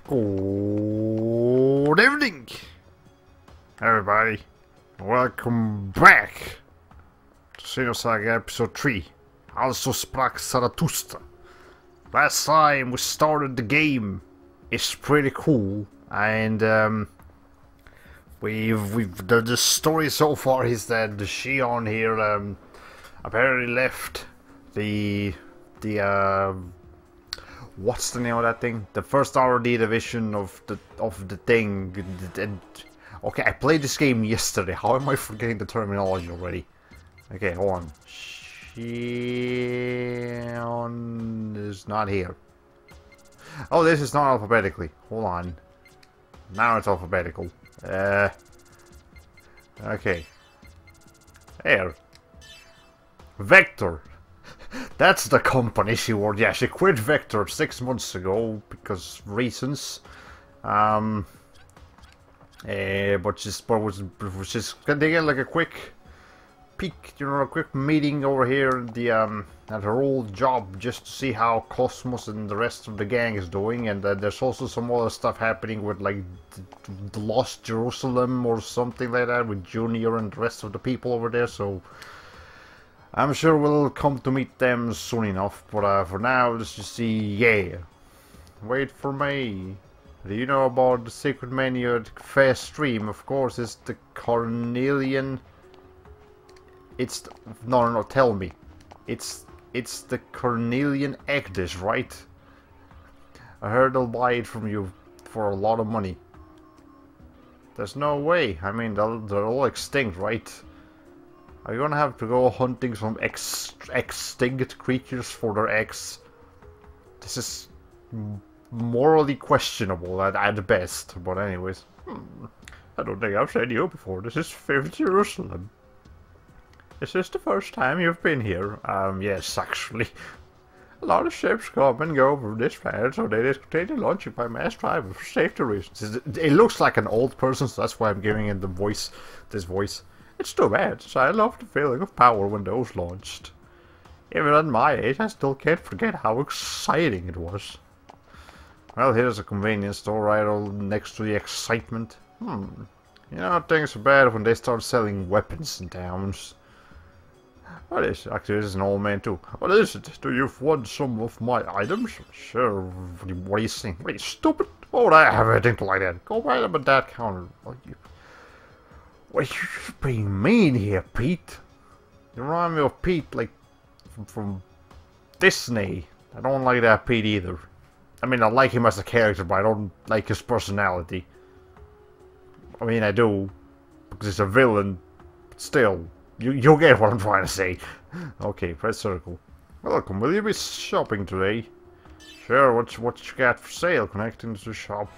Good evening, everybody. Welcome back to Xenosaga episode 3. Also Sprach Zarathustra. Last time we started the game. It's pretty cool, and the story so far is that the Shion here apparently left the what's the name of that thing? The first RD division of the thing. Okay, I played this game yesterday. How am I forgetting the terminology already? Okay, hold on. Shion is not here. Oh, this is not alphabetically. Hold on. Now it's alphabetical. Okay. Here. Vector. That's the company she worked. Yeah, she quit Vector 6 months ago because reasons. But was just they get like a quick peek, you know, a quick meeting over here at the at her old job just to see how KOS-MOS and the rest of the gang is doing, and there's also some other stuff happening with like the Lost Jerusalem or something like that with Junior and the rest of the people over there. So I'm sure we'll come to meet them soon enough, but for now, let's just see. Yeah, wait for me. Do you know about the secret menu at Fast Stream? Of course, it's the Cornelian. It's the, no, tell me. It's the Cornelian egg dish, right? I heard they'll buy it from you for a lot of money. There's no way. I mean, they're all extinct, right? Are you gonna have to go hunting some extinct creatures for their eggs? This is morally questionable at best, but anyways. I don't think I've said you before. This is 5th Jerusalem. Is this the first time you've been here? Yes, actually. A lot of ships come and go from this planet, so they discontinue launching by mass drive for safety reasons. It looks like an old person, so that's why I'm giving it this voice. It's too bad, so I love the feeling of power when those launched. Even at my age, I still can't forget how exciting it was. Well, here's a convenience store right next to the excitement. You know, things are bad when they start selling weapons in towns. What is it? Actually, this is an old man too. What is it? Do you want some of my items? Sure. What are you saying? What are you, stupid? Why would I have anything like that? Go right up at that counter. What are you being mean here, Pete? You remind me of Pete, like, from Disney. I don't like that Pete either. I mean, I like him as a character, but I don't like his personality. I mean, I do, because he's a villain, but still. You get what I'm trying to say. Okay, press circle. Welcome, will you be shopping today? Sure, what you got for sale? Connecting to the shop.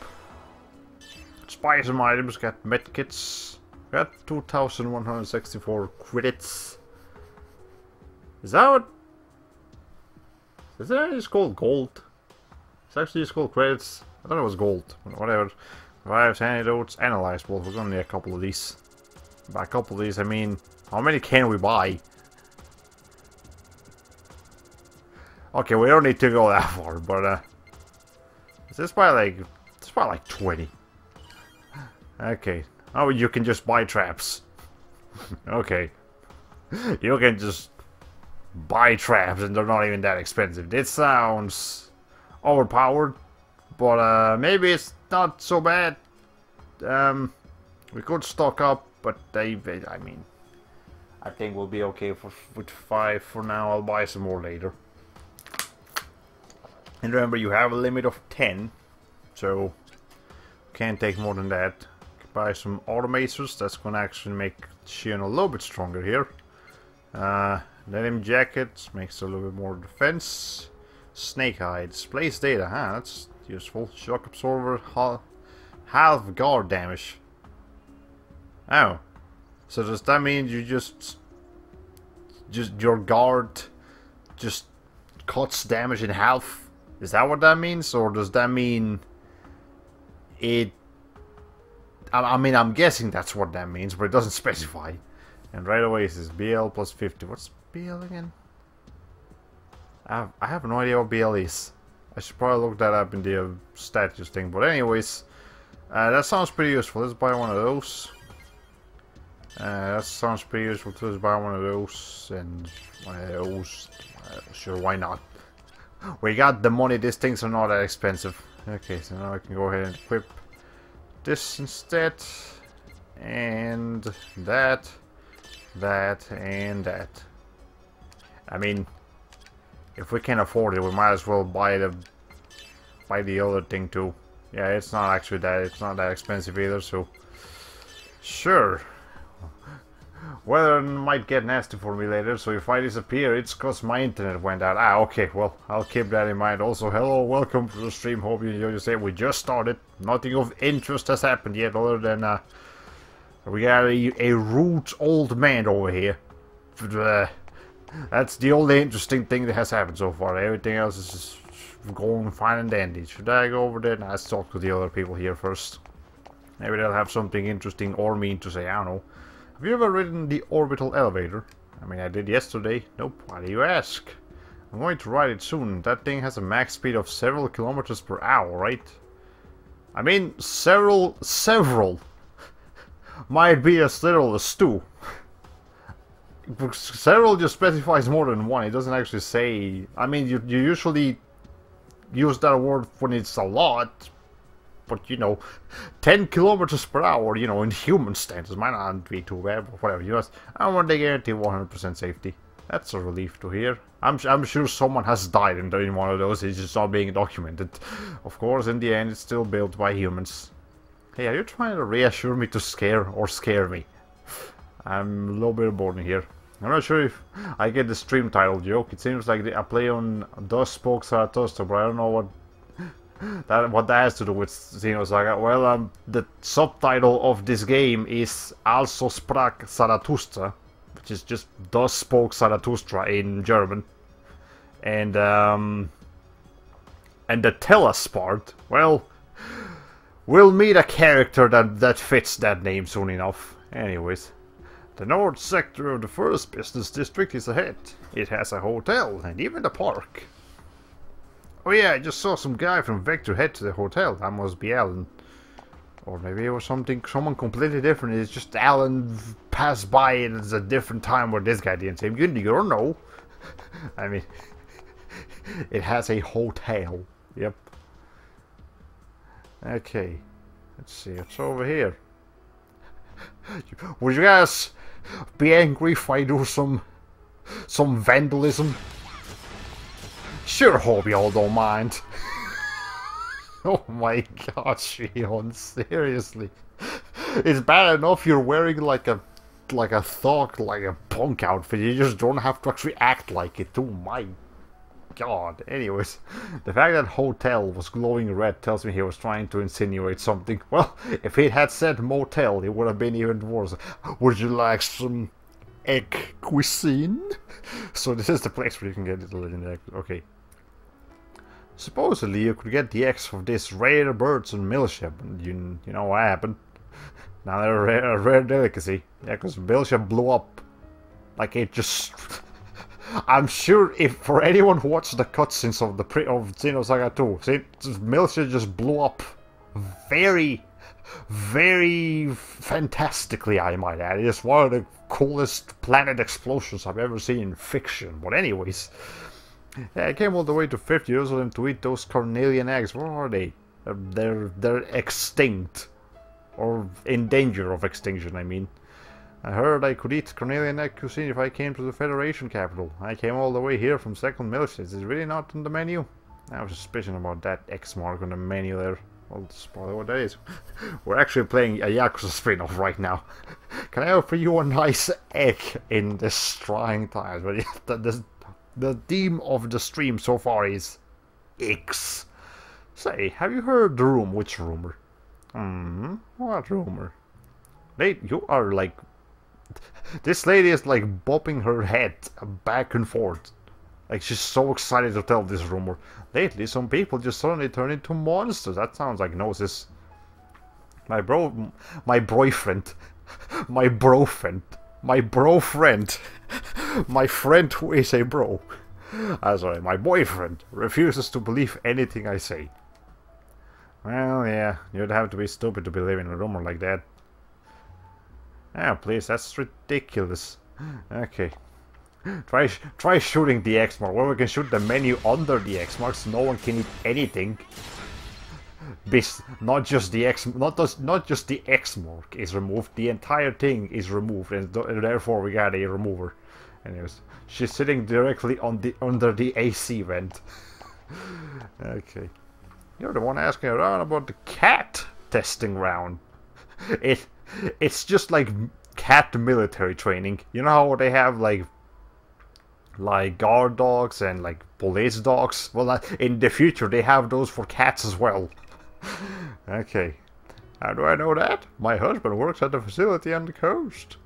Buy some items, got medkits. Got 2,164 credits. Is that what? Is that just called gold? It's actually just called credits. I thought it was gold. Whatever. Revives, antidotes, analyze. Well, we're gonna need a couple of these. By a couple of these, I mean, how many can we buy? Okay, we don't need to go that far, but is this by like 20? Okay. Oh, you can just buy traps. Okay. You can just buy traps and they're not even that expensive. This sounds overpowered, but maybe it's not so bad. We could stock up, but I mean, I think we'll be okay with 5 for now. I'll buy some more later. And remember, you have a limit of 10, so can't take more than that. Buy some automators. That's gonna actually make Shion a little bit stronger here. Denim jacket makes a little bit more defense. Snake hide displays data. Huh, that's useful. Shock absorber, half guard damage. Oh, so does that mean you just your guard just cuts damage in half? Is that what that means, or does that mean it? I mean, I'm guessing that's what that means, but it doesn't specify. And right away it says BL plus 50. What's BL again? I have no idea what BL is. I should probably look that up in the status thing. But anyways, that sounds pretty useful. Let's buy one of those. That sounds pretty useful too. Let's buy one of those and one of those. Sure, why not? We got the money. These things are not that expensive. Okay, so now I can go ahead and equip this instead. And that, and that. I mean, if we can afford it, we might as well buy the other thing too. Yeah, it's not actually that. It's not that expensive either. So, sure. Weather might get nasty for me later, so if I disappear, it's cause my internet went out. Ah, okay, well, I'll keep that in mind. Also, hello, welcome to the stream. Hope you enjoyed your stay. We just started. Nothing of interest has happened yet, other than we got a rude old man over here. That's the only interesting thing that has happened so far. Everything else is just going fine and dandy. Should I go over there? Nah, let's talk to the other people here first. Maybe they'll have something interesting or mean to say. I don't know. Have you ever ridden the orbital elevator? I mean, I did yesterday. Nope. Why do you ask? I'm going to ride it soon. That thing has a max speed of several kilometers per hour, right? I mean, several might be as little as two. Several just specifies more than one. It doesn't actually say... I mean, you usually use that word when it's a lot. But, you know, 10 kilometers per hour, you know, in human standards might not be too bad, but whatever. You know, I want to guarantee 100% safety. That's a relief to hear. I'm sure someone has died in one of those. It's just not being documented. Of course, in the end, it's still built by humans. Hey, are you trying to reassure me to scare me? I'm a little bit bored in here. I'm not sure if I get the stream title joke. It seems like I play on Sprach Zarathustra, but I don't know what that has to do with Xenosaga. Well, the subtitle of this game is also Sprach Zarathustra, which is just Sprach Zarathustra in German. And the T-elos part, well, we'll meet a character that fits that name soon enough. Anyways, the north sector of the first business district is ahead. It has a hotel and even a park. Oh yeah, I just saw some guy from Vector head to the hotel. That must be Alan. Or maybe it was someone completely different. It's just Alan passed by and it's a different time where this guy didn't see him. You don't know. I mean, it has a hotel. Yep. Okay. Let's see, what's over here? Would you guys be angry if I do some vandalism? Sure, hope y'all don't mind. Oh my gosh, Leon, seriously. It's bad enough you're wearing like a thug, like a punk outfit. You just don't have to actually act like it. Oh my god. Anyways, the fact that hotel was glowing red tells me he was trying to insinuate something. Well, if he had said motel, it would have been even worse. Would you like some egg cuisine? So this is the place where you can get it in egg. Okay. Supposedly you could get the eggs of this rare birds on Millship, and you know what happened. Now they're a rare delicacy. Yeah, because Millship blew up. Like it just... I'm sure if for anyone who watched the cutscenes of Xenosaga 2, Millship just blew up very, very fantastically, I might add. It's one of the coolest planet explosions I've ever seen in fiction. But anyways... Yeah, I came all the way to 5th Jerusalem to eat those carnelian eggs. Where are they? They're extinct. Or in danger of extinction, I mean. I heard I could eat carnelian egg cuisine if I came to the Federation capital. I came all the way here from 2nd Military. It's really not on the menu. I have a suspicion about that X mark on the menu there. I'll spoil what that is. We're actually playing a Yakuza spin-off right now. Can I offer you a nice egg in this trying times? But the theme of the stream so far is X. Say, have you heard the rumor? Which rumor? What rumor? You are like... This lady is like bopping her head back and forth. Like she's so excited to tell this rumor. Lately, some people just suddenly turn into monsters. That sounds like Gnosis. My boyfriend, my bro friend, my friend who is a bro, Sorry, my boyfriend refuses to believe anything I say. Well, yeah, you'd have to be stupid to believe in a rumor like that. Oh, please, that's ridiculous. Okay. Try shooting the X mark. Well, we can shoot the menu under the X mark so no one can eat anything. Not just the X mark is removed. The entire thing is removed, and therefore we got a remover. Anyways, she's sitting directly on under the AC vent. Okay, you're the one asking around about the cat testing round. It's just like cat military training. You know how they have like guard dogs and like police dogs? Well, in the future they have those for cats as well. Okay. How do I know that? My husband works at the facility on the coast.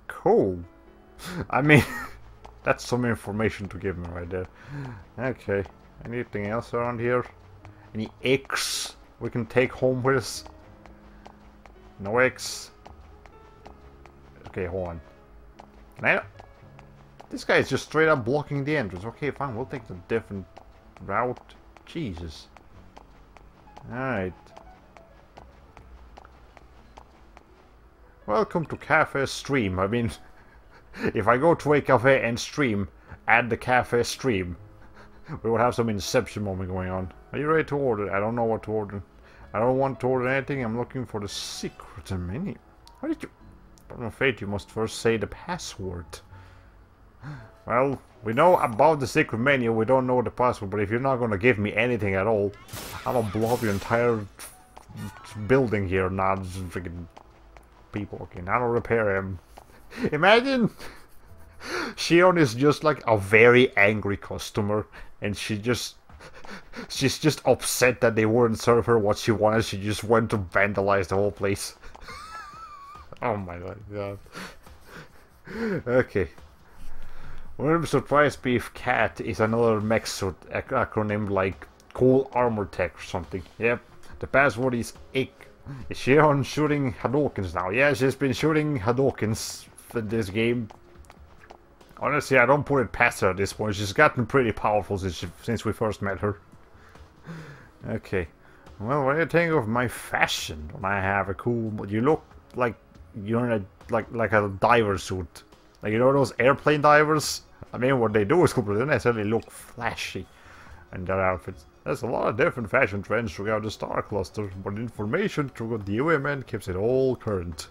Cool. I mean, that's some information to give me right there. Okay. Anything else around here? Any eggs we can take home with us? No eggs. Okay, hold on. Now, this guy is just straight up blocking the entrance. Okay, fine. We'll take the different route. Jesus. Alright. Welcome to Cafe Stream. I mean, if I go to a cafe and stream at the cafe stream, we will have some Inception moment going on. Are you ready to order? I don't know what to order. I don't want to order anything. I'm looking for the secret menu. How did you... I'm afraid you must first say the password. Well, we know about the secret menu, we don't know the password, but if you're not gonna give me anything at all, I'm gonna blow up your entire building here, not just freaking people. Okay, now I'll repair him. Imagine Shion is just like a very angry customer, and she's just upset that they wouldn't serve her what she wanted. She just went to vandalize the whole place. Oh my god. Okay. Wouldn't surprise me if CAT is another mech suit acronym like Cool Armor Tech or something. Yep. The password is IC. Is she on shooting Hadoukens now? Yeah, she's been shooting Hadoukens for this game. Honestly, I don't put it past her at this point. She's gotten pretty powerful since we first met her. Okay. Well, what do you think of my fashion? When I have a cool... You look like you're in a like a diver suit. Like, you know those airplane divers? I mean, what they do is cool, but they don't necessarily look flashy in their outfits. There's a lot of different fashion trends throughout the star cluster, but information through the UMN keeps it all current.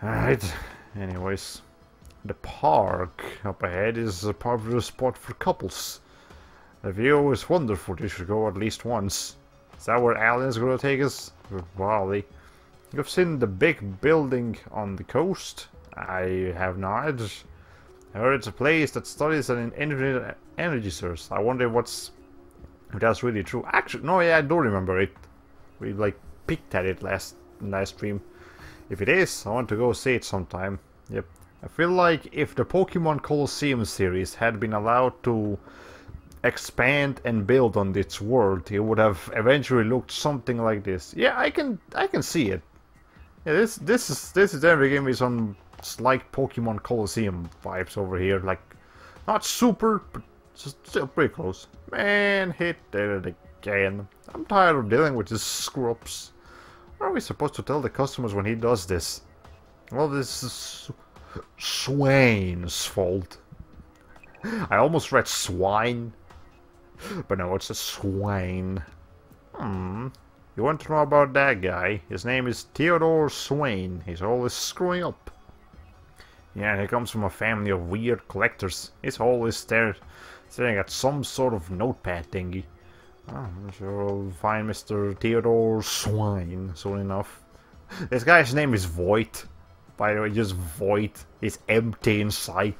Alright, anyways. The park up ahead is a popular spot for couples. The view is wonderful, you should go at least once. Is that where Alan's gonna take us? Probably. You've seen the big building on the coast? I have not. I heard it's a place that studies an energy source. I wonder if that's really true. Actually, no, yeah, I do remember it. We like picked at it last stream. If it is, I want to go see it sometime. Yep. I feel like if the Pokemon Colosseum series had been allowed to expand and build on its world, it would have eventually looked something like this. Yeah, I can see it. Yeah, this is definitely giving me some slight Pokemon Colosseum vibes over here. Like, not super, but just still pretty close. Man, hit it again. I'm tired of dealing with these screw-ups. What are we supposed to tell the customers when he does this? Well, this is Swain's fault. I almost read swine, but no, it's a Swain. You want to know about that guy? His name is Theodore Swain. He's always screwing up. Yeah, he comes from a family of weird collectors. He's always staring at some sort of notepad thingy. Oh, I'm sure I'll find Mr. Theodore Swain soon enough. This guy's name is Void. By the way, just Void. He's empty inside.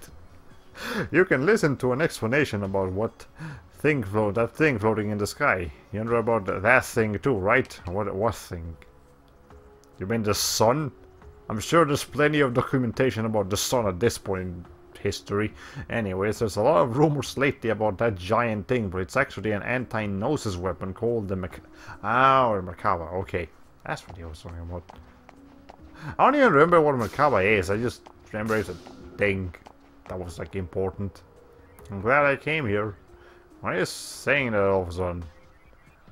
You can listen to an explanation about that thing floating in the sky. You know about that thing too, right? What thing? You mean the sun? I'm sure there's plenty of documentation about the sun at this point in history. Anyways, there's a lot of rumors lately about that giant thing, but it's actually an anti-gnosis weapon called the Merkaba. Okay, that's what he was talking about. I don't even remember what Merkaba is. I just remember it's a thing. that was like important. I'm glad I came here. Why are you saying that all of a sudden?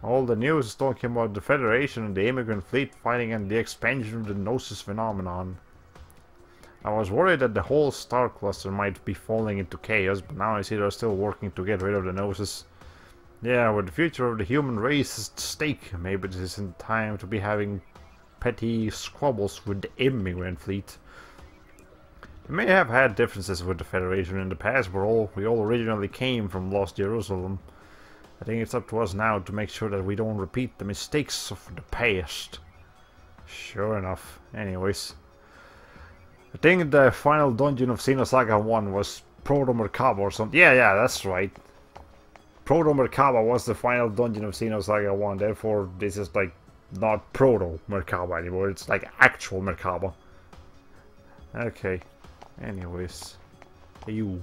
All the news is talking about the Federation and the immigrant fleet fighting and the expansion of the Gnosis phenomenon. I was worried that the whole star cluster might be falling into chaos, but now I see they're still working to get rid of the Gnosis. Yeah, with the future of the human race is at stake, maybe this isn't time to be having petty squabbles with the immigrant fleet. We may have had differences with the Federation in the past, but we all originally came from Lost Jerusalem. I think it's up to us now to make sure that we don't repeat the mistakes of the past. Sure enough. Anyways. I think the final dungeon of Xenosaga 1 was Proto-Merkaba or something. Yeah, that's right. Proto-Merkaba was the final dungeon of Xenosaga 1, therefore this is like not Proto-Merkaba anymore, it's like actual Merkaba. Okay. Anyways. You.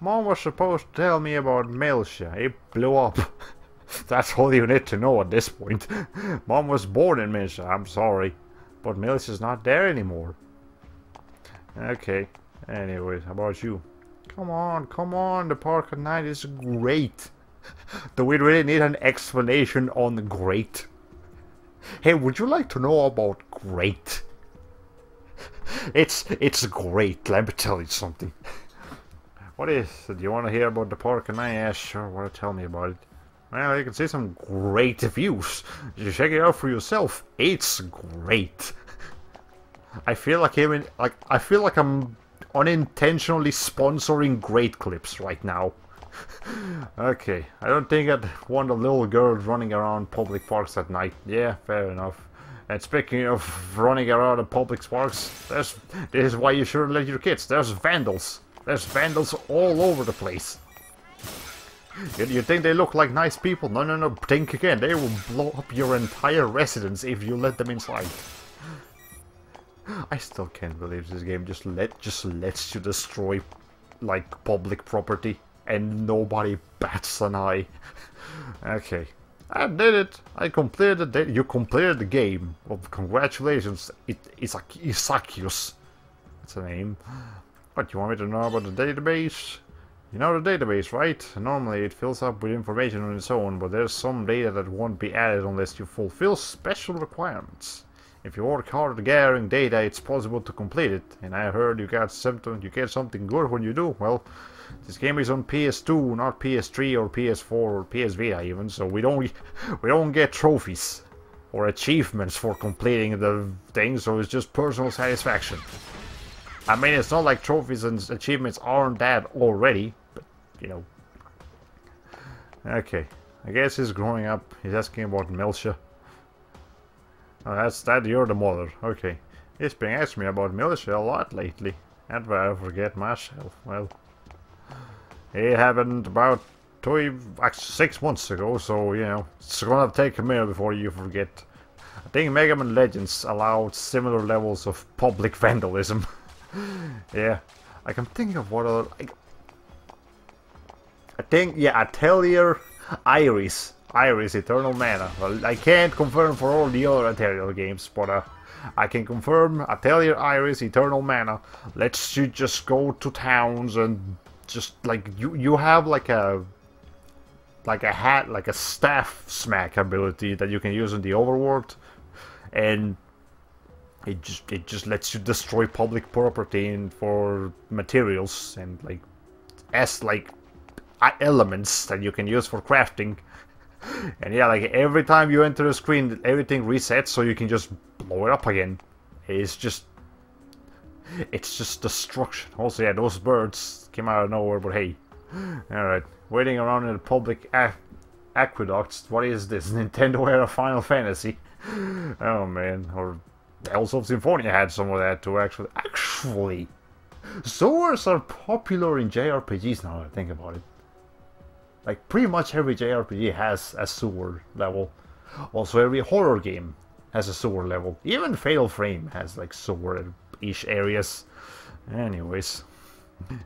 Mom was supposed to tell me about Melcia. It blew up. That's all you need to know at this point. Mom was born in Melcia, I'm sorry. But Melcia's not there anymore. Okay. Anyways, how about you? Come on, the park at night is great. Do we really need an explanation on great? Hey, would you like to know about great? It's great, let me tell you something. What is it? Do you want to hear about the park at night? Yeah, sure, want to tell me about it? Well, you can see some great views. You check it out for yourself. It's great. I feel like I'm unintentionally sponsoring great clips right now. Okay, I don't think I'd want a little girl running around public parks at night. Yeah, fair enough. And speaking of running around in public parks, this is why you shouldn't let your kids. There's vandals. There's vandals all over the place. You think they look like nice people? No. Think again. They will blow up your entire residence if you let them inside. I still can't believe this game just lets you destroy like public property and nobody bats an eye. Okay, I did it. I completed it. You completed the game. Well, congratulations. It's like Isakius. That's the name. But you want me to know about the database? You know the database, right? Normally it fills up with information on its own, but there's some data that won't be added unless you fulfill special requirements. If you work hard at gathering data, it's possible to complete it. And I heard you get something good when you do. Well, this game is on PS2, not PS3 or PS4 or PS Vita even, so we don't get trophies or achievements for completing the thing, so it's just personal satisfaction. I mean, it's not like trophies and achievements aren't that already, but, you know. Okay, I guess he's growing up. He's asking about Melcia. Oh, that's that, you're the mother. Okay. He's been asking me about Melcia a lot lately. And I forget myself. Well, it happened about 6 months ago, so, you know, it's gonna take a minute before you forget. I think Mega Man Legends allowed similar levels of public vandalism. Yeah, I can think of what other... I think, yeah, Atelier Iris, Eternal Mana. Well, I can't confirm for all the other Atelier games, but I can confirm Atelier Iris, Eternal Mana lets you just go to towns and just, like, you have like a staff smack ability that you can use in the overworld, and it just lets you destroy public property and for materials and like elements that you can use for crafting. And yeah, like every time you enter a screen, everything resets, so you can just blow it up again. It's just destruction. Also, yeah, those birds came out of nowhere, but hey. Alright, waiting around in the public aqueducts. What is this? Nintendo era Final Fantasy? Oh man, or Tales of Symphonia had some of that too, actually. Actually, sewers are popular in JRPGs now that I think about it. Like, pretty much every JRPG has a sewer level. Also, every horror game has a sewer level. Even Fatal Frame has, like, sewer-ish areas. Anyways.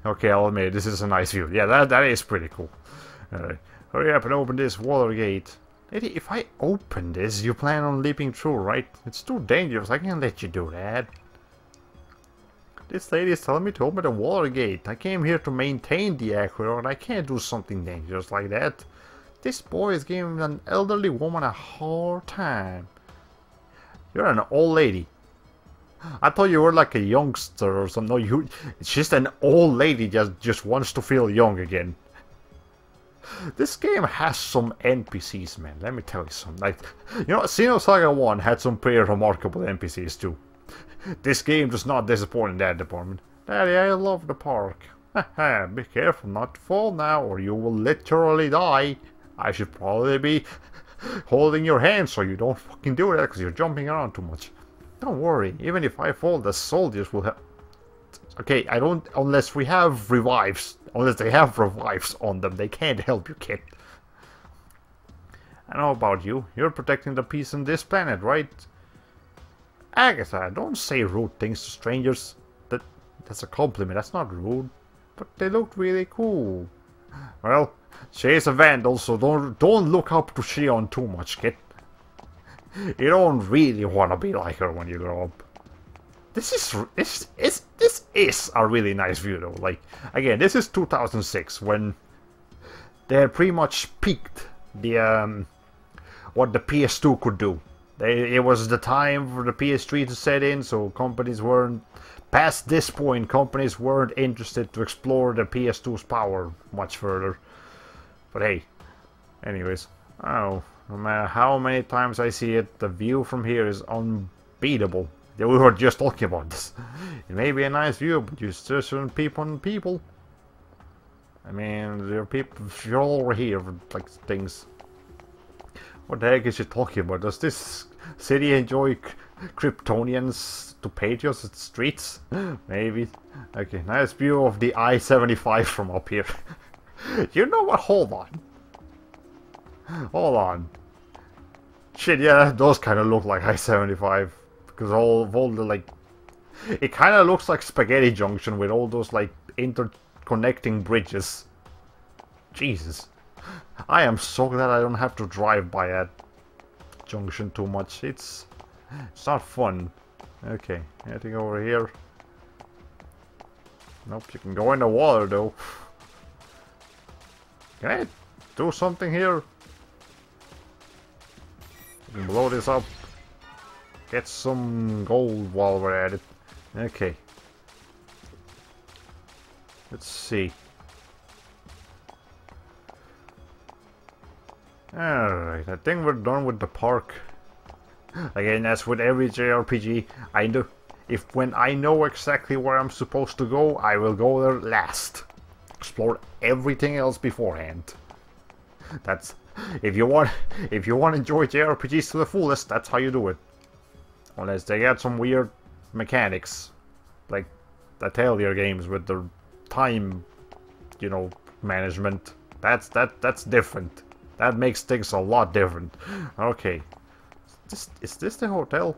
Okay, I'll admit, this is a nice view. Yeah, that is pretty cool. Alright, hurry up and open this water gate. Lady, if I open this, you plan on leaping through, right? It's too dangerous, I can't let you do that. This lady is telling me to open the water gate. I came here to maintain the aquarium and I can't do something dangerous like that. This boy is giving an elderly woman a hard time. You're an old lady. I thought you were like a youngster or something. No, it's just an old lady just wants to feel young again. This game has some NPCs, man. Let me tell you something. Like, you know, Xenosaga 1 had some pretty remarkable NPCs too. This game does not disappoint in that department. Daddy, I love the park. Haha, be careful not to fall now or you will literally die. I should probably be holding your hand so you don't fucking do that because you're jumping around too much. Don't worry, even if I fall, the soldiers will have... Okay, I don't... Unless we have revives. Unless they have revives on them, they can't help you, kid. I know about you. You're protecting the peace on this planet, right? Agatha, don't say rude things to strangers. That's a compliment, that's not rude. But they looked really cool. Well, she is a vandal, so don't look up to Shion too much, kid. You don't really want to be like her when you grow up. This is a really nice view though. Like, again, this is 2006 when they had pretty much peaked the what the PS2 could do. It was the time for the PS3 to set in, so companies weren't past this point. Companies weren't interested to explore the PS2's power much further. But hey, anyways, oh, no matter how many times I see it, the view from here is unbeatable. Yeah, we were just talking about this. It may be a nice view, but you still shouldn't peep on people. I mean, there are people. You're all over here for like things. What the heck is she talking about? Does this city enjoy Kryptonians to patriots at streets? Maybe. Okay, nice view of the I-75 from up here. You know what? Hold on. Hold on. Shit, yeah, those kind of look like I-75. Because all the, like... It kind of looks like Spaghetti Junction with all those, like, interconnecting bridges. Jesus. I am so glad I don't have to drive by that junction too much. It's not fun. Okay, anything over here? Nope, you can go in the water though. Can I do something here? We can blow this up. Get some gold while we're at it. Okay. Let's see. Alright, I think we're done with the park. Again, as with every JRPG, I know when I know exactly where I'm supposed to go, I will go there last. Explore everything else beforehand. That's if you want to enjoy JRPGs to the fullest, that's how you do it. Unless they got some weird mechanics, like the Telltale games with the time, you know, management. That's different. That makes things a lot different. Okay. Is this the hotel?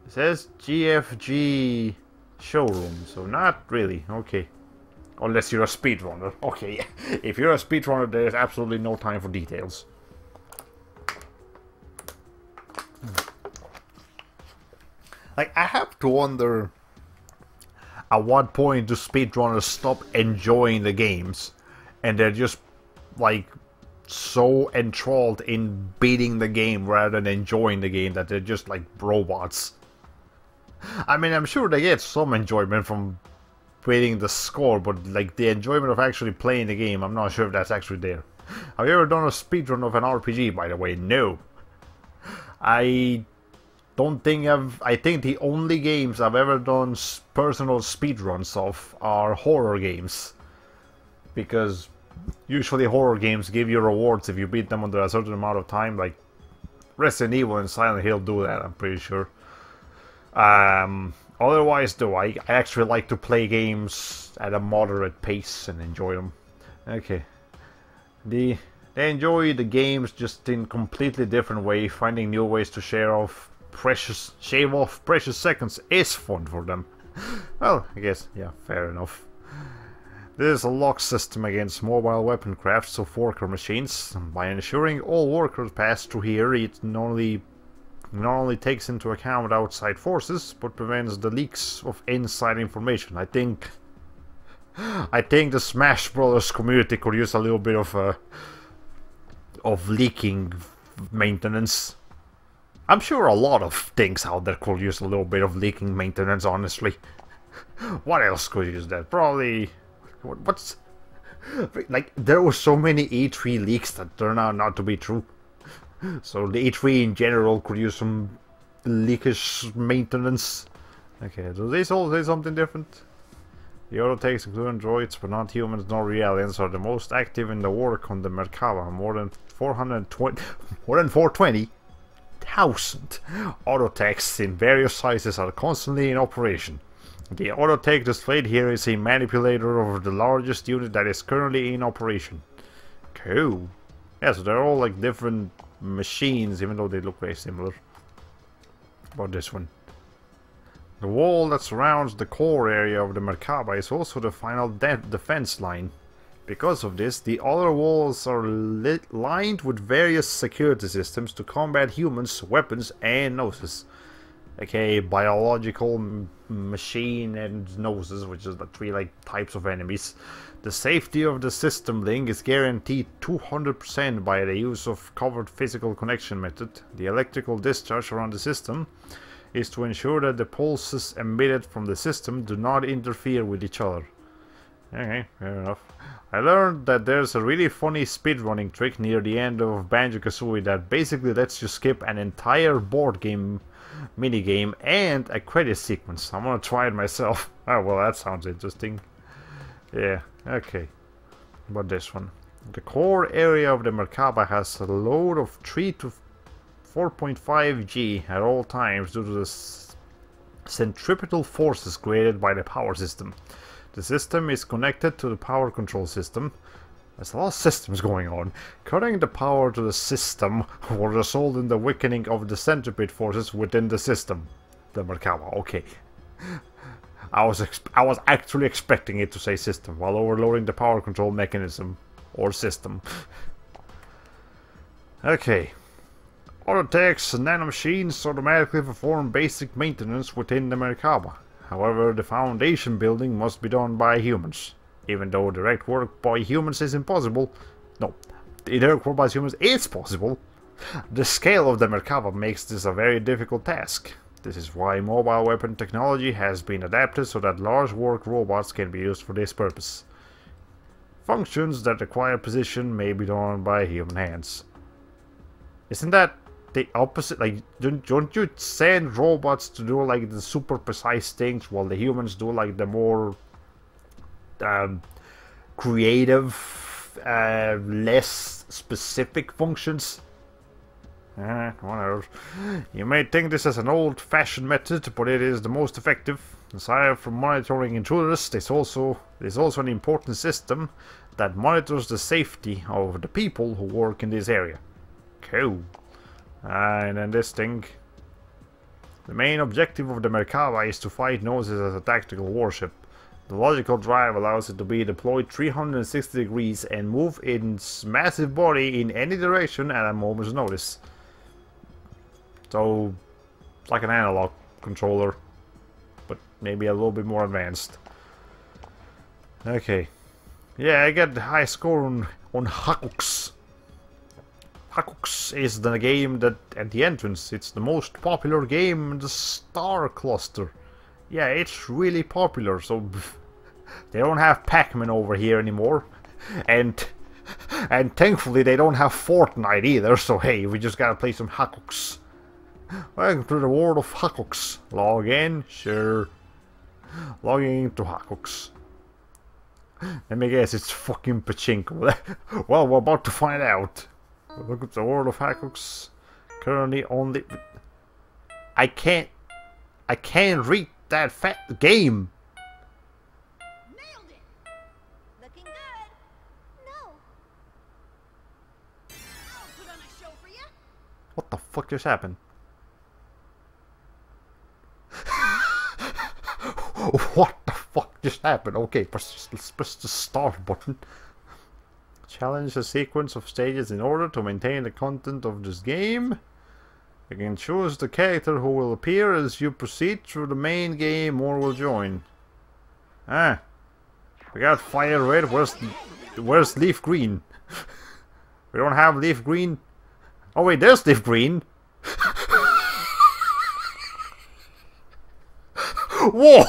It says GFG showroom, so not really. Okay. Unless you're a speedrunner. Okay, if you're a speedrunner, there's absolutely no time for details. Like, I have to wonder at what point do speedrunners stop enjoying the games and they're just, like, so enthralled in beating the game rather than enjoying the game that they're just like robots. I mean, I'm sure they get some enjoyment from beating the score, but like the enjoyment of actually playing the game, I'm not sure if that's actually there. Have you ever done a speedrun of an RPG, by the way? No. I don't think I think the only games I've ever done personal speedruns of are horror games. Because usually horror games give you rewards if you beat them under a certain amount of time, like Resident Evil and Silent Hill do that, I'm pretty sure. Otherwise though, I actually like to play games at a moderate pace and enjoy them. Okay. They enjoy the games just in completely different way. Finding new ways to shave off precious seconds is fun for them. Well, I guess, yeah, fair enough. This is a lock system against mobile weapon crafts of worker machines. By ensuring all workers pass through here, it not only not only takes into account outside forces, but prevents the leaks of inside information. I think the Smash Brothers community could use a little bit of leaking maintenance. I'm sure a lot of things out there could use a little bit of leaking maintenance, honestly. What else could use that? Probably... What's... Like, there were so many E3 leaks that turned out not to be true. So the E3 in general could use some leakage maintenance. Okay, do these all say something different? The auto takes including droids, but not humans nor aliens, are the most active in the work on the Merkaba. More than 420,000 autotechs in various sizes are constantly in operation. The autotech displayed here is a manipulator of the largest unit that is currently in operation. Cool. Yeah, so they're all like different machines, even though they look very similar. About this one. The wall that surrounds the core area of the Merkaba is also the final defense line. Because of this, the other walls are lined with various security systems to combat humans, weapons, and noses. Okay, biological, machine, and noses, which is the three types of enemies. The safety of the system link is guaranteed 200% by the use of covered physical connection method. The electrical discharge around the system is to ensure that the pulses emitted from the system do not interfere with each other. Okay, fair enough. I learned that there's a really funny speedrunning trick near the end of Banjo-Kazooie that basically lets you skip an entire board game minigame and a credit sequence. I'm gonna try it myself. Oh, well, that sounds interesting. Yeah, okay. But this one. The core area of the Merkaba has a load of 3 to 4.5 G at all times due to the centripetal forces created by the power system. The system is connected to the power control system. There's a lot of systems going on. Cutting the power to the system will result in the weakening of the centipede forces within the system. The Merkaba, okay. I was actually expecting it to say system while overloading the power control mechanism or system. Okay. Autotechs and nanomachines automatically perform basic maintenance within the Merkaba. However, the foundation building must be done by humans. Even though direct work by humans is impossible. No, direct work by humans is possible. The scale of the Merkaba makes this a very difficult task. This is why mobile weapon technology has been adapted so that large work robots can be used for this purpose. Functions that require precision may be done by human hands. Isn't that the opposite? Like, don't you send robots to do like the super precise things while the humans do like the more creative, less specific functions? Whatever. You may think this is an old-fashioned method, but it is the most effective. Aside from monitoring intruders, there's also an important system that monitors the safety of the people who work in this area. Cool. And then this thing. The main objective of the Merkaba is to fight noses as a tactical warship. The logical drive allows it to be deployed 360 degrees and move its massive body in any direction at a moment's notice. So, it's like an analog controller, but maybe a little bit more advanced. Okay. Yeah, I got the high score on Hakuks. Hakuks is the game that, at the entrance, it's the most popular game in the Star Cluster. Yeah, it's really popular, so they don't have Pac-Man over here anymore. And thankfully they don't have Fortnite either, so hey, we just gotta play some Hakuks. Welcome to the world of Hakuks. Log in? Sure. Logging into Hakuks. Let me guess, it's fucking pachinko. Well, we're about to find out. Welcome to the world of Hakuks. Currently only... I can't read that fat game. Nailed it. Looking good. No. I'll put on a show for you. What the fuck just happened? What the fuck just happened? Okay, let's press the start button. Challenge a sequence of stages in order to maintain the content of this game. You can choose the character who will appear as you proceed through the main game or will join. Ah. We got fire red. Where's leaf green? We don't have leaf green. Oh wait, there's leaf green. Whoa!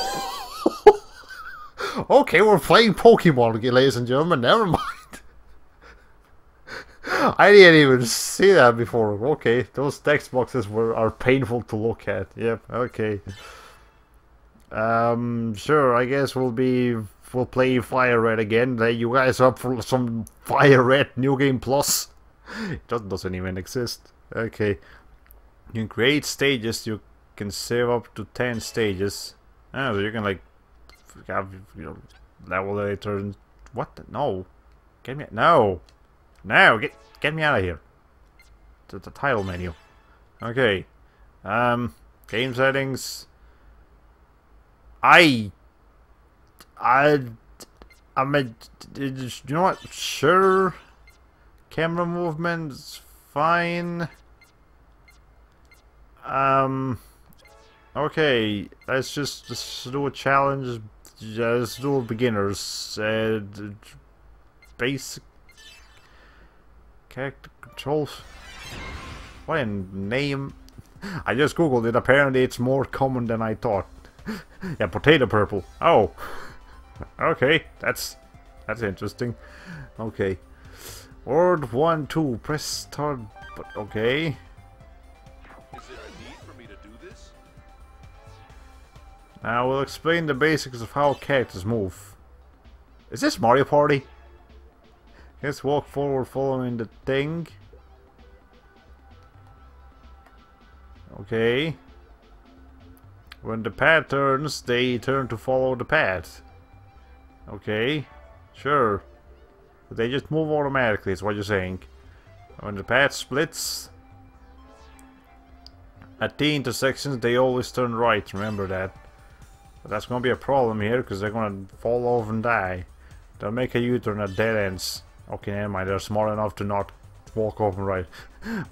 Okay, we're playing Pokemon, ladies and gentlemen. Never mind. I didn't even see that before. Okay, those text boxes are painful to look at. Yep. Okay. Sure. I guess we'll play Fire Red again. You guys up for some Fire Red New Game Plus? It doesn't even exist. Okay. You can create stages. You can save up to 10 stages. Oh, so you can like have level editor and what? No, get me no, get me out of here. To the title menu. Okay, game settings. I mean, you know what? Sure, camera movements fine. Okay, let's just do a challenge. Let's do a beginners. Basic character controls. What a name! I just googled it. Apparently, it's more common than I thought. Yeah, potato purple. Oh, okay, that's interesting. Okay, word 1, 2. Press start. But okay. Now we'll explain the basics of how characters move. Is this Mario Party? Let's walk forward following the thing. Okay. When the pad turns, they turn to follow the pad. Okay. Sure. They just move automatically, is what you're saying. When the pad splits, at the intersections, they always turn right. Remember that. But that's gonna be a problem here, because they're gonna fall over and die. They'll make a U-turn at dead ends. Okay, never mind. They're smart enough to not walk over and right.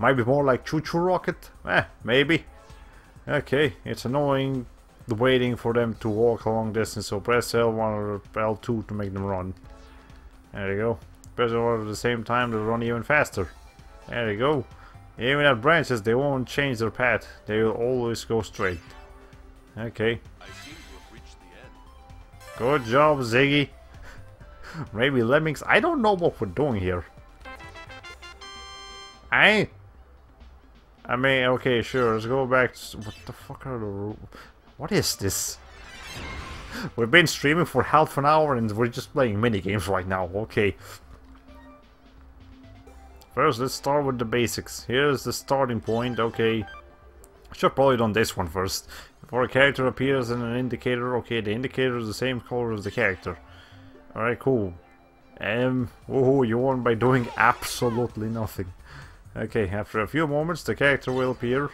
Might be more like Choo-Choo Rocket. Maybe. Okay, it's annoying waiting for them to walk a long distance, so press L1 or L2 to make them run. There you go. Press L1 at the same time, they'll run even faster. There you go. Even at branches, they won't change their path. They will always go straight. Okay. Good job, Ziggy. Maybe lemmings. I don't know what we're doing here. I mean, okay, sure. Let's go back to... What the fuck are the rules? What is this? We've been streaming for half an hour and we're just playing minigames right now. Okay. First, let's start with the basics. Here's the starting point. Okay. Should probably done this one first. Before a character appears in an indicator, okay, the indicator is the same color as the character. Alright, cool. Woohoo, you won by doing absolutely nothing. Okay, after a few moments, the character will appear.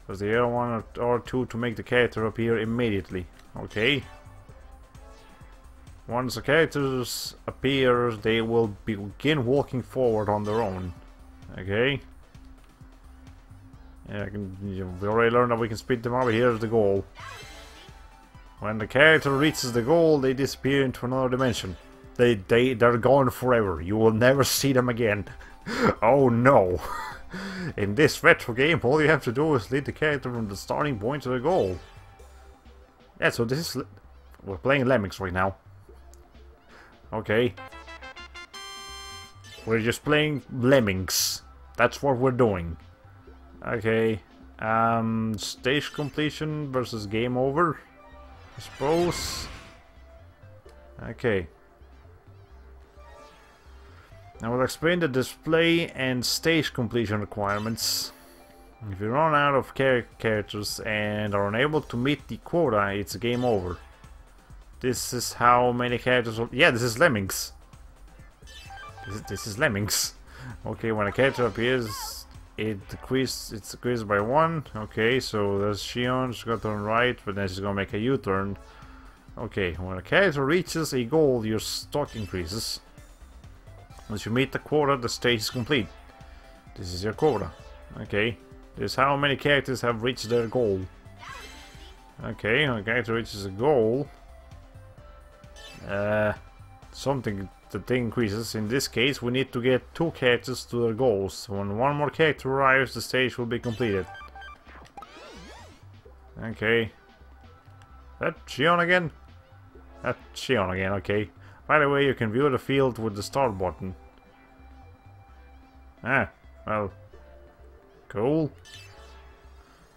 Press the L1 or R2 to make the character appear immediately. Okay. Once the characters appear, they will begin walking forward on their own. Okay. Yeah, we already learned that we can speed them up. Here's the goal. When the character reaches the goal, they disappear into another dimension. They're gone forever. You will never see them again. Oh no. In this retro game, all you have to do is lead the character from the starting point to the goal. Yeah, so this is... We're playing Lemmings right now. Okay. We're just playing Lemmings. That's what we're doing. Okay. Stage completion versus game over, I suppose. Okay. Now we'll explain the display and stage completion requirements. If you run out of characters and are unable to meet the quota, it's game over. This is how many characters... Yeah, this is Lemmings. This is Lemmings. Okay, when a character appears, it's decreased by 1. Okay, so there's Shion, she's got to turn right, but then she's gonna make a U-turn. Okay, when a character reaches a goal, your stock increases. Once you meet the quota, the stage is complete. This is your quota. Okay. is how many characters have reached their goal. Okay, when a character reaches a goal, something the thing increases. In this case, we need to get 2 characters to their goals. When 1 more character arrives, the stage will be completed. Okay. That Shion again? That's Shion again, okay. By the way, you can view the field with the start button. Ah, well. Cool.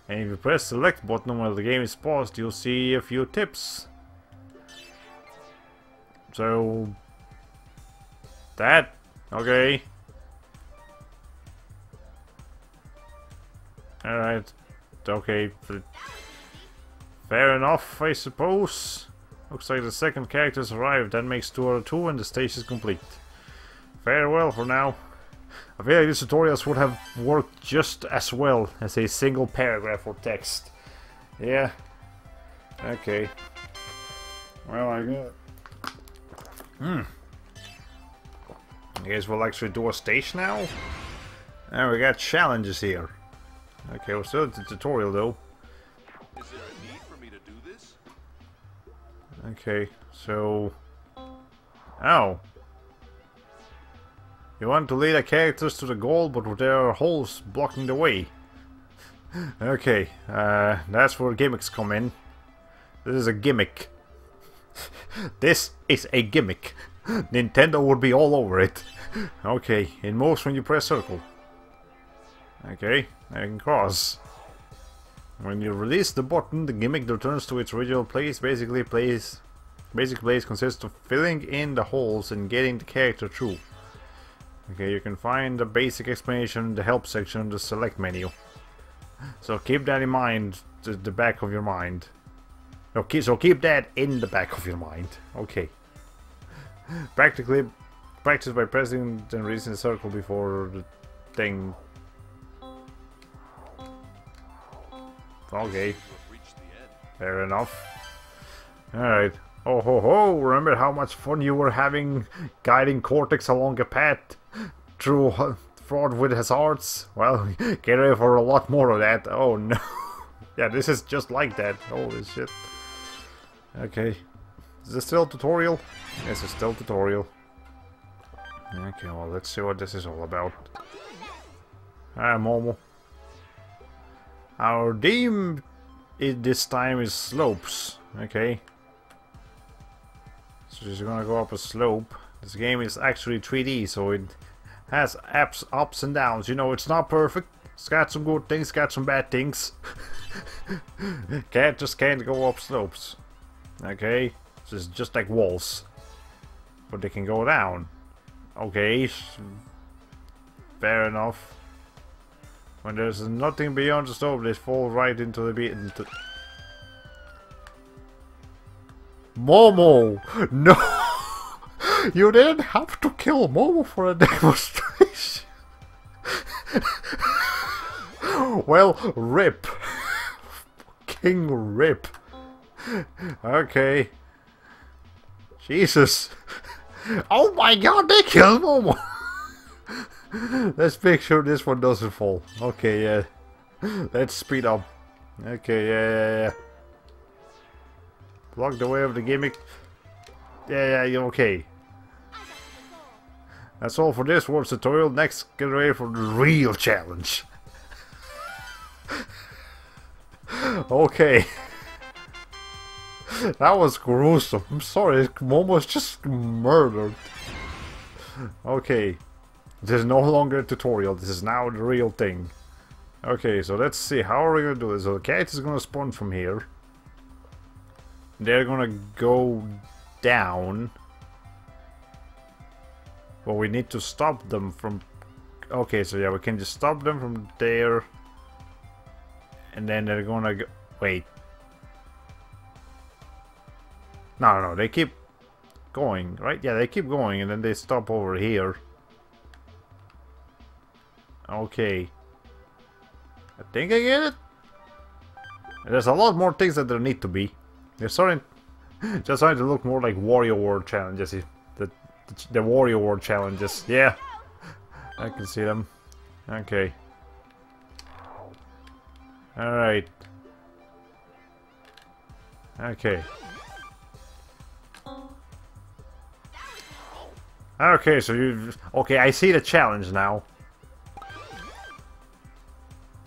And if you press select button while the game is paused, you'll see a few tips. So... that? Okay. Alright. Okay. Fair enough, I suppose. Looks like the second character's arrived. That makes 2 out of 2 and the stage is complete. Farewell for now. I feel like these tutorials would have worked just as well as a single paragraph or text. Yeah. Okay. Well, I got... I guess we'll actually do a stage now. And we got challenges here. Okay, we're still at the tutorial though. Is there a need for me to do this? Okay, so... oh. You want to lead the characters to the goal, but there are holes blocking the way. Okay, that's where gimmicks come in. This is a gimmick. This is a gimmick. Nintendo would be all over it. Okay, it moves when you press circle. Okay, I can cross. When you release the button, the gimmick returns to its original place. Basic place consists of filling in the holes and getting the character through. Okay, you can find the basic explanation in the help section in the select menu. So keep that in mind, the back of your mind. Okay, so keep that in the back of your mind. Okay. Practice by pressing and releasing the circle before the thing. Okay. Fair enough. Alright. Oh ho ho! Remember how much fun you were having guiding Cortex along a path through fraud with his arts? Well, get ready for a lot more of that. Oh no. Yeah, this is just like that. Holy shit. Okay. Is this still a tutorial? Yes, it's still a tutorial. Okay, well, let's see what this is all about. Ah, Momo. Our theme this time is slopes. Okay. So she's gonna go up a slope. This game is actually 3D, so it has ups and downs. You know, it's not perfect. It's got some good things, got some bad things. Can't go up slopes. Okay. It's just like walls. But they can go down. Okay. Fair enough. When there's nothing beyond the slope, they fall right into the beat. Momo! No! You didn't have to kill Momo for a demonstration. Well, rip. Fucking rip. Okay. Jesus. Oh my god, they killed Momo! Let's make sure this one doesn't fall. Okay, yeah. Let's speed up. Okay, yeah. Block the way of the gimmick. Yeah, you're okay. That's all for this World's tutorial. Next, get ready for the real challenge. Okay. That was gruesome. I'm sorry, Momo was just murdered. Okay. This is no longer a tutorial. This is now the real thing. Okay, so let's see. How are we gonna do this? So the cat is gonna spawn from here. They're gonna go down. But we need to stop them from... okay, so yeah, we can just stop them from there. And then they're gonna go... wait. No, they keep going, right? Yeah, they keep going and then they stop over here. Okay. I think I get it. There's a lot more things that there need to be. They're starting to look more like Wario World challenges. The Wario World challenges. Yeah. I can see them. Okay. Alright. Okay. Okay, so you... Okay, I see the challenge now.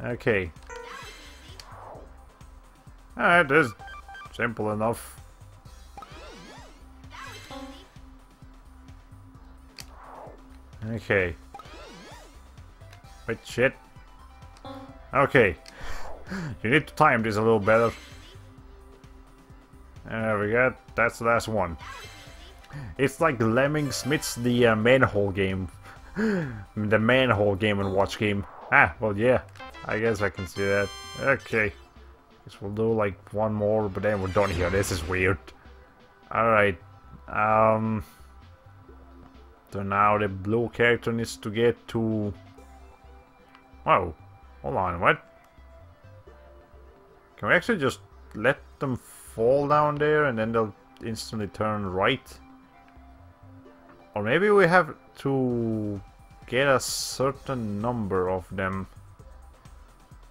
Okay. Alright, this is simple enough. Okay. Wait, shit. Okay. You need to time this a little better. There we go. That's the last one. It's like Lemmings meets the manhole game. The manhole game and watch game. Ah, well, yeah. I guess I can see that. Okay. Guess we'll do like one more, but then we're done here. This is weird. Alright. So now the blue character needs to get to... Whoa. Hold on, what? Can we actually just let them fall down there and then they'll instantly turn right? Or maybe we have to get a certain number of them.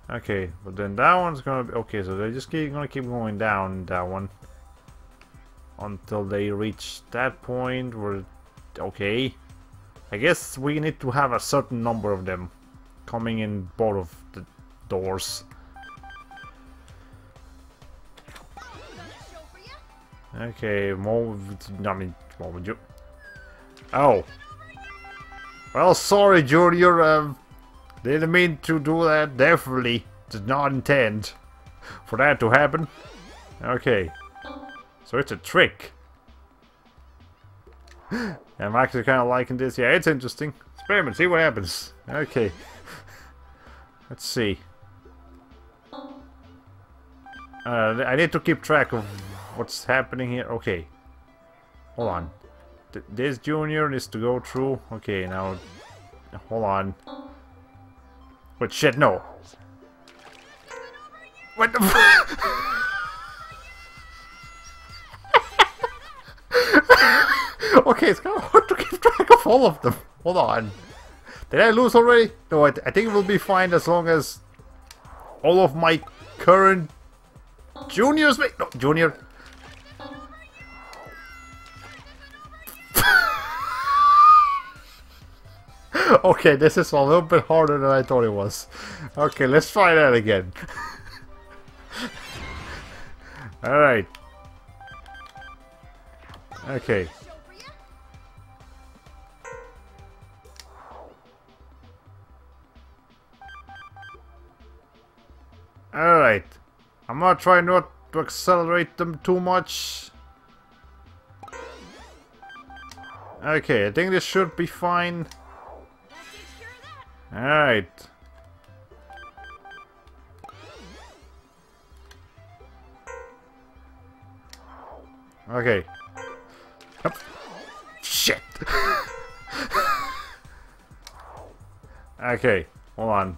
Okay, but then that one's gonna be... Okay, so they're just gonna keep going down, that one. Until they reach that point where... Okay. I guess we need to have a certain number of them coming in both of the doors. Okay, more... I mean, what would you... Oh. Well, sorry, Junior. Didn't mean to do that. Definitely did not intend for that to happen. Okay. So it's a trick. I'm actually kind of liking this. Yeah, it's interesting. Experiment, see what happens. Okay. Let's see. I need to keep track of what's happening here. Okay. Hold on. This Junior needs to go through. Okay, now... Hold on. But shit, no. What the Okay, it's kind of hard to keep track of all of them. Hold on. Did I lose already? No, I think it will be fine as long as all of my current juniors make... No, Junior. Okay, this is a little bit harder than I thought it was. Okay, let's try that again. Alright. Okay. Alright. I'm gonna try not to accelerate them too much. Okay, I think this should be fine. Alright. Okay. Yep. Shit. Okay, hold on.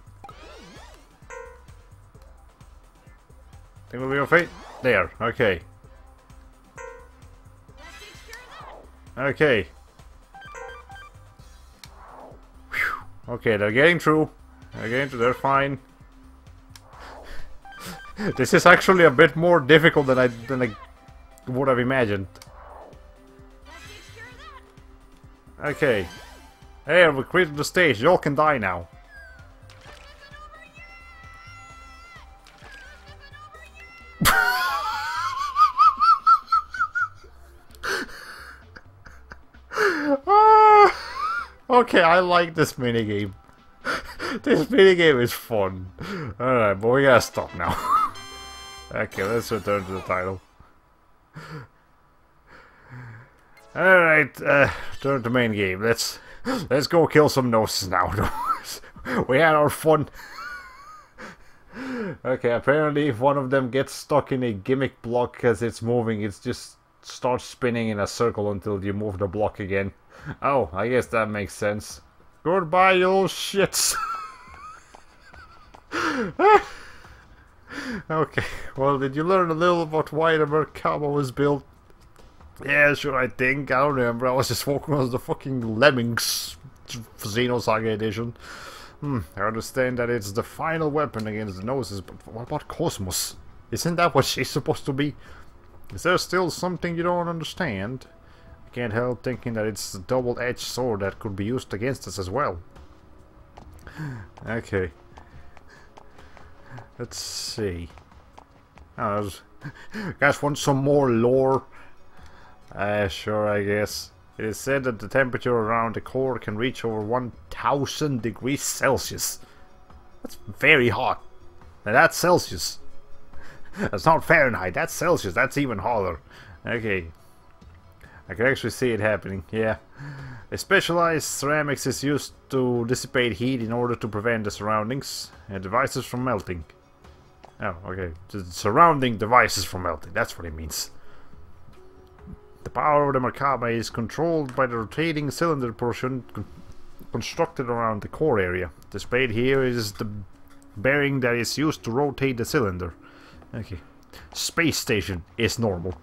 Think we'll be okay? There, okay. Okay. Okay, they're getting through. They're getting through, they're fine. This is actually a bit more difficult than I would have imagined. Okay. Hey, we created the stage. Y'all can die now. Okay, I like this minigame. This minigame is fun. Alright, but we gotta stop now. Okay, let's return to the title. Alright, turn to main game. Let's go kill some noses now. We had our fun. Okay, apparently if one of them gets stuck in a gimmick block as it's moving, it just starts spinning in a circle until you move the block again. Oh, I guess that makes sense. Goodbye, you little shits. Okay, well, did you learn a little about why the Merkaba was built? Yeah, sure, I think. I don't remember. I was just focusing on the fucking Lemmings Xenosaga edition. I understand that it's the final weapon against the noses, but what about KOS-MOS? Isn't that what she's supposed to be? Is there still something you don't understand? I can't help thinking that it's a double-edged sword that could be used against us as well. Okay. Let's see. Oh, guys want some more lore? Sure, I guess. It is said that the temperature around the core can reach over 1000 degrees Celsius. That's very hot. Now that's Celsius. That's not Fahrenheit, that's Celsius, that's even hotter. Okay. I can actually see it happening, yeah. A specialized ceramics is used to dissipate heat in order to prevent the surroundings and devices from melting. Oh, okay. The surrounding devices from melting, that's what it means. The power of the Merkaba is controlled by the rotating cylinder portion constructed around the core area. Displayed here is the bearing that is used to rotate the cylinder. Okay. Space station is normal.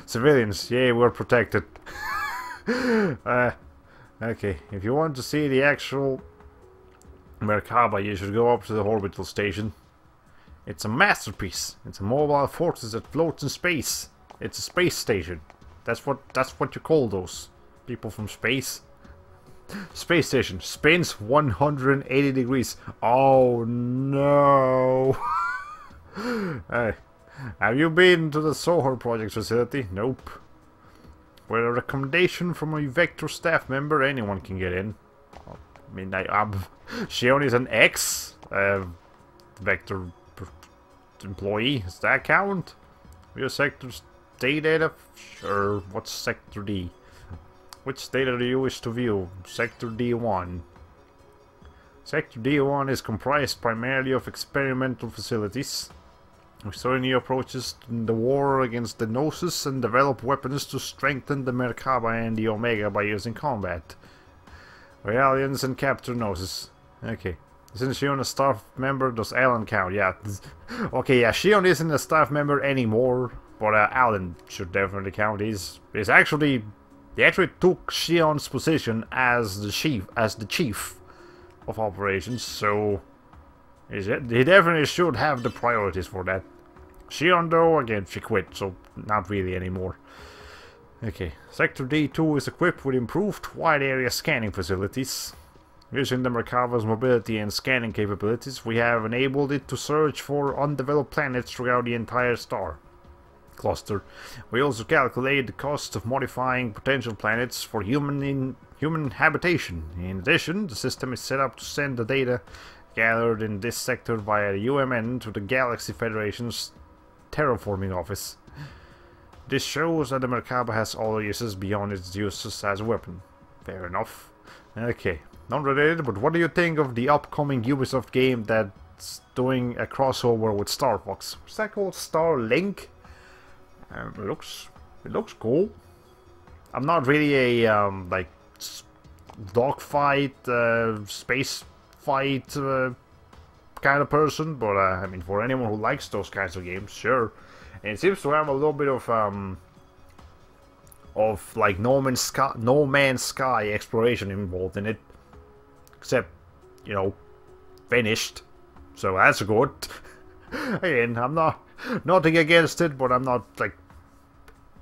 Civilians, yeah, we're protected. Okay, if you want to see the actual Merkaba, you should go up to the orbital station. It's a masterpiece. It's a mobile fortress that floats in space. It's a space station. That's what you call those people from space. Space station spins 180 degrees. Oh no! Have you been to the Sohar project facility? Nope. With a recommendation from a Vector staff member, anyone can get in. I mean, she only is an ex-Vector employee. Does that count? Your sector's data? Sure. What's Sector D? Which data do you wish to view? Sector D1. Sector D1 is comprised primarily of experimental facilities. We study new approaches in the war against the Gnosis and develop weapons to strengthen the Merkaba and the Omega by using combat. Realians and capture Gnosis. Okay. Isn't Shion a staff member? Does Alan count? Yeah. Okay, yeah, Shion isn't a staff member anymore, but Alan should definitely count. He actually took Shion's position as the chief of operations, so he definitely should have the priorities for that. Shion, though, again, she quit, so not really anymore. Okay, Sector D2 is equipped with improved wide area scanning facilities. Using the Merkava's mobility and scanning capabilities, we have enabled it to search for undeveloped planets throughout the entire star cluster. We also calculate the cost of modifying potential planets for human habitation. In addition, the system is set up to send the data gathered in this sector via the UMN to the Galaxy Federation's terraforming office. This shows that the Merkaba has other uses beyond its uses as a weapon. Fair enough. Okay, not related, but what do you think of the upcoming Ubisoft game that's doing a crossover with Star Fox? Is that called Starlink? It looks cool. I'm not really a like dogfight, space fight kind of person, but I mean, for anyone who likes those kinds of games, sure. And it seems to have a little bit of like No Man's Sky exploration involved in it, except, you know, finished. So that's good. Again, I'm nothing against it, but I'm not like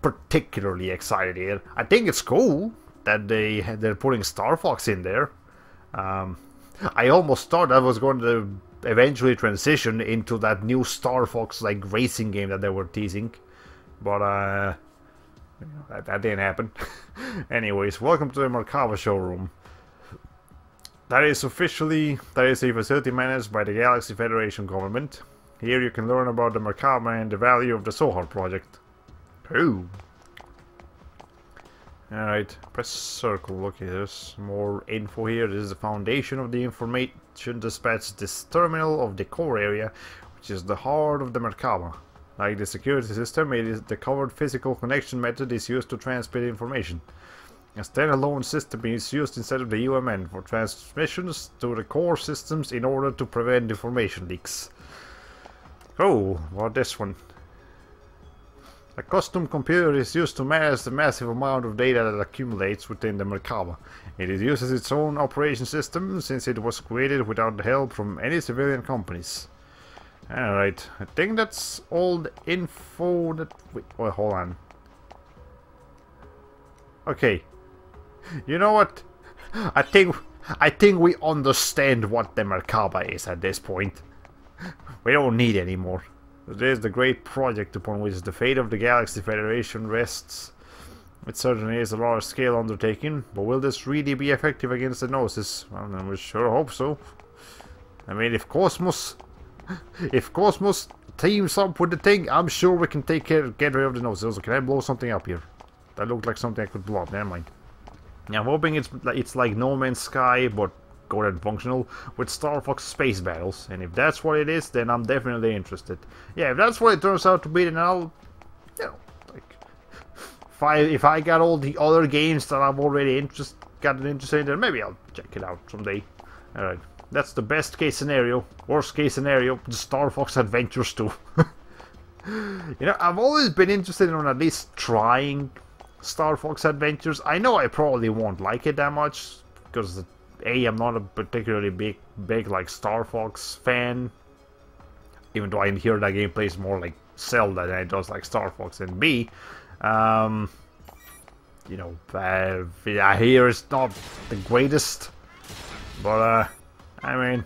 particularly excited here. I think it's cool that they're putting Star Fox in there. I almost thought that was going to eventually transition into that new Star Fox like racing game that they were teasing, but that didn't happen. Anyways, welcome to the Merkaba showroom. That is a facility managed by the Galaxy Federation government. Here you can learn about the Merkaba and the value of the Sohar project. Ooh. Alright, press circle. Okay, there's more info here. This is the foundation of the information dispatch, this terminal of the core area, which is the heart of the Merkaba. Like the security system, it is the covered physical connection method is used to transmit information. A standalone system is used instead of the UMN for transmissions to the core systems in order to prevent information leaks. Oh, what this one? A custom computer is used to manage the massive amount of data that accumulates within the Merkaba. It uses its own operation system since it was created without the help from any civilian companies. Alright, I think that's all the info that we... Oh, hold on. Okay. You know what? I think we understand what the Merkaba is at this point. We don't need any more. It is the great project upon which the fate of the Galaxy Federation rests. It certainly is a large-scale undertaking, but will this really be effective against the Gnosis? Well, then we sure hope so. I mean, if KOS-MOS teams up with the thing, I'm sure we can get rid of the Gnosis. Also, can I blow something up here? That looked like something I could blow up. Never mind. Yeah, I'm hoping it's like No Man's Sky, but good and functional, with Star Fox space battles. And if that's what it is, then I'm definitely interested. Yeah, if that's what it turns out to be, then I'll, you know, like, if I got all the other games that I've already gotten interested in, then maybe I'll check it out someday. Alright, that's the best case scenario. Worst case scenario, the Star Fox Adventures 2. You know, I've always been interested in at least trying Star Fox Adventures. I know I probably won't like it that much, because I'm not a particularly big like Star Fox fan, even though I hear that game plays more like Zelda than it does like Star Fox. And B, you know, I hear it's not the greatest, but I mean,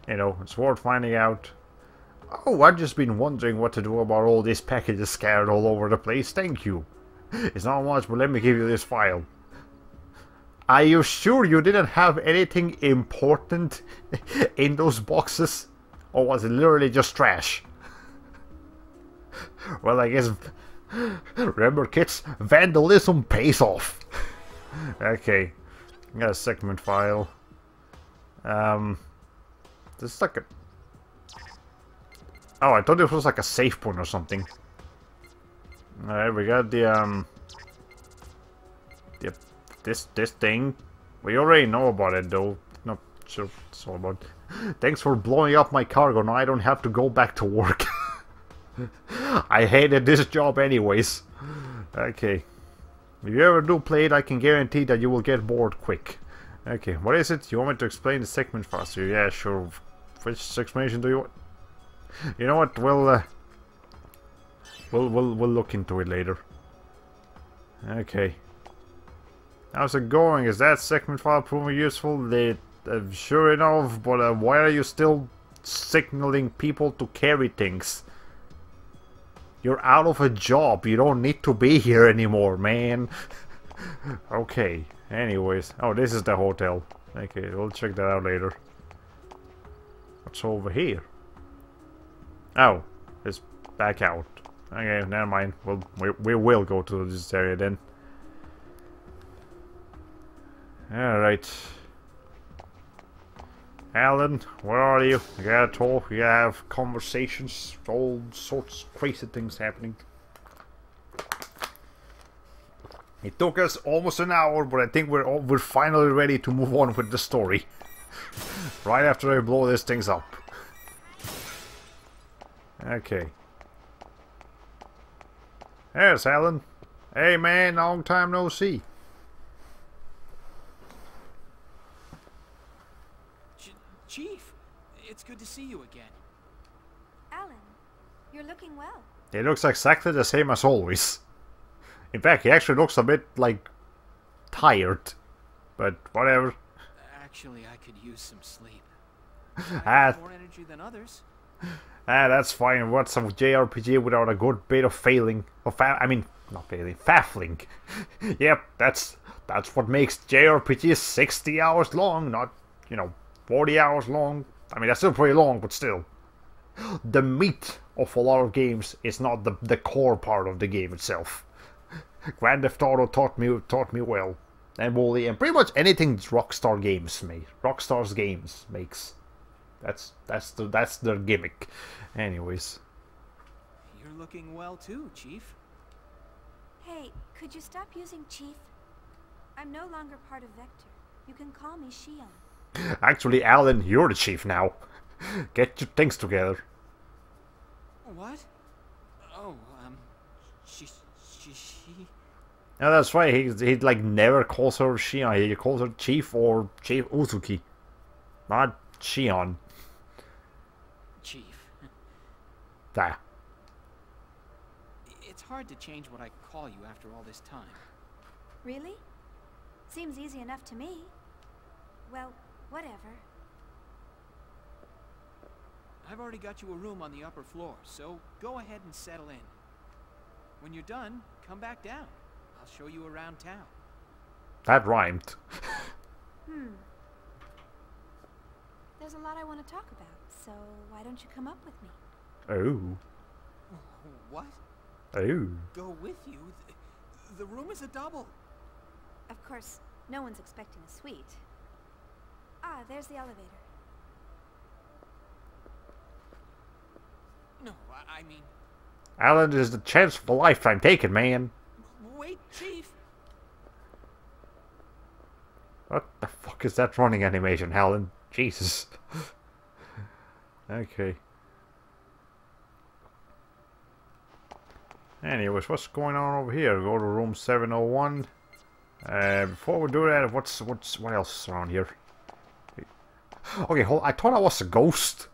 you know, it's worth finding out. Oh, I've just been wondering what to do about all these packages scattered all over the place. Thank you. It's not much, but let me give you this file. Are you sure you didn't have anything important in those boxes? Or was it literally just trash? Well, I guess... Remember, kids, vandalism pays off. Okay. Got a segment file. This is like a... Oh, I thought it was like a safe point or something. Alright, we got the, this thing. We already know about it, though. Not sure what it's all about. Thanks for blowing up my cargo. Now I don't have to go back to work. I hated this job anyways. Okay. If you ever do play it, I can guarantee that you will get bored quick. Okay, what is it? You want me to explain the segment faster? Yeah, sure. Which explanation do you want? You know what? We'll look into it later. Okay. How's it going? Is that segment file proving useful? Sure enough, but why are you still signaling people to carry things? You're out of a job. You don't need to be here anymore, man. Okay. Anyways. Oh, this is the hotel. Okay, we'll check that out later. What's over here? Oh, it's back out. Okay, never mind. We will go to this area then. Alright. Alan, where are you? You gotta talk, you gotta have conversations, all sorts of crazy things happening. It took us almost an hour, but I think we're finally ready to move on with the story. Right after I blow these things up. Okay. There's Alan. Hey man, long time no see. Chief, it's good to see you again. Alan, you're looking well. He looks exactly the same as always. In fact, he actually looks a bit, like, tired. But whatever. Actually, I could use some sleep. I Ah, have more energy than others. that's fine. What's a JRPG without a good bit of failing? I mean, not failing, faffling. Yep, that's what makes JRPGs 60 hours long, not, you know, 40 hours long. I mean, that's still pretty long, but still. The meat of a lot of games is not the core part of the game itself. Grand Theft Auto taught me well. And Wooly, and pretty much anything Rockstar's games makes. That's their gimmick. Anyways. You're looking well too, Chief. Hey, could you stop using Chief? I'm no longer part of Vector. You can call me Shion. Actually, Alan, you're the chief now. Get your things together. What? She... Yeah, that's right. He like never calls her Shion. He calls her Chief or Chief Uzuki, not Shion. Chief. Ah. It's hard to change what I call you after all this time. Really? Seems easy enough to me. Well, whatever. I've already got you a room on the upper floor, so go ahead and settle in. When you're done, come back down. I'll show you around town. That rhymed. There's a lot I want to talk about, so why don't you come up with me? Oh. What? Oh. Go with you? The room is a double. Of course, no one's expecting a suite. Ah, there's the elevator. No, I mean... Alan is the chance of a lifetime. Take it, man. Wait, Chief! What the fuck is that running animation, Helen? Jesus. Okay. Anyways, what's going on over here? Go to room 701. Before we do that, what else is around here? Okay, hold. I thought I was a ghost.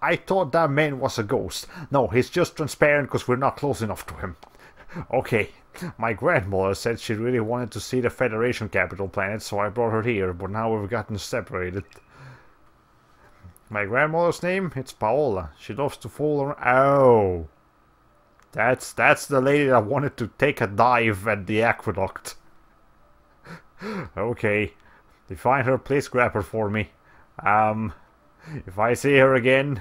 I thought that man was a ghost. No, he's just transparent because we're not close enough to him. Okay, my grandmother said she really wanted to see the Federation capital planet, so I brought her here, but now we've gotten separated. My grandmother's name? It's Paola. She loves to fool around. Oh. That's the lady that wanted to take a dive at the aqueduct. Okay. Define her, please grab her for me. If I see her again,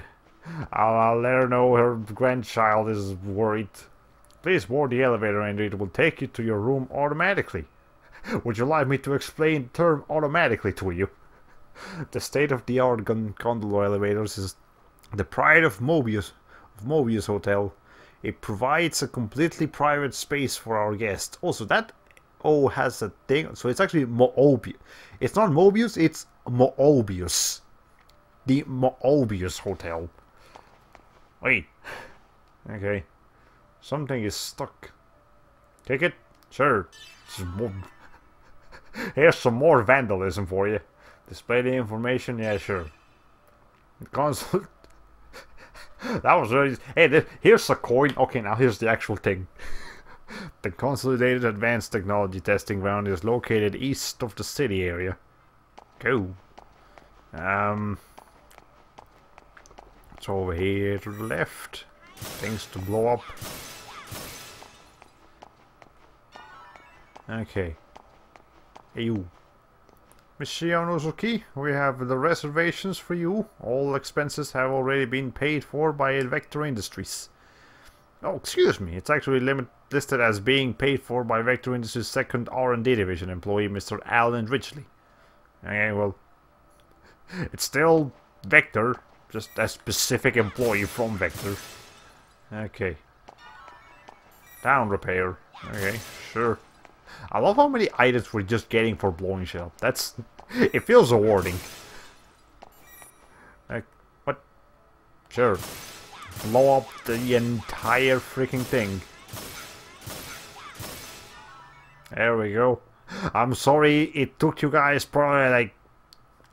I'll let her know her grandchild is worried. Please board the elevator and it will take you to your room automatically. Would you like me to explain the term automatically to you? The state-of-the-art gondola elevators is the pride of Mobius Hotel. It provides a completely private space for our guests. Also, that O has a thing, so it's actually Mobius. It's not Mobius, it's Mobius. The Mobius Hotel. Wait. Okay. Something is stuck. Take it? Sure. Here's some more vandalism for you. Display the information? Yeah, sure. Console. That was really... Hey, here's a coin. Okay, now here's the actual thing. The Consolidated Advanced Technology Testing Ground is located east of the city area. Cool. It's over here to the left. Things to blow up. Okay. Hey, you. Miss Shionozuki, we have the reservations for you. All expenses have already been paid for by Vector Industries. Oh, excuse me. It's actually listed as being paid for by Vector Industries' second R&D division employee, Mr. Alan Ridgely. Okay, well, it's still Vector, just a specific employee from Vector. Okay. Down repair. Okay, sure. I love how many items we're just getting for blowing shell. That's... It feels rewarding. Like, what? Sure. Blow up the entire freaking thing. There we go. I'm sorry it took you guys probably like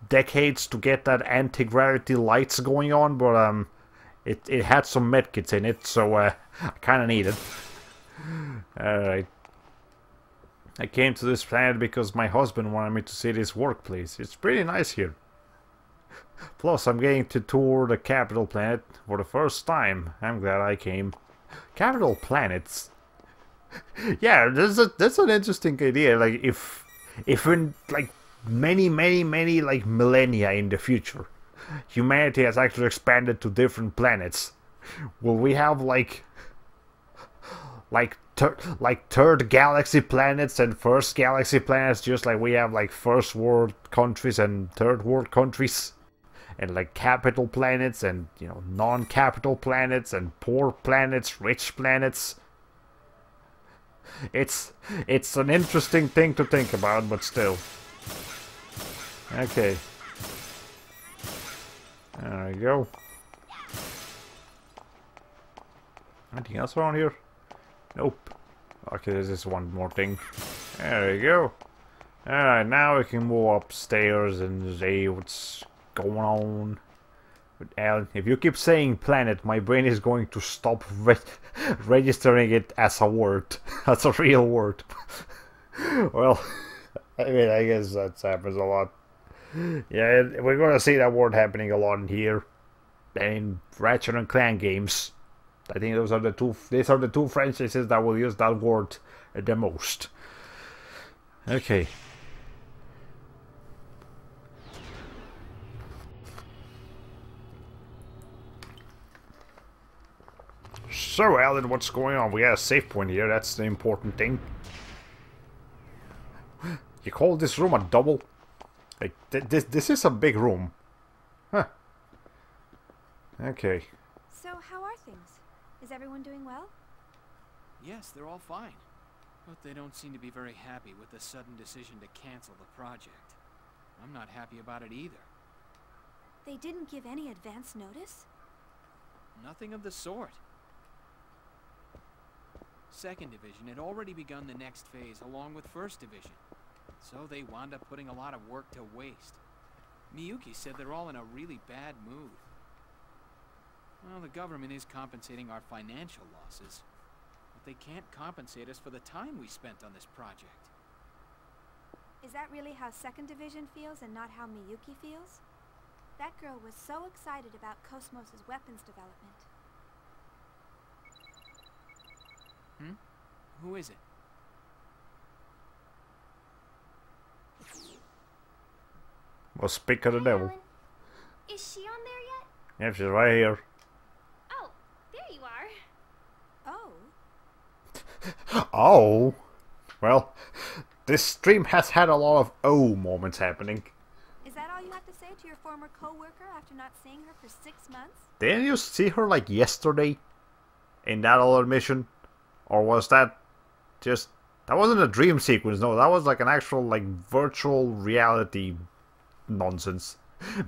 decades to get that anti-gravity lights going on, but it had some medkits in it, so I kinda need it. Alright. I came to this planet because my husband wanted me to see this workplace. It's pretty nice here. Plus, I'm getting to tour the capital planet for the first time. I'm glad I came. Capital planets? Yeah, that's an interesting idea. Like, if in, like, many, like, millennia in the future, humanity has actually expanded to different planets, will we have, like third galaxy planets and first galaxy planets, just like we have like first world countries and third world countries, and like capital planets and, you know, non-capital planets and poor planets, rich planets. It's an interesting thing to think about, but still. Okay. There we go. Anything else around here? Nope. Okay, there's this one more thing. There we go. Alright, now we can move upstairs and see what's going on. But Alan, if you keep saying planet, my brain is going to stop registering it as a word. As a real word. Well, I mean, I guess that happens a lot. Yeah, we're gonna see that word happening a lot in here. And in Ratchet and Clank games. I think these are the two franchises that will use that word the most. Okay. So, Alan, what's going on? We got a save point here, that's the important thing. You call this room a double? Like, this is a big room. Huh. Okay. So, how are things? Is everyone doing well? Yes, they're all fine. But they don't seem to be very happy with the sudden decision to cancel the project. I'm not happy about it either. They didn't give any advance notice? Nothing of the sort. Second Division had already begun the next phase along with First Division. So they wound up putting a lot of work to waste. Miyuki said they're all in a really bad mood. Well, the government is compensating our financial losses, but they can't compensate us for the time we spent on this project. Is that really how Second Division feels and not how Miyuki feels? That girl was so excited about KOS-MOS's weapons development. Who is it? Well, speak of the devil. Alan, is she on there yet? Yep, she's right here. Oh, there you are. Oh. Oh! Well, this stream has had a lot of oh moments happening. Is that all you have to say to your former co-worker after not seeing her for 6 months? Didn't you see her like yesterday? In that other mission? Or was that just... That wasn't a dream sequence, no. That was like an actual like virtual reality nonsense.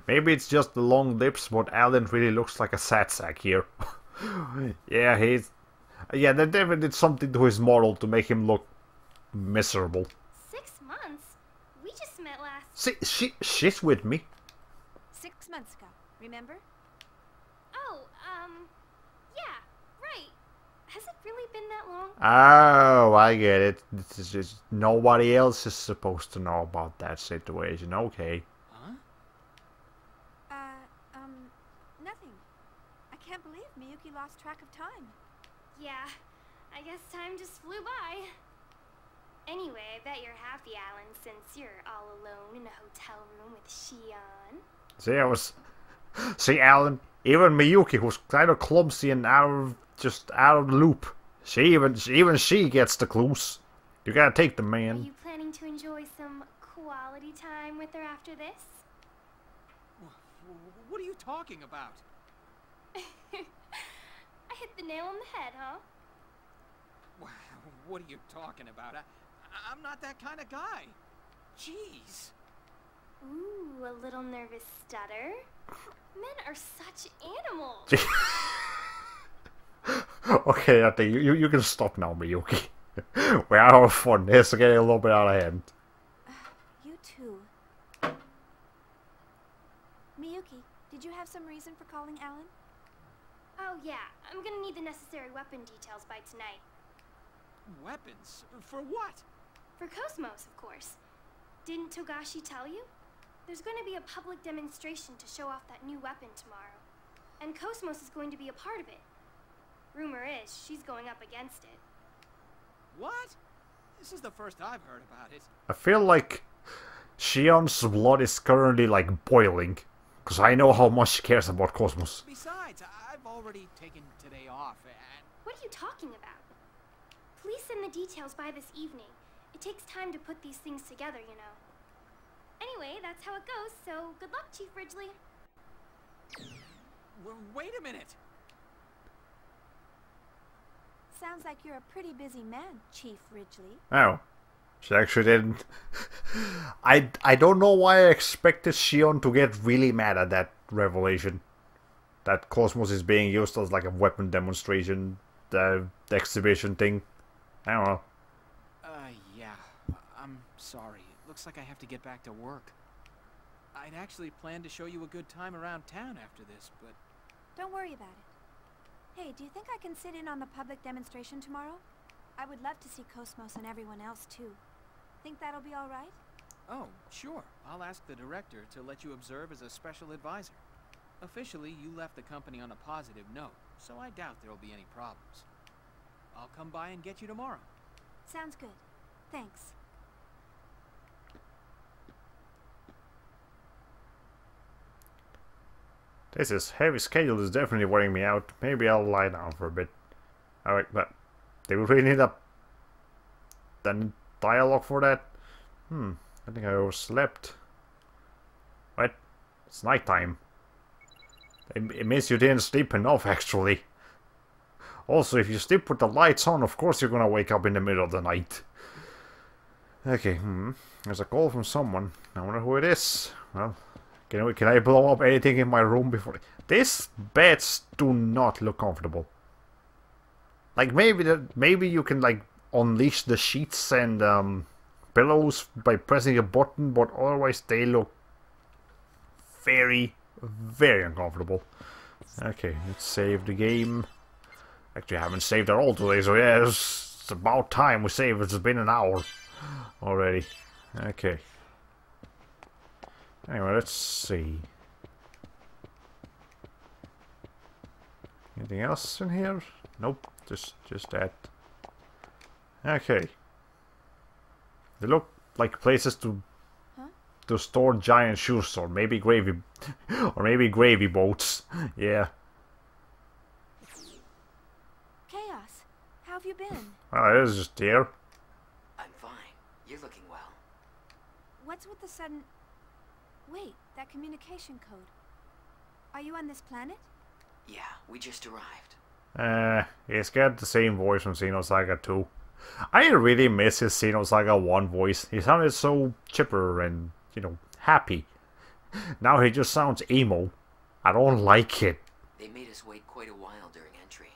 Maybe it's just the long lips, but Alan really looks like a sad sack here. Yeah, yeah, they definitely did something to his model to make him look miserable. 6 months? We just met last... See, she's with me. 6 months ago, remember? Oh, yeah, right. Has it really been that long? Oh, I get it. This is just nobody else is supposed to know about that situation. Okay. Huh? Nothing. I can't believe Miyuki lost track of time. Yeah, I guess time just flew by. Anyway, I bet you're happy, Alan, since you're all alone in a hotel room with Shion. See, Alan, even Miyuki, who's kind of clumsy and out of the loop, even she gets the clues. You gotta take them, Are man. you planning to enjoy some quality time with her after this? What are you talking about? I hit the nail on the head, huh? What are you talking about? I'm not that kind of guy. Jeez. Ooh, a little nervous stutter. Men are such animals. Okay, I think you can stop now, Miyuki. We're out of fun. This is getting a little bit out of hand. You too. Miyuki, did you have some reason for calling Alan? Oh yeah, I'm gonna need the necessary weapon details by tonight. Weapons? For what? For KOS-MOS, of course. Didn't Togashi tell you? There's going to be a public demonstration to show off that new weapon tomorrow. And KOS-MOS is going to be a part of it. Rumor is, she's going up against it. What? This is the first I've heard about it. I feel like Shion's blood is currently like boiling. Because I know how much she cares about KOS-MOS. Besides, I've already taken today off and... What are you talking about? Please send the details by this evening. It takes time to put these things together, you know. Anyway, that's how it goes, so good luck, Chief Ridgely. Wait a minute! Sounds like you're a pretty busy man, Chief Ridgely. Oh. She actually didn't. I don't know why I expected Shion to get really mad at that revelation. That KOS-MOS is being used as like a weapon demonstration exhibition thing. I don't know. Yeah. I'm sorry. It looks like I have to get back to work. I'd actually planned to show you a good time around town after this, but... Don't worry about it. Hey, do you think I can sit in on the public demonstration tomorrow? I would love to see KOS-MOS and everyone else, too. Think that'll be all right? Oh, sure. I'll ask the director to let you observe as a special advisor. Officially, you left the company on a positive note, so I doubt there'll be any problems. I'll come by and get you tomorrow. Sounds good. Thanks. This heavy schedule is definitely wearing me out. Maybe I'll lie down for a bit. Alright, but they will really need a dialogue for that? I think I overslept. What? It's nighttime. It means you didn't sleep enough, actually. Also, if you sleep with the lights on, of course you're gonna wake up in the middle of the night. Okay, there's a call from someone. I wonder who it is. Well, can I blow up anything in my room before... These beds do not look comfortable. Like, maybe you can, like, unleash the sheets and pillows by pressing a button, but otherwise they look very, very uncomfortable. Okay, let's save the game. Actually, I haven't saved at all today, so yeah, it's about time we save. It's been an hour already. Okay. Anyway, let's see. Anything else in here? Nope, just that. Okay. They look like places to store giant shoes, or maybe gravy boats. Yeah. Chaos, how have you been? Well, it is just here. I'm fine. You're looking well. What's with the sudden... Wait, that communication code. Are you on this planet? Yeah, we just arrived. He's got the same voice from Xenosaga 2. I really miss his Xenosaga 1 voice. He sounded so chipper and, you know, happy. Now he just sounds emo. I don't like it. They made us wait quite a while during entry.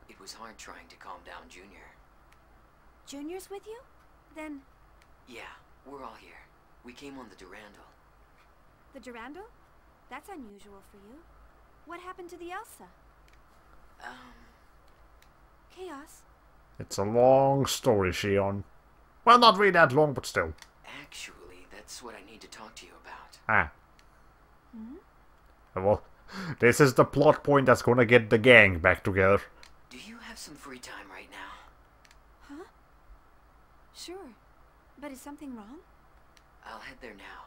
It was hard trying to calm down Junior. Junior's with you? Then... Yeah, we're all here. We came on the Durandal. The Durandal? That's unusual for you. What happened to the Elsa? Chaos? It's It's a long story, Shion. Well, not really that long, but still. Actually, that's what I need to talk to you about. Ah. Well, this is the plot point that's gonna get the gang back together. Do you have some free time right now? Huh? Sure. But is something wrong? I'll head there now.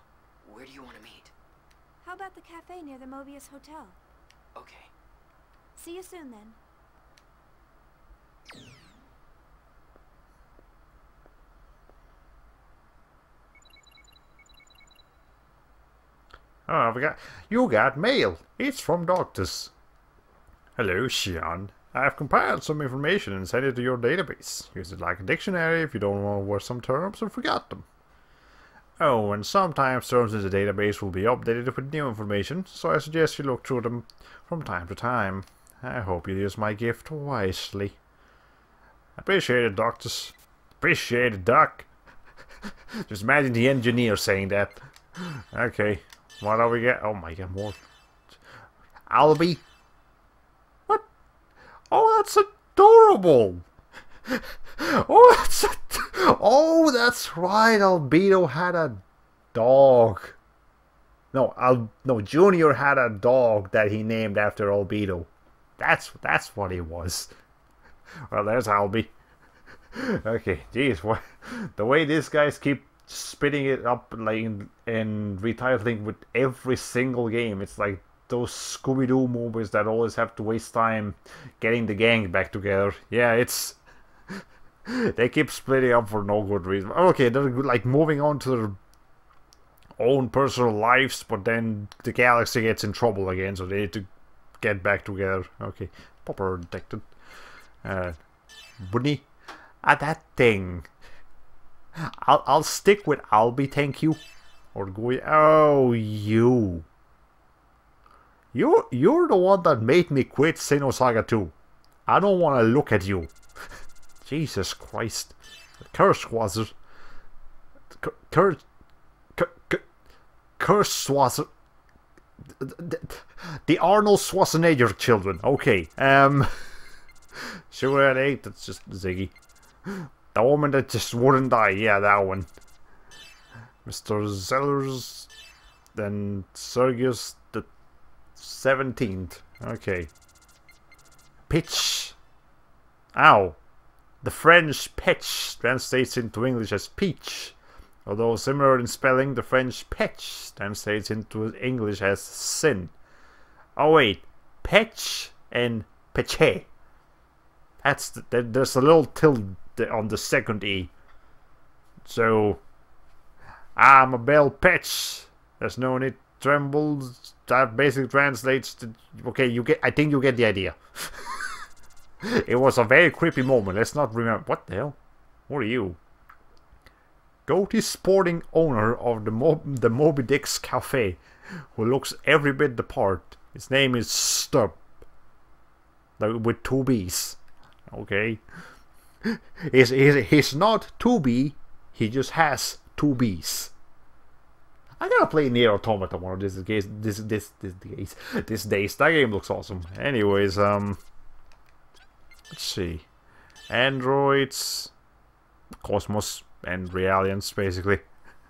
Where do you want to meet? How about the cafe near the Mobius Hotel? Okay. See you soon, then. Oh, you got mail. It's from doctors. Hello, Shion. I have compiled some information and sent it to your database. Use it like a dictionary if you don't know where some terms or forgot them. Oh, and sometimes terms in the database will be updated with new information, so I suggest you look through them from time to time. I hope you use my gift wisely. Appreciate it, doctors. Appreciate it, Doc. Just imagine the engineer saying that. Okay, what do we get? Oh my god, more. Albie? What? Oh, that's adorable! Oh, that's right. Albedo had a dog. No, Junior had a dog that he named after Albedo. That's what he was. Well, there's Albie. Okay, jeez, what? The way these guys keep spitting it up, like, and retitling with every single game, it's like those Scooby-Doo movies that always have to waste time getting the gang back together. Yeah, it's... They keep splitting up for no good reason. Okay, they're like moving on to their own personal lives, but then the galaxy gets in trouble again, so they need to get back together. Okay, Popper detected. Bunny, that thing. I'll stick with Albie, thank you. Or go. Oh, you. You're the one that made me quit Xenosaga 2. I don't want to look at you. Jesus Christ. Kurzwasser. Kurzwasser. The Arnold Schwarzenegger children. Okay. Sugar at 8. That's just Ziggy. The woman that just wouldn't die. Yeah, that one. Mr. Zellers. Then Sergius the 17th. Okay. Pitch. Ow. The French pitch translates into English as peach. Although similar in spelling, the French pitch translates into English as sin. Oh wait. Pitch and peche. That's there's a little tilde on the second E. So I'm a bell pitch. There's no need trembles. That basically translates to okay, I think you get the idea. It was a very creepy moment. Let's not remember what the hell? What are you? Goatee sporting owner of the Moby Dick's Cafe, who looks every bit the part. His name is Stub. With 2 B's. Okay. He's not 2B, he just has 2 B's. I gotta play Nier Automata one of these days. This days. That game looks awesome. Anyways, let's see. Androids, KOS-MOS, and Realians, basically.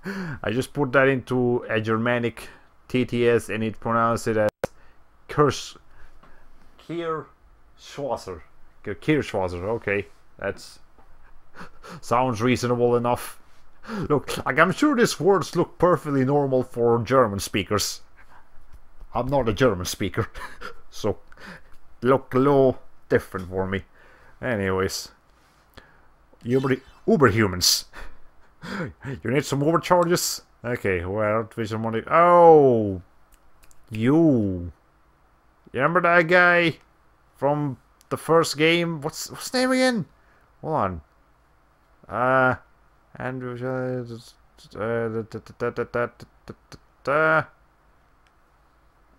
I just put that into a Germanic TTS and it pronounced it as Kirschwasser. Kirschwasser, okay. That's sounds reasonable enough. Look, like I'm sure these words look perfectly normal for German speakers. I'm not a German speaker, so look a little different for me. Anyways, Uber humans. You need some overcharges? Okay, well, vision money. Oh, you remember that guy from the first game? What's his name again? Hold on. Andrew.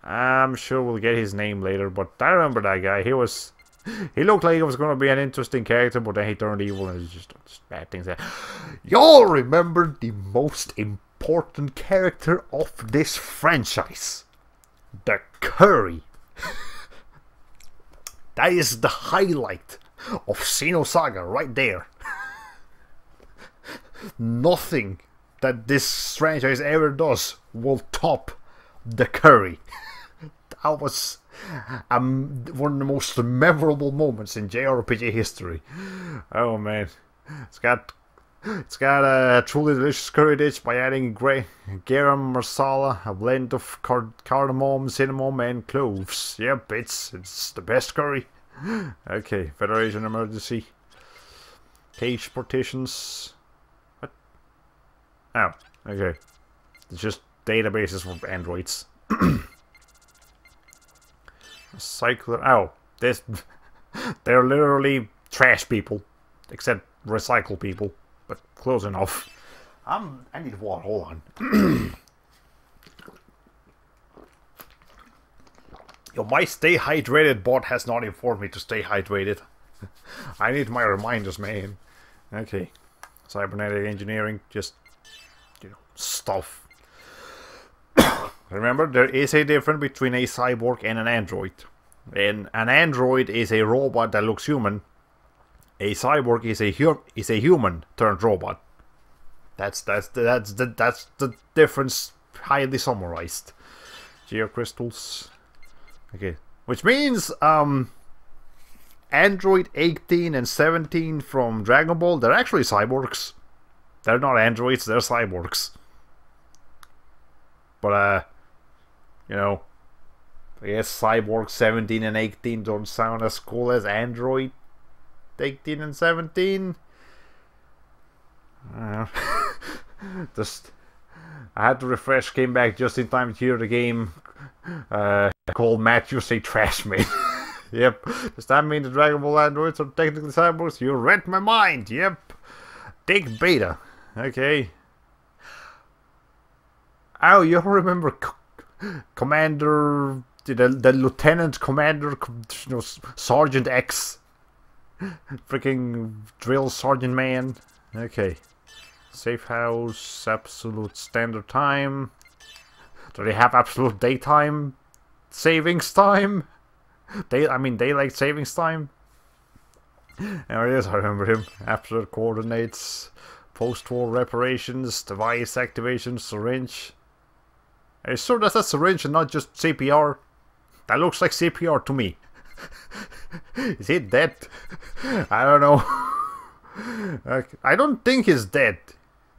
I'm sure we'll get his name later, but I remember that guy. He looked like he was going to be an interesting character, but then he turned evil and it's just bad things. Y'all remember the most important character of this franchise? The Curry. That is the highlight of Xenosaga right there. Nothing that this franchise ever does will top the Curry. That was one of the most memorable moments in JRPG history. Oh man, it's got a truly delicious curry dish by adding garam masala, a blend of cardamom, cinnamon, and cloves. Yep, it's the best curry. Okay, Federation emergency. Cage partitions. What? Oh, okay. It's just databases for androids. Cycler. Oh, they're literally trash people, except recycle people, but close enough. I need water. Hold on. Yo, my stay hydrated bot has not informed me to stay hydrated. I need my reminders, man. Okay, cybernetic engineering, just stuff. Remember, there is a difference between a cyborg and an android. And an android is a robot that looks human. A cyborg is a human turned robot. That's the difference, highly summarized. Geocrystals. Okay, which means Android 18 and 17 from Dragon Ball, they're actually cyborgs. They're not androids, they're cyborgs. But I guess Cyborg 17 and 18 don't sound as cool as Android 18 and 17. Just I had to refresh, came back just in time to hear the game called Matthew say trash me. Yep. Does that mean the Dragon Ball androids are technically cyborgs? You read my mind. Yep. Dig beta. Okay. Oh, you remember Commander, the Lieutenant Commander, Sergeant X, Freaking drill sergeant man. Okay. Safe house, absolute standard time. Do they have absolute daytime savings time? I mean daylight savings time? There it is, I remember him. Absolute coordinates, post-war reparations, device activation, syringe. Are you sure that's a syringe and not just CPR? That looks like CPR to me. Is he dead? I don't know. I don't think he's dead.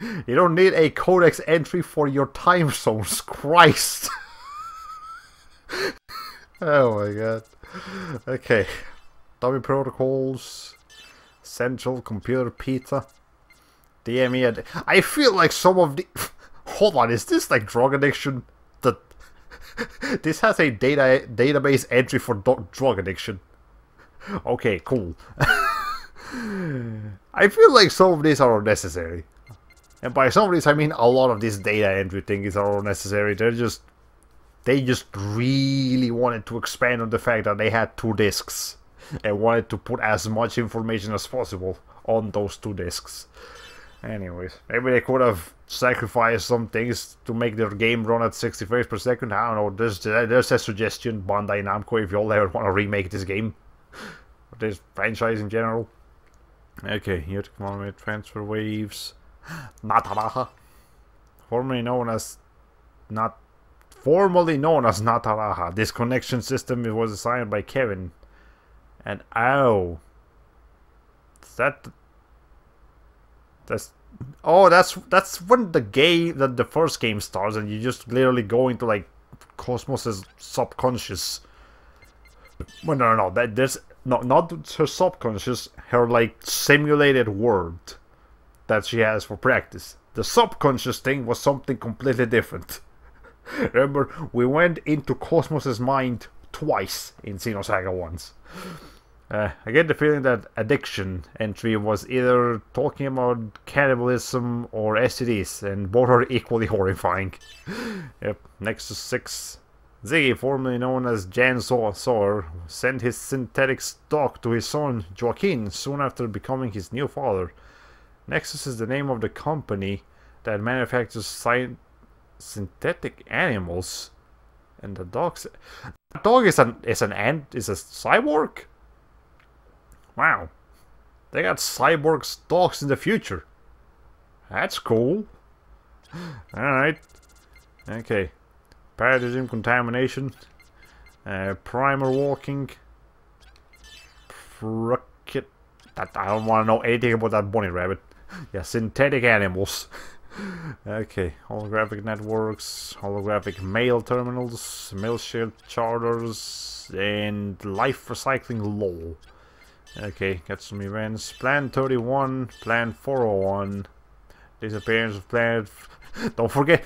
You don't need a codex entry for your time zones. Christ. Oh my god. Okay. Dummy protocols. Central computer pizza. DME. I feel like some of the... Hold on, is this like drug addiction? This has a database entry for drug addiction. Okay, cool. I feel like some of these are unnecessary. And by some of these I mean a lot of these data entry things are unnecessary. They just really wanted to expand on the fact that they had 2 disks. And wanted to put as much information as possible on those 2 disks. Anyways, maybe they could have sacrificed some things to make their game run at 60 frames per second. I don't know, there's a suggestion, Bandai Namco, if y'all ever want to remake this game. Or this franchise in general. Okay, here to commemorate transfer waves. Nataraha. Formerly known as Nataraha. This connection system was designed by Kevin. And ow. That's when the first game starts and you just literally go into like KOS-MOS's subconscious. Well, no, there's not her subconscious, her like simulated world that she has for practice. The subconscious thing was something completely different. Remember, we went into KOS-MOS's mind twice in Xenosaga once. I get the feeling that addiction entry was either talking about cannibalism or STDs, and both are equally horrifying. Yep, Nexus 6. Ziggy, formerly known as Jan Sawyer, sent his synthetic stock to his son Joaquin soon after becoming his new father. Nexus is the name of the company that manufactures synthetic animals, and the dog is a cyborg. Wow, they got cyborg dogs in the future. That's cool. Alright. Okay. Paradigm contamination. Primer walking. I don't want to know anything about that bunny rabbit. Yeah, synthetic animals. Okay, holographic networks, holographic mail terminals, mail share charters, and life recycling lol. Okay, got some events. Plan 31, Plan 401, disappearance of Plan. Don't forget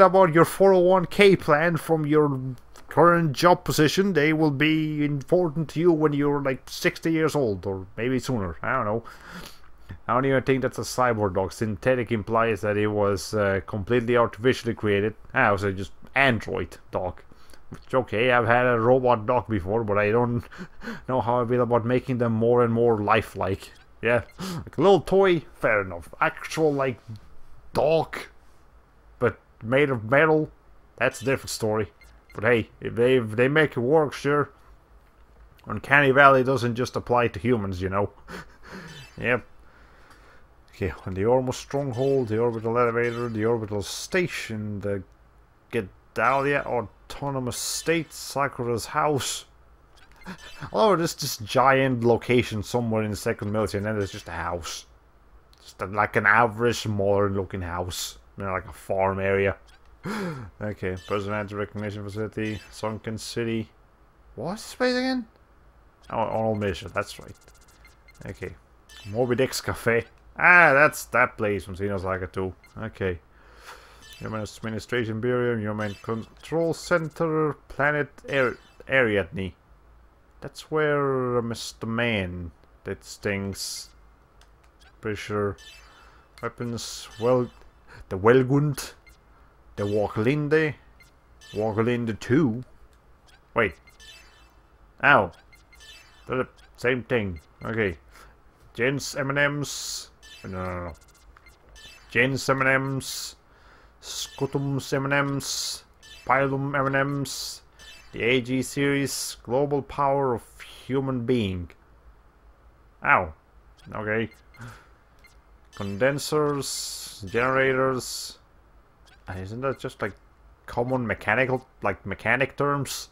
about your 401k plan from your current job position. They will be important to you when you're like 60 years old, or maybe sooner. I don't know. I don't even think that's a cyborg dog. Synthetic implies that it was completely artificially created. I was just android dog. Which, okay, I've had a robot dog before, but I don't know how I feel about making them more and more lifelike. Yeah, like a little toy, fair enough. Actual, like, dog, but made of metal, that's a different story. But hey, if they make it work, sure. Uncanny Valley doesn't just apply to humans, you know. Yep. Okay, on the Ormos Stronghold, the Orbital Elevator, the Orbital Station, the Gedalia Autonomous State, Sakura's house. Oh, there's this giant location somewhere in the second military, and then there's just a house. Just like an average modern looking house. You know, like a farm area. Okay, Personality Recognition Facility, Sunken City. What's this place again? Oh, Arnold Mission, that's right. Okay. Moby Dick's Cafe. Ah, that's that place from Xenosaga 2. Okay. Human Administration Bureau, Human Control Center, Planet Ariadne. That's where Mr. Man did things. Pretty sure. Weapons, well, the Welgund, the Walklinde, Walklinde 2. Wait. Ow. Same thing. Okay. Gens M&M's. No. Gens M&M's. Scutums M&M's. Pilum M&M's. The AG series. Global power of human being. Ow. Okay. Condensers. Generators. Isn't that just like common mechanical, like mechanic terms?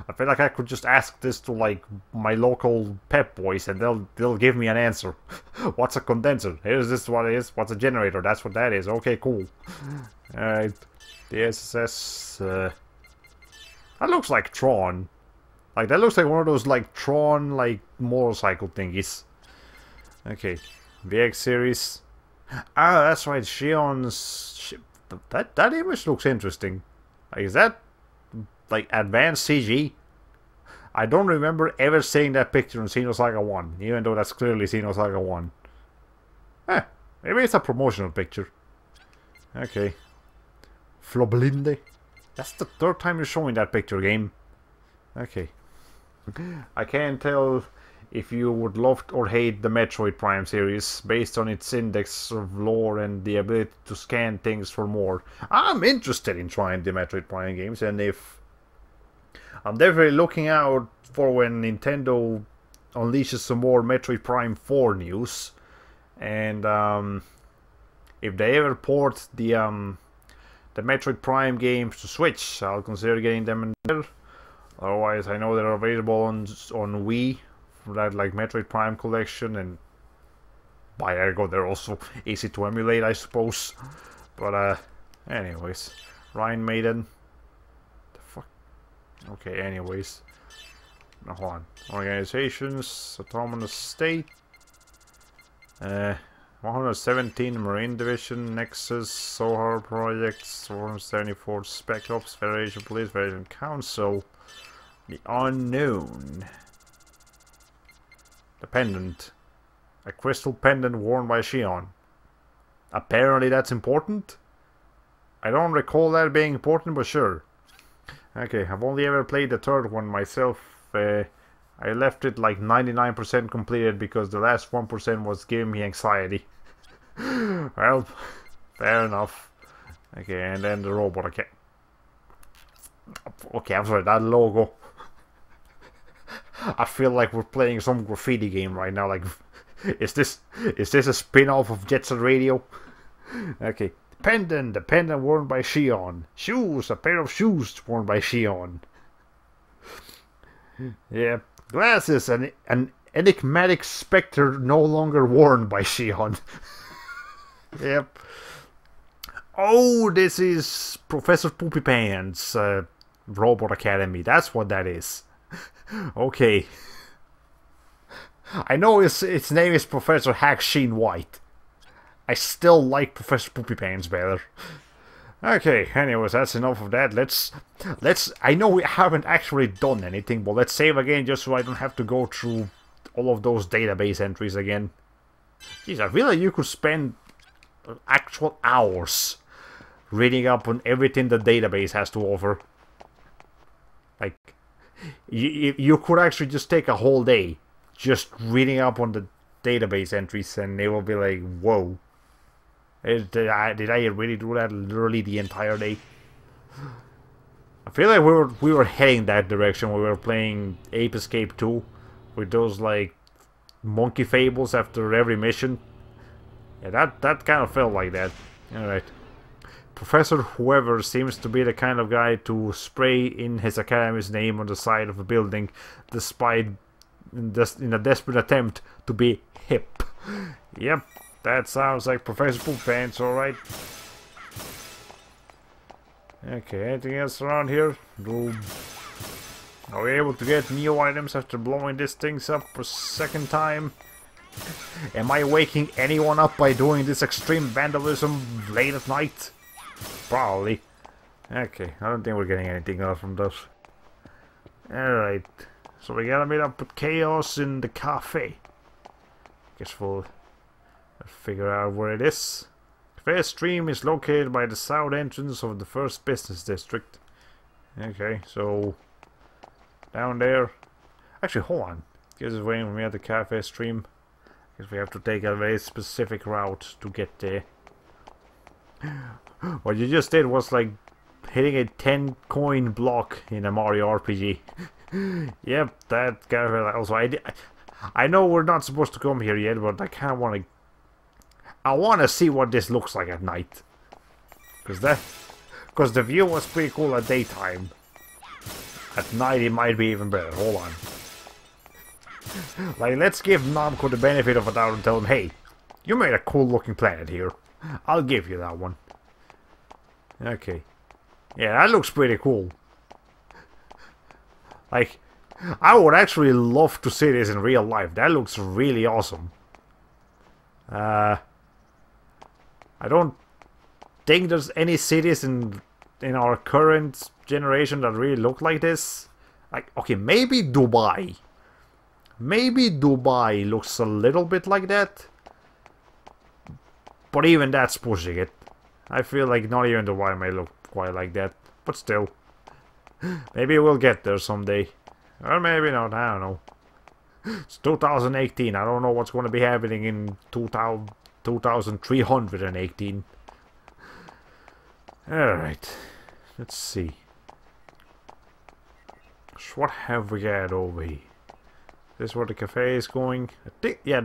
I feel like I could just ask this to like my local Pep Boys and they'll give me an answer. What's a condenser? Here's this what it is. What's a generator? That's what that is. Okay, cool. Alright. The SSS. That looks like Tron. Like that looks like one of those like Tron like motorcycle thingies. Okay. VX series. Ah, that's right. Xion's ship. That image looks interesting. Like, is that like advanced CG? I don't remember ever seeing that picture in Xenosaga 1, even though that's clearly Xenosaga 1. Eh, maybe it's a promotional picture. Okay. Floblinde. That's the third time you're showing that picture, game. Okay. I can't tell if you would love or hate the Metroid Prime series based on its index of lore and the ability to scan things for more. I'm interested in trying the Metroid Prime games, and if I'm definitely looking out for when Nintendo unleashes some more Metroid Prime 4 news, and if they ever port the Metroid Prime games to Switch, I'll consider getting them in there. Otherwise, I know they're available on Wii for that like Metroid Prime collection, and by ergo they're also easy to emulate, I suppose. But anyways, Rhine Maiden. The fuck. Okay, anyways. Now, hold on. Organizations, Autonomous State. 117 Marine Division, Nexus, Sohar Projects, 474 Spec Ops, Federation Police, Federation Council. The Unknown. The pendant. A crystal pendant worn by Xion. Apparently that's important? I don't recall that being important, but sure. Okay, I've only ever played the third one myself. I left it like 99% completed because the last 1% was giving me anxiety. Well, fair enough. Okay, and then the robot. Okay, I'm sorry, that logo. I feel like we're playing some graffiti game right now. Like, is this a spin-off of Jet Set Radio? Okay, pendant, the pendant worn by Xion. Shoes, a pair of shoes worn by Xion. Yeah, glasses, an enigmatic specter no longer worn by Xion. Yep. Oh, this is Professor Poopy Pants, Robot Academy. That's what that is. Okay. I know its name is Professor Hack Sheen White. I still like Professor Poopy Pants better. Okay, anyways, that's enough of that. Let's I know we haven't actually done anything, but let's save again just so I don't have to go through all of those database entries again. Jeez, I feel like you could spend actual hours reading up on everything the database has to offer. Like, you could actually just take a whole day just reading up on the database entries, and they will be like, whoa. Did I really do that literally the entire day? I feel like we were heading that direction when we were playing Ape Escape 2 with those like monkey fables after every mission. Yeah, that kind of felt like that. Alright. Professor Whoever seems to be the kind of guy to spray in his academy's name on the side of a building despite in a desperate attempt to be hip. Yep, that sounds like Professor Poop Pants, alright. Okay, anything else around here? Are we able to get new items after blowing these things up for a second time? Am I waking anyone up by doing this extreme vandalism late at night? Probably. Okay, I don't think we're getting anything else from those. Alright, so we gotta meet up with Chaos in the cafe. Guess we'll figure out where it is. Fair Stream is located by the south entrance of the first business district. Okay, so down there. Actually, hold on. Guess it's waiting for me at the cafe stream. Guess we have to take a very specific route to get there. What you just did was like hitting a 10 coin block in a Mario RPG. Yep, that cafe. Also, I know we're not supposed to come here yet, but I kind of want to. I want to see what this looks like at night. Because the view was pretty cool at daytime. At night it might be even better. Hold on. Like, let's give Namco the benefit of a doubt and tell him, hey, you made a cool looking planet here. I'll give you that one. Okay. Yeah, that looks pretty cool. Like, I would actually love to see this in real life. That looks really awesome. I don't think there's any cities in our current generation that really look like this. Like, okay, maybe Dubai. Maybe Dubai looks a little bit like that. But even that's pushing it. I feel like not even Dubai may look quite like that. But still. Maybe we'll get there someday. Or maybe not, I don't know. It's 2018, I don't know what's going to be happening in 2318. Alright. Let's see. So what have we got over here? This is where the cafe is going. I think, yeah, I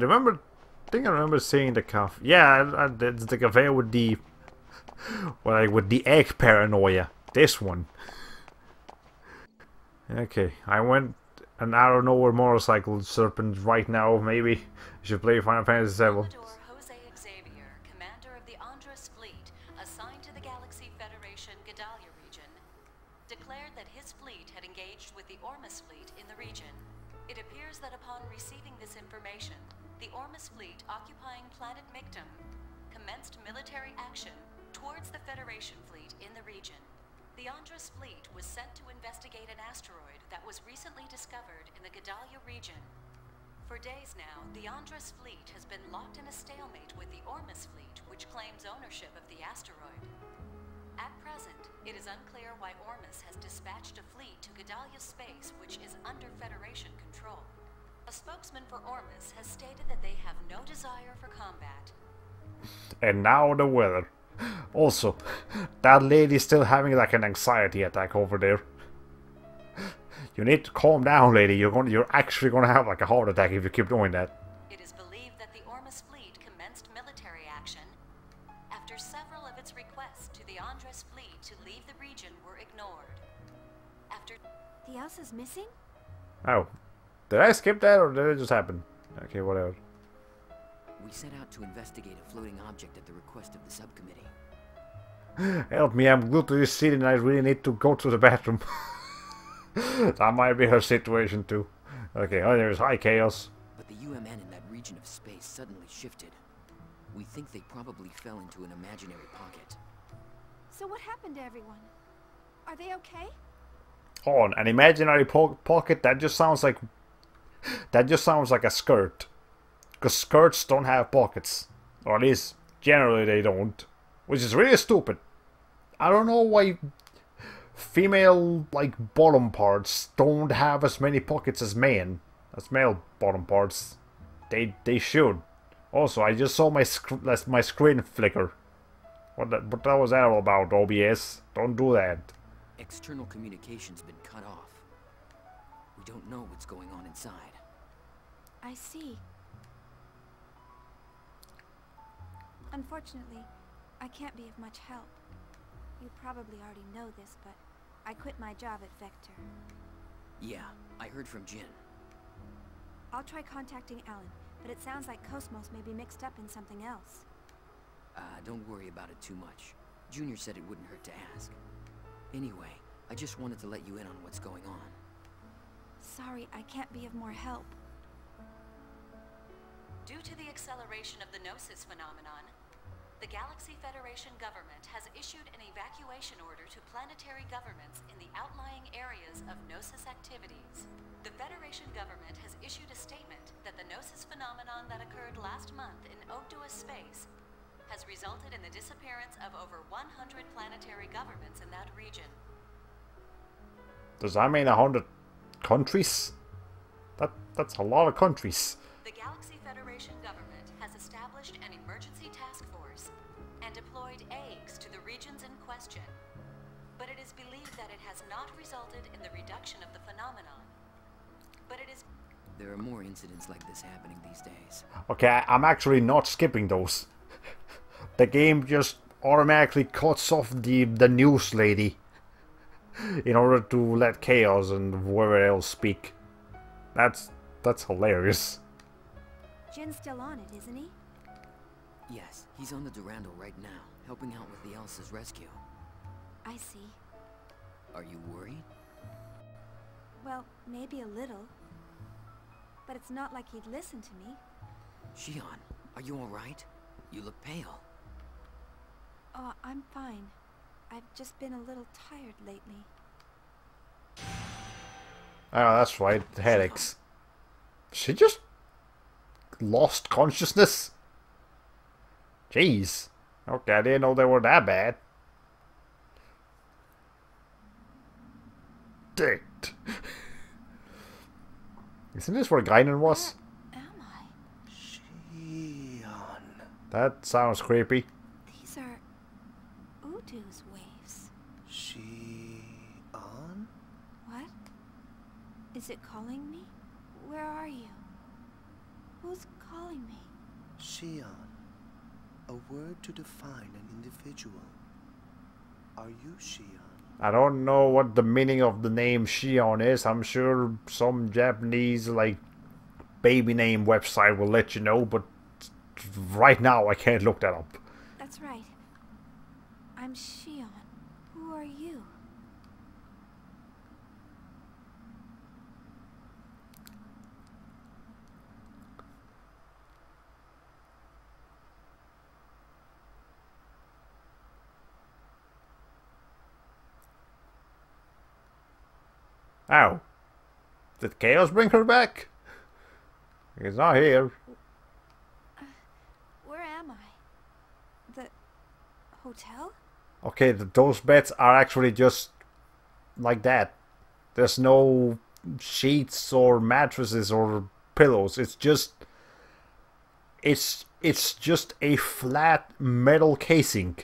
think I remember seeing the cafe. Yeah, it's the cafe with the, well, like with the egg paranoia. This one. Okay, I went an out of nowhere motorcycle serpent right now. Maybe I should play Final Fantasy VII. Jose Xavier, commander of the Andros fleet, assigned to the Galaxy Federation Gedalia region, declared that his fleet had engaged with the Ormus fleet in the region. It appears that upon receiving this information, the Ormus fleet occupying planet Mictum commenced military action towards the Federation fleet in the region. The Andros fleet was sent to investigate an asteroid that was recently discovered in the Gedalia region. For days now, the Andros fleet has been locked in a stalemate with the Ormus fleet, which claims ownership of the asteroid. At present, it is unclear why Ormus has dispatched a fleet to Gedalia space, which is under Federation control. A spokesman for Ormus has stated that they have no desire for combat. And now the weather. Also, that lady's still having like an anxiety attack over there. You need to calm down, lady. You're actually gonna have like a heart attack if you keep doing that. It is believed that the Ormus fleet commenced military action after several of its requests to the Andros fleet to leave the region were ignored. After The Elsa's missing? Oh, did I skip that or did it just happen? Okay, whatever. We set out to investigate a floating object at the request of the subcommittee. Help me, I'm glued to this seat and I really need to go to the bathroom. That might be her situation too. Okay, oh, there's hi Chaos. But the UMN in that region of space suddenly shifted. We think they probably fell into an imaginary pocket. So what happened to everyone? Are they okay? Oh, an imaginary pocket? That just sounds like a skirt. Because skirts don't have pockets. Or at least, generally they don't. Which is really stupid. I don't know why female, like, bottom parts don't have as many pockets as men. As male bottom parts. They should. Also, I just saw my screen flicker. What that was that all about, OBS? Don't do that. External communication's been cut off. We don't know what's going on inside. I see. Unfortunately, I can't be of much help. You probably already know this, but I quit my job at Vector. Yeah, I heard from Jin. I'll try contacting Alan, but it sounds like KOS-MOS may be mixed up in something else. Don't worry about it too much. Junior said it wouldn't hurt to ask. Anyway, I just wanted to let you in on what's going on. Sorry, I can't be of more help. Due to the acceleration of the Gnosis phenomenon, the Galaxy Federation government has issued an evacuation order to planetary governments in the outlying areas of Gnosis activities. The Federation government has issued a statement that the Gnosis phenomenon that occurred last month in Ogdoa space has resulted in the disappearance of over 100 planetary governments in that region. Does that mean 100 countries? That's a lot of countries. The Galaxy Federation government has established an emergency task force and deployed eggs to the regions in question. But it is believed that it has not resulted in the reduction of the phenomenon. But it is... There are more incidents like this happening these days. Okay, I'm actually not skipping those. The game just automatically cuts off the news lady in order to let Chaos and whoever else speak. That's hilarious. Jin's still on it, isn't he? Yes, he's on the Durandal right now, helping out with the Elsa's rescue. I see. Are you worried? Well, maybe a little. But it's not like he'd listen to me. Shion, are you alright? You look pale. Oh, I'm fine. I've just been a little tired lately. Oh, that's right, the headaches. She just lost consciousness? Jeez. Okay, I didn't know they were that bad. Dang it. Isn't this where Guinan was? Where am I? Shion. That sounds creepy. These are Udu's waves. Shion? What? Is it calling me? Where are you? Who's calling me? Shion. A word to define an individual. Are you Shion? I don't know what the meaning of the name Shion is. I'm sure some Japanese, like, baby name website will let you know, but right now I can't look that up. That's right. I'm Shion. Who are you? Ow. Did Chaos bring her back? He's not here. Where am I? The hotel? Okay, those beds are actually just like that. There's no sheets or mattresses or pillows. It's just a flat metal casing.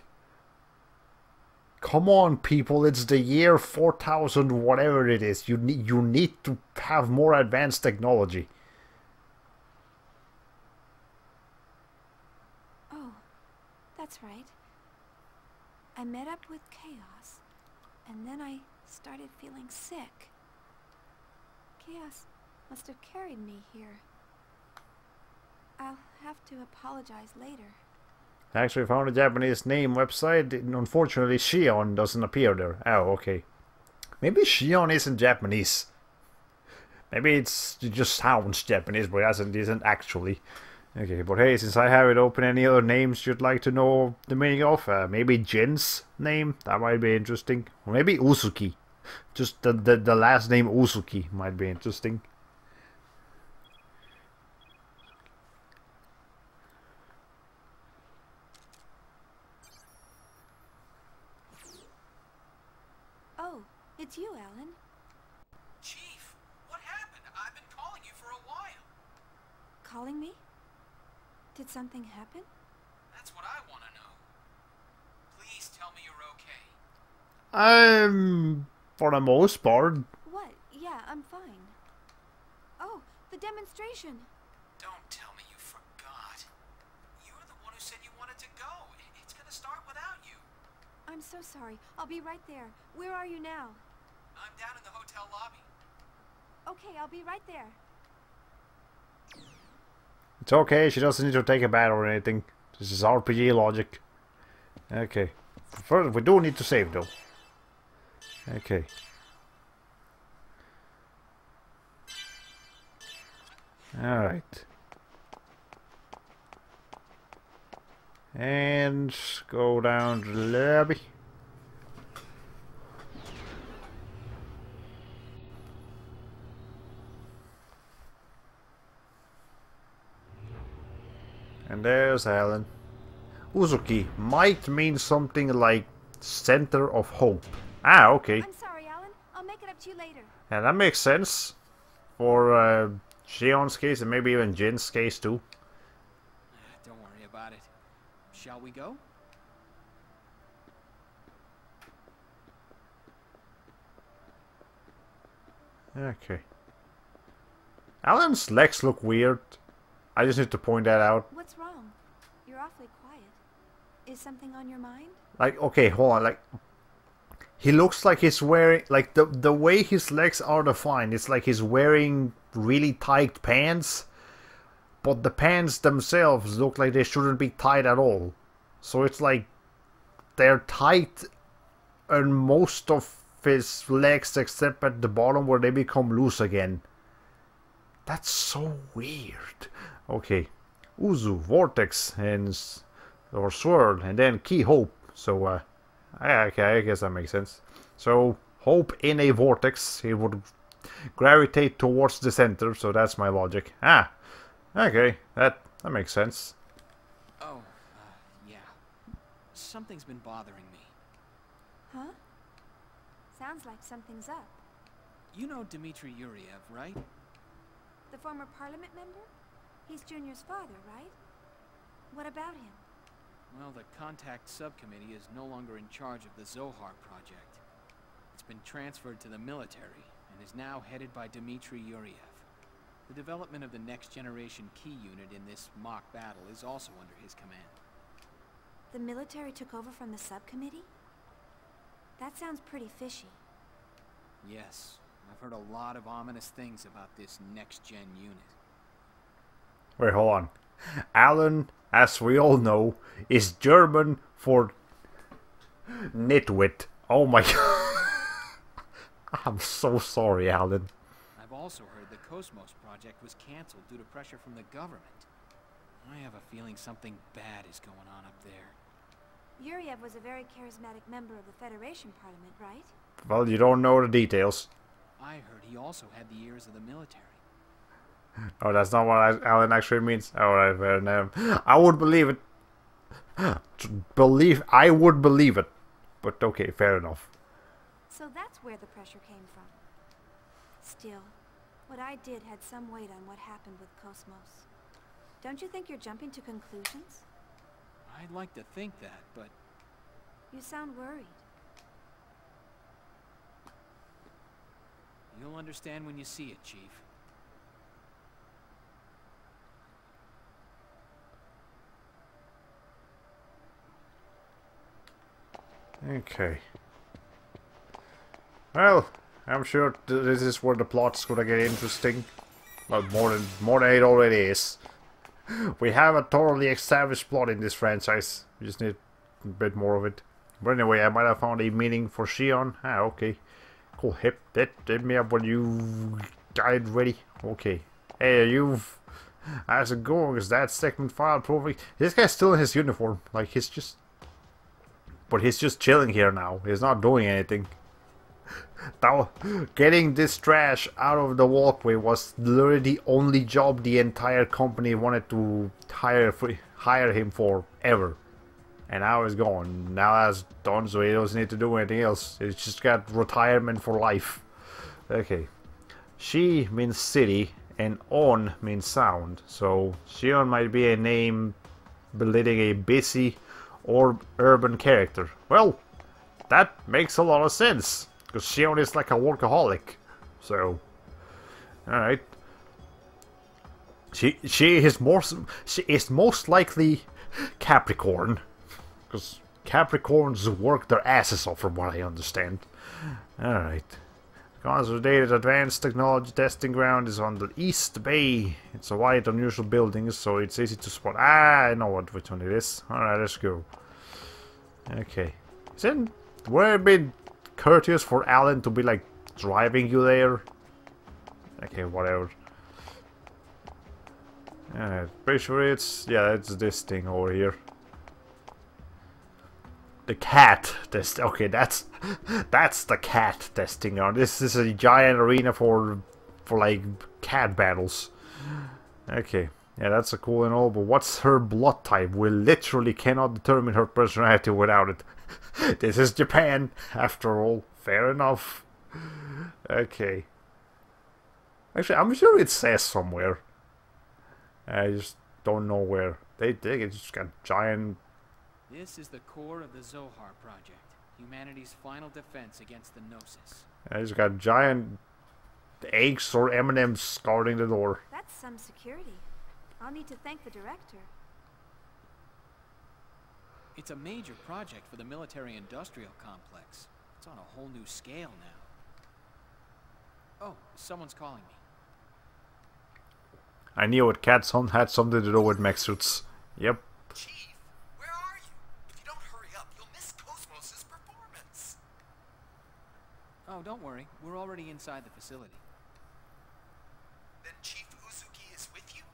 Come on, people! It's the year 4000, whatever it is. You need to have more advanced technology. Oh, that's right. I met up with Chaos, and then I started feeling sick. Chaos must have carried me here. I'll have to apologize later. I actually found a Japanese name website. Unfortunately, Shion doesn't appear there. Oh, okay. Maybe Shion isn't Japanese. Maybe it just sounds Japanese, but it isn't actually. Okay, but hey, since I have it open, any other names you'd like to know the meaning of? Maybe Jin's name? That might be interesting. Or maybe Usuki. Just the last name Usuki might be interesting. Oh, it's you, Alan. Chief, what happened? I've been calling you for a while. Calling me? Did something happen? That's what I want to know. Please tell me you're okay. For the most part. What? Yeah, I'm fine. Oh, the demonstration. Don't tell me you forgot. You're the one who said you wanted to go. It's gonna start without you. I'm so sorry. I'll be right there. Where are you now? I'm down in the hotel lobby. Okay, I'll be right there. It's okay, she doesn't need to take a bath or anything. This is RPG logic. Okay. First, we do need to save though. Okay. Alright. And go down to the lobby. And there's Alan. Uzuki might mean something like center of hope. Ah, okay. I'm sorry, Alan. I'll make it up to you later. Yeah, that makes sense. For Shion's case and maybe even Jin's case too. Don't worry about it. Shall we go? Okay. Alan's legs look weird. I just need to point that out. What's wrong? You're awfully quiet. Is something on your mind? Like, okay, hold on. Like, he looks like he's wearing, like, the way his legs are defined, it's like he's wearing really tight pants, but the pants themselves look like they shouldn't be tight at all. So it's like they're tight on most of his legs except at the bottom where they become loose again. That's so weird. Okay. Uzu, Vortex, and or Swirl, and then Key Hope. So, okay, I guess that makes sense. So, Hope in a Vortex, it would gravitate towards the center, so that's my logic. Ah, okay, that makes sense. Oh, yeah. Something's been bothering me. Huh? Sounds like something's up. You know Dmitry Yuriev, right? The former parliament member? He's Junior's father, right? What about him? Well, the contact subcommittee is no longer in charge of the Zohar project. It's been transferred to the military and is now headed by Dmitry Yuriev. The development of the next generation key unit in this mock battle is also under his command. The military took over from the subcommittee? That sounds pretty fishy. Yes, I've heard a lot of ominous things about this next-gen unit. Wait, hold on. Alan, as we all know, is German for nitwit. Oh my god. I'm so sorry, Alan. I've also heard the KOS-MOS project was cancelled due to pressure from the government. I have a feeling something bad is going on up there. Yuriev was a very charismatic member of the Federation Parliament, right? Well, you don't know the details. I heard he also had the ears of the military. Oh, that's not what Alan actually means. Alright, fair enough. I would believe it. I would believe it. But okay, fair enough. So that's where the pressure came from. Still, what I did had some weight on what happened with KOS-MOS. Don't you think you're jumping to conclusions? I'd like to think that, but... You sound worried. You'll understand when you see it, Chief. Okay. Well, I'm sure this is where the plot's gonna get interesting. Well, more than it already is. We have a totally established plot in this franchise. We just need a bit more of it. But anyway, I might have found a meaning for Shion. Ah, okay. Cool. Hit me up when you got it ready. Okay. Hey, how's it going? Is that segment file proving? This guy's still in his uniform. Like, he's just... But he's just chilling here now. He's not doing anything. Now, getting this trash out of the walkway was literally the only job the entire company wanted to hire him for ever. And now he's gone. Now that's done, so he doesn't need to do anything else. He's just got retirement for life. Okay. Shi means city, and on means sound. So Shion might be a name belittling a busy or urban character. Well, that makes a lot of sense. Because Shion is like a workaholic. So, alright. She is most likely Capricorn. Because Capricorns work their asses off from what I understand. Alright. Consolidated Advanced Technology Testing Ground is on the East Bay. It's a wide, unusual building, so it's easy to spot. Ah, I know which one it is. Alright, let's go. Okay. Would it be courteous for Alan to be like driving you there? Okay, whatever. Pretty sure it's this thing over here. The cat test. Okay, that's the cat testing ground. This is a giant arena for like cat battles. Okay, yeah, that's a cool and all. But what's her blood type? We literally cannot determine her personality without it. This is Japan, after all. Fair enough. Okay. Actually, I'm sure it says somewhere. I just don't know where. They just got giant... This is the core of the Zohar Project, humanity's final defense against the Gnosis. I just got giant eggs or M&M's guarding the door. That's some security. I'll need to thank the director. It's a major project for the military-industrial complex. It's on a whole new scale now. Oh, someone's calling me. I knew it. Cat's Hunt had something to do with mech suits. Yep. Chief, where are you? If you don't hurry up, you'll miss KOS-MOS's performance. Oh, don't worry. We're already inside the facility. Then Chief Uzuki is with you?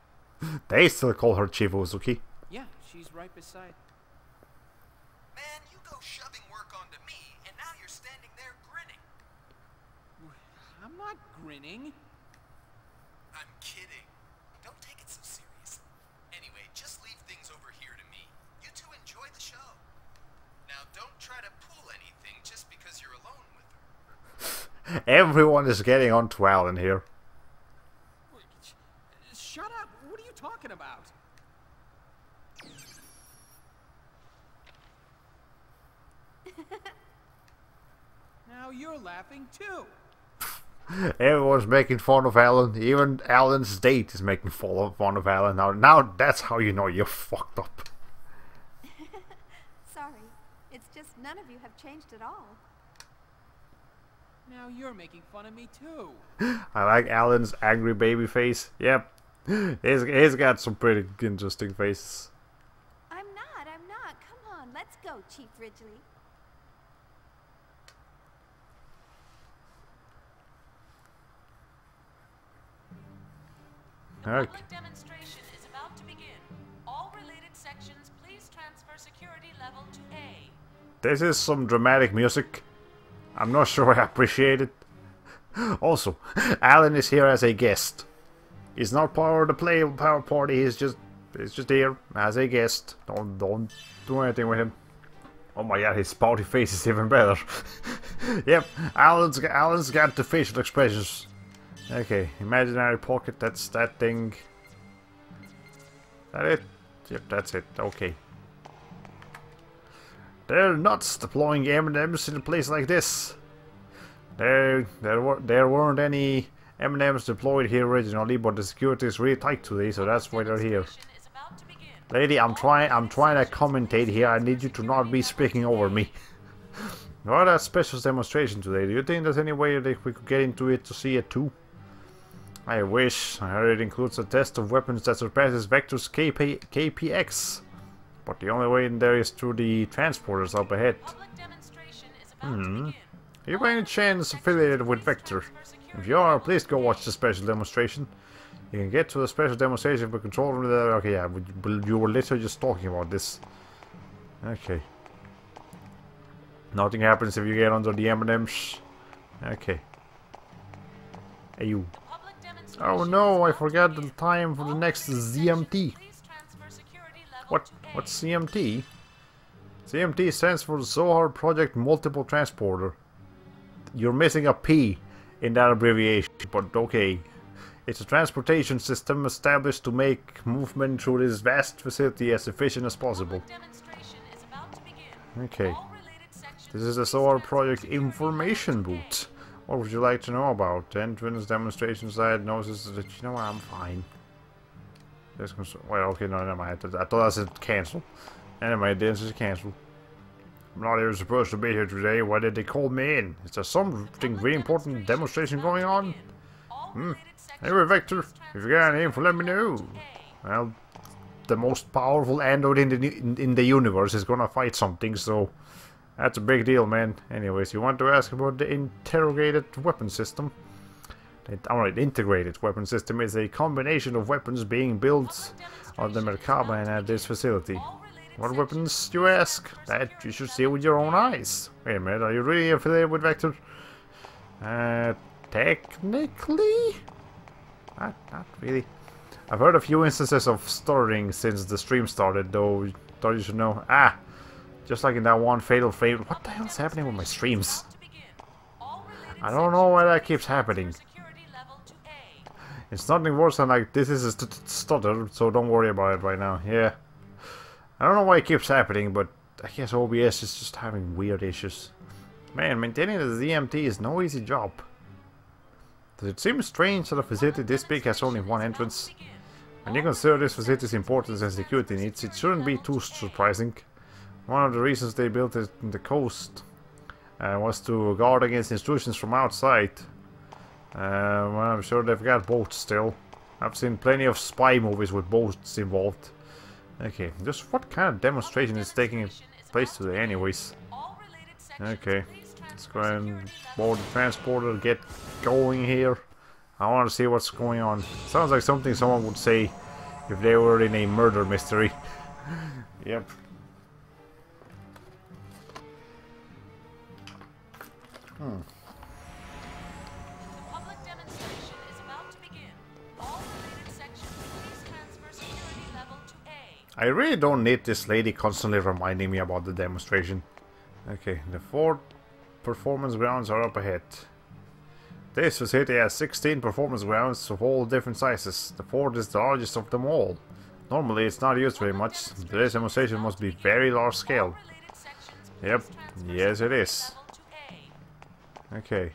They still call her Chief Uzuki. Yeah, she's right beside... Man, you go shoving work onto me, and now you're standing there grinning. I'm not grinning. I'm kidding. Don't take it so seriously. Anyway, just leave things over here to me. You two enjoy the show. Now don't try to pull anything just because you're alone with her. Everyone is getting on to Alan here. Shut up! What are you talking about? Now you're laughing too. Everyone's making fun of Alan. Even Alan's date is making fun of Alan. Now that's how you know you're fucked up. Sorry. It's just none of you have changed at all. Now you're making fun of me too. I like Alan's angry baby face. Yep. He's got some pretty interesting faces. I'm not. Come on, let's go, Chief Ridgely. The Okay. public demonstration is about to begin. All related sections, please transfer security level to A. This is some dramatic music. I'm not sure I appreciate it. Also, Alan is here as a guest. He's not part of the power party. He's just here as a guest. Don't do anything with him. Oh my god, his spouty face is even better. Yep, Alan's got the facial expressions. Okay, imaginary pocket. That's that thing. Is that it? Yep, that's it. Okay. They're nuts deploying M&Ms in a place like this. There weren't any M&Ms deployed here originally, but the security is really tight today, so that's why they're here. Lady, I'm trying to commentate here. I need you to not be speaking over me. What a special demonstration today. Do you think there's any way that we could get into it to see it too? I wish. I heard it includes a test of weapons that surpasses Vector's KPX. But the only way in there is through the transporters up ahead. Are you by any chance affiliated with Vector? If you are, please go watch the special demonstration. You can get to the special demonstration with control room there. Okay, yeah, you were literally just talking about this. Okay. Nothing happens if you get under the M&Ms. Okay. Hey, you. Oh no, I forgot the time for the next ZMT. What's CMT? CMT stands for Zohar Project Multiple Transporter. You're missing a P in that abbreviation, but okay. It's a transportation system established to make movement through this vast facility as efficient as possible. Okay. This is the Zohar Project Information Booth. What would you like to know about? Entrance, demonstration site, notices that you know what, I'm fine. Well, okay, no, never mind. I thought I said cancel. Anyway, this is cancel. I'm not even supposed to be here today. Why did they call me in? Is there something really important demonstration going on? Anyway, Vector, if you got any info, let me know. Well, the most powerful android in the universe is gonna fight something, so that's a big deal, man. Anyways, you want to ask about the integrated weapon system? Alright, integrated weapon system is a combination of weapons being built on the Merkaba and at this facility. What weapons, you ask? That you should see with your own eyes. Wait a minute, are you really affiliated with Vector? Technically? Not really. I've heard a few instances of stuttering since the stream started, though. Thought you should know. Just like in that one fatal frame. What the hell's happening with my streams? I don't know why that keeps happening. It's nothing worse than like this is a stutter, so don't worry about it right now. Yeah. I don't know why it keeps happening, but I guess OBS is just having weird issues. Man, maintaining the ZMT is no easy job. It seems strange that a facility this big has only one entrance. When you consider this facility's importance and security needs, it shouldn't be too surprising. One of the reasons they built it in the coast was to guard against intrusions from outside. Well, I'm sure they've got boats still. I've seen plenty of spy movies with boats involved. Okay, just what kind of demonstration is taking place today anyways? Okay, let's go ahead and board the transporter, get going here. I want to see what's going on. Sounds like something someone would say if they were in a murder mystery. Yep. Public demonstration is about to begin. All related sections, please transfer security level to A. I really don't need this lady constantly reminding me about the demonstration. Okay, the 4 performance grounds are up ahead. This facility has 16 performance grounds of all different sizes. The 4th is the largest of them all. Normally it's not used very much. This demonstration must be very large scale. Yep, yes it is. Okay.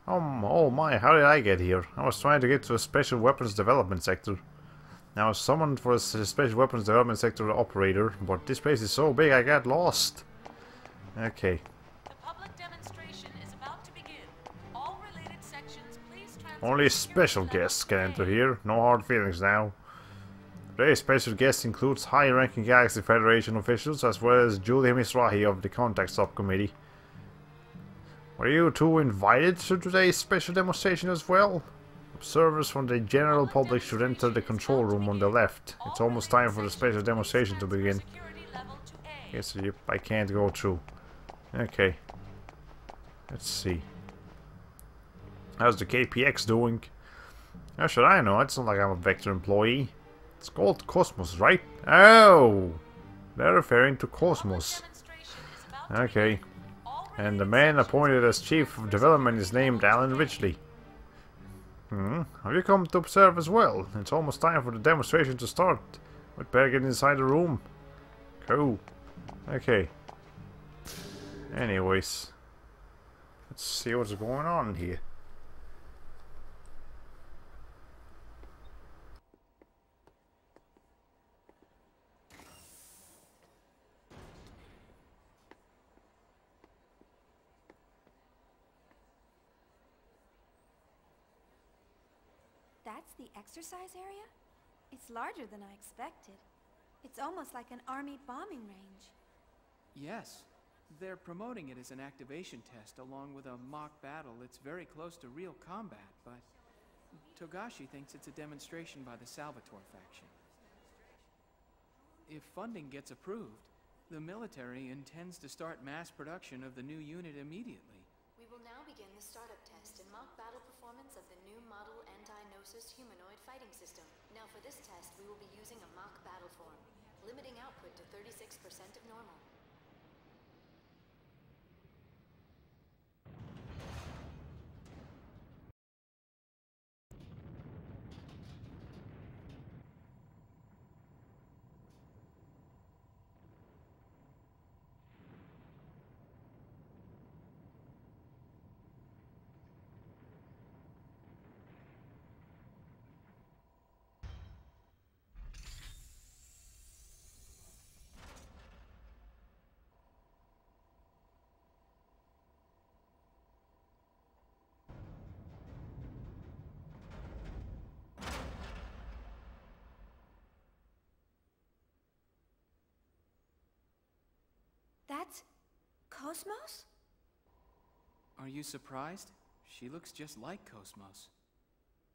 Oh my, how did I get here? I was trying to get to a special weapons development sector. I was summoned for a special weapons development sector operator, but this place is so big I got lost. Okay. The public demonstration is about to begin. All related sections, please transfer Only special guests can enter here. No hard feelings now. Today's special guest includes high-ranking Galaxy Federation officials as well as Julia Mizrahi of the Contact Subcommittee. Were you two invited to today's special demonstration as well? Observers from the general public should enter the control room on the left. It's almost time for the special demonstration to begin. Guess yep, I can't go through. Okay. Let's see. How's the KPX doing? How should I know? It's not like I'm a Vector employee. It's called KOS-MOS, right? Oh! They're referring to KOS-MOS. Okay. And the man appointed as Chief of Development is named Alan Ridgely. Have you come to observe as well? It's almost time for the demonstration to start. We'd better get inside the room. Cool. Okay. Anyways. Let's see what's going on here. That's the exercise area? It's larger than I expected. It's almost like an army bombing range. Yes. They're promoting it as an activation test along with a mock battle. It's very close to real combat, but Togashi thinks it's a demonstration by the Salvatore faction. If funding gets approved, the military intends to start mass production of the new unit immediately. We will now begin the startup test and mock battle performance of the new model anti-Gnosis humanoid fighting system. Now for this test, we will be using a mock battle form, limiting output to 36% of normal. That's KOS-MOS? Are you surprised? She looks just like KOS-MOS.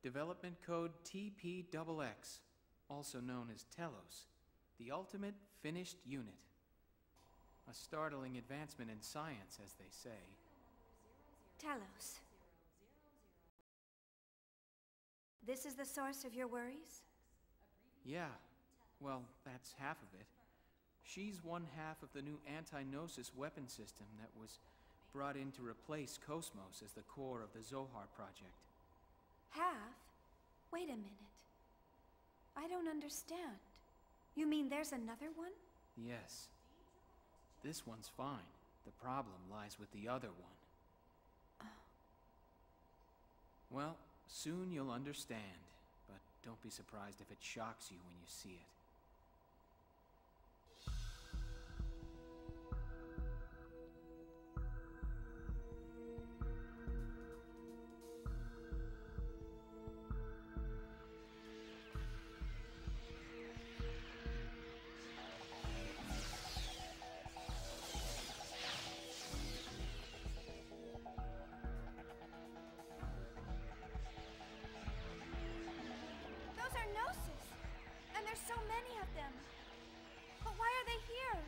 Development code TPXX, also known as T-elos, the ultimate finished unit. A startling advancement in science, as they say. T-elos. This is the source of your worries? Yeah, well, that's half of it. She's one half of the new anti-Gnosis weapon system that was brought in to replace KOS-MOS as the core of the Zohar project. Have? Wait a minute. I don't understand. You mean there's another one? Yes. This one's fine. The problem lies with the other one. Well, soon you'll understand, but don't be surprised if it shocks you when you see it. Those are Gnosis! And there's so many of them! But why are they here?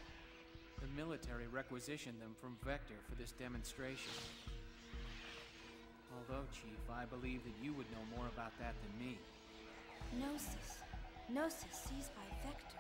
The military requisitioned them from Vector for this demonstration. Although, Chief, I believe that you would know more about that than me. Gnosis. Gnosis seized by Vector.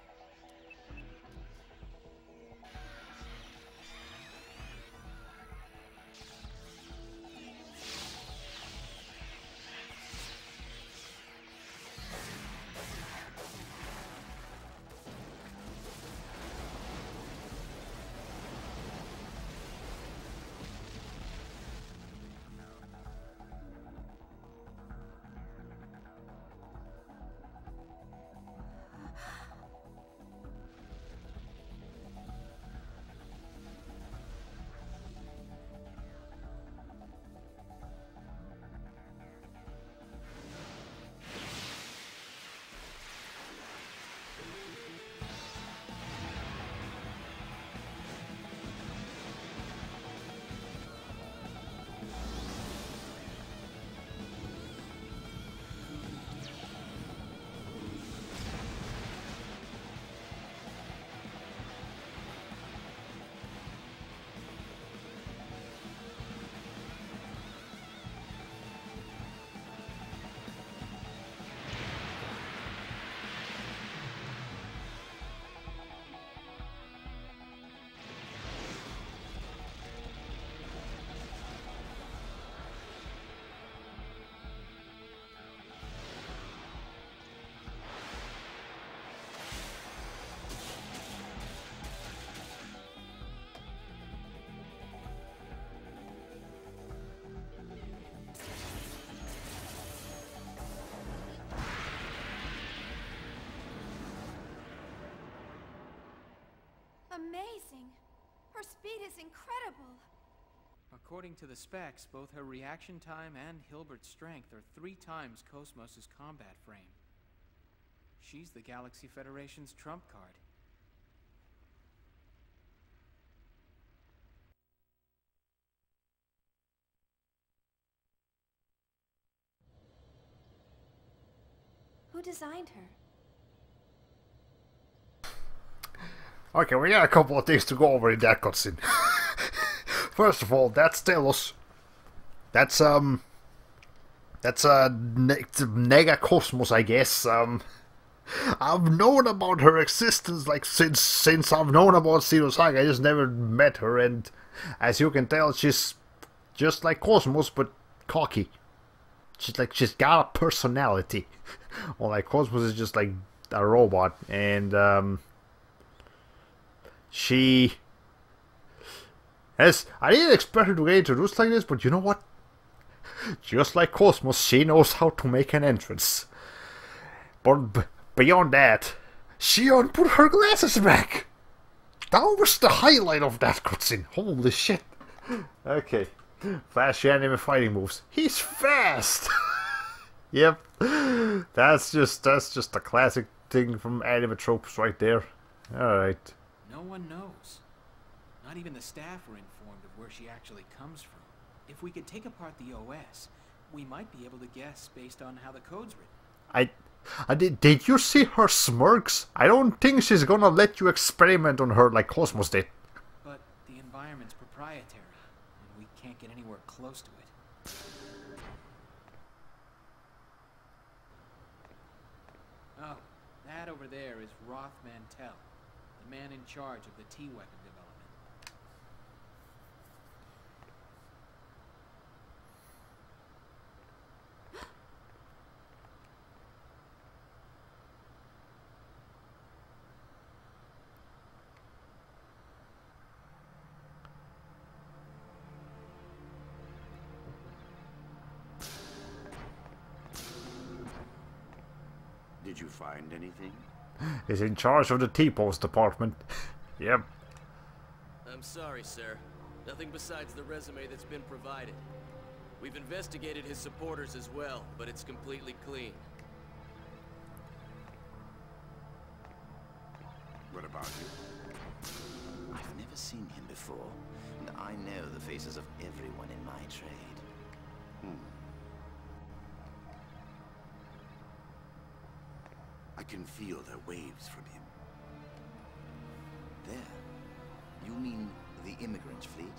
Amazing! Her speed is incredible! According to the specs, both her reaction time and Hilbert's strength are 3 times KOS-MOS's combat frame. She's the Galaxy Federation's trump card. Who designed her? Okay, we got a couple of things to go over in that cutscene. First of all, that's T-elos. That's Nega KOS-MOS, I guess. I've known about her existence like since I've known about Xenosaga. I just never met her, and as you can tell, she's just like KOS-MOS but cocky. She's got a personality. Well, like KOS-MOS is just like a robot, and she has. I didn't expect her to get introduced like this, but you know what? Just like KOS-MOS, she knows how to make an entrance. But beyond that, she put her glasses back. That was the highlight of that cutscene. Holy shit. Okay. Flashy anime fighting moves. He's fast! Yep. That's just a classic thing from anime tropes right there. Alright. No one knows. Not even the staff were informed of where she actually comes from. If we could take apart the OS, we might be able to guess based on how the code's written. Did you see her smirks? I don't think she's gonna let you experiment on her like KOS-MOS did. But the environment's proprietary, and we can't get anywhere close to it. Oh, that over there is Roth Mantell, the man in charge of the T-weapon development. Did you find anything? He's in charge of the T-post department. Yep. I'm sorry, sir. Nothing besides the resume that's been provided. We've investigated his supporters as well, but it's completely clean. What about you? I've never seen him before, and I know the faces of everyone in my trade. I can feel the waves from him. There. You mean the immigrant fleet?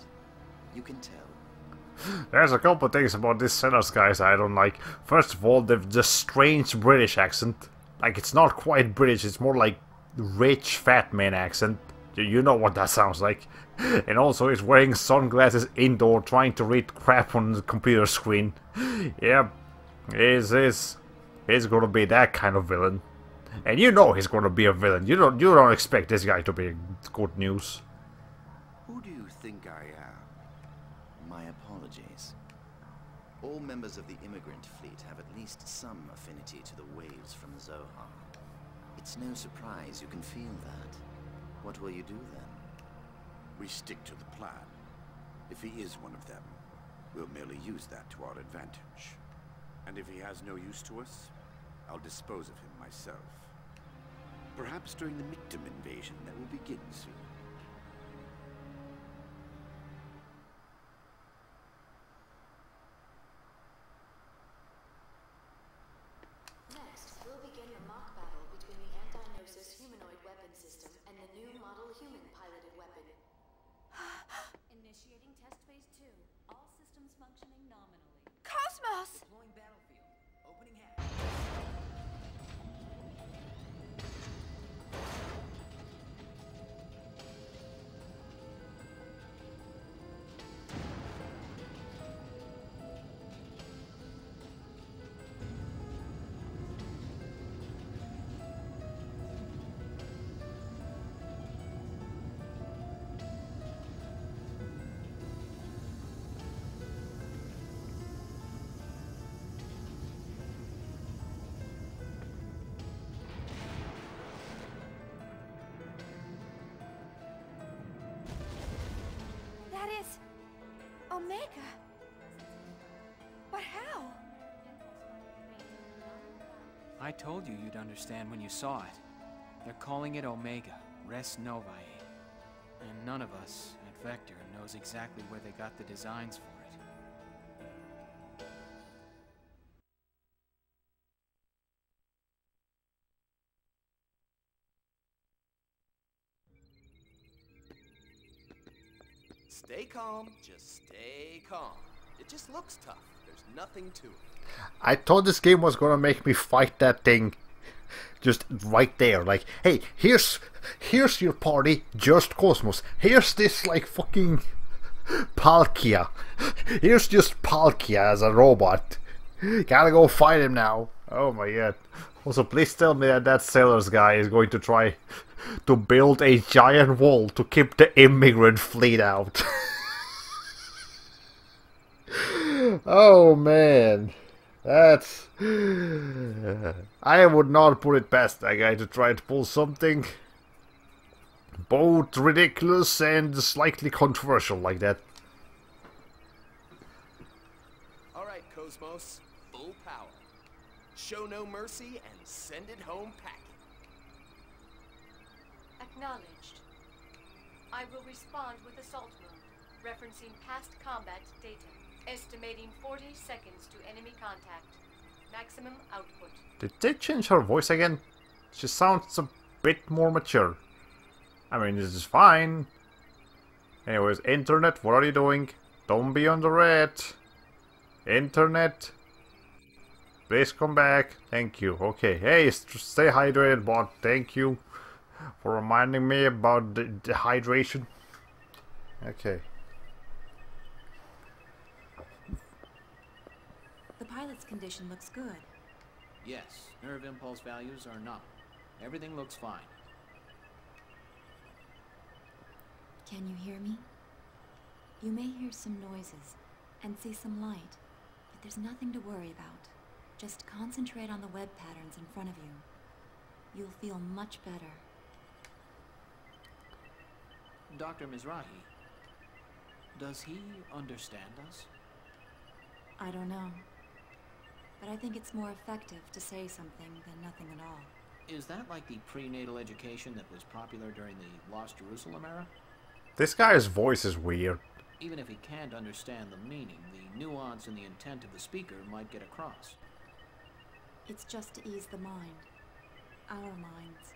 You can tell. There's a couple of things about this Xenos guys I don't like. First of all, the strange British accent. Like, it's not quite British, it's more like rich fat man accent. You know what that sounds like. And also he's wearing sunglasses indoor trying to read crap on the computer screen. Yeah, he's gonna be that kind of villain. And you know he's gonna be a villain. You don't expect this guy to be good news. Who do you think I am? My apologies. All members of the immigrant fleet have at least some affinity to the waves from Zohar. It's no surprise you can feel that. What will you do then? We stick to the plan. If he is one of them, we'll merely use that to our advantage. And if he has no use to us, I'll dispose of him myself. Perhaps during the Mictum invasion that will begin soon. Next, we'll begin the mock battle between the anti-Gnosis humanoid weapon system and the new model human-piloted weapon. Initiating test phase 2. All systems functioning nominally. KOS-MOS! Deploying battlefield. Opening hatch. That is... Omega. But how? I told you you'd understand when you saw it. They're calling it Omega, Res Novae. And none of us at Vector knows exactly where they got the designs for it. Stay calm, just stay calm. It just looks tough. There's nothing to it. I thought this game was gonna make me fight that thing just right there. Like, hey, here's your party, just KOS-MOS. Here's this, like, fucking Palkia. Here's just Palkia as a robot. Gotta go fight him now. Oh my god. Also, please tell me that Sellers guy is going to try to build a giant wall to keep the immigrant fleet out. Oh man. That's... I would not put it past that guy to try to pull something both ridiculous and slightly controversial like that. Alright, KOS-MOS. Full power. Show no mercy and send it home packing. Acknowledged. I will respond with assault mode, referencing past combat data. Estimating 40 seconds to enemy contact. Maximum output. Did they change her voice again? She sounds a bit more mature. I mean, this is fine. Anyways, Internet, what are you doing? Don't be on the red. Internet. Please come back. Thank you. Okay, hey, stay hydrated, bot. Thank you for reminding me about the hydration. Okay. The pilot's condition looks good. Yes, nerve impulse values are nominal. Everything looks fine. Can you hear me? You may hear some noises and see some light, but there's nothing to worry about. Just concentrate on the web patterns in front of you. you'll feel much better. Dr. Mizrahi, does he understand us? I don't know. But I think it's more effective to say something than nothing at all. Is that like the prenatal education that was popular during the Lost Jerusalem era? This guy's voice is weird. Even if he can't understand the meaning, the nuance and the intent of the speaker might get across. It's just to ease the mind. Our minds.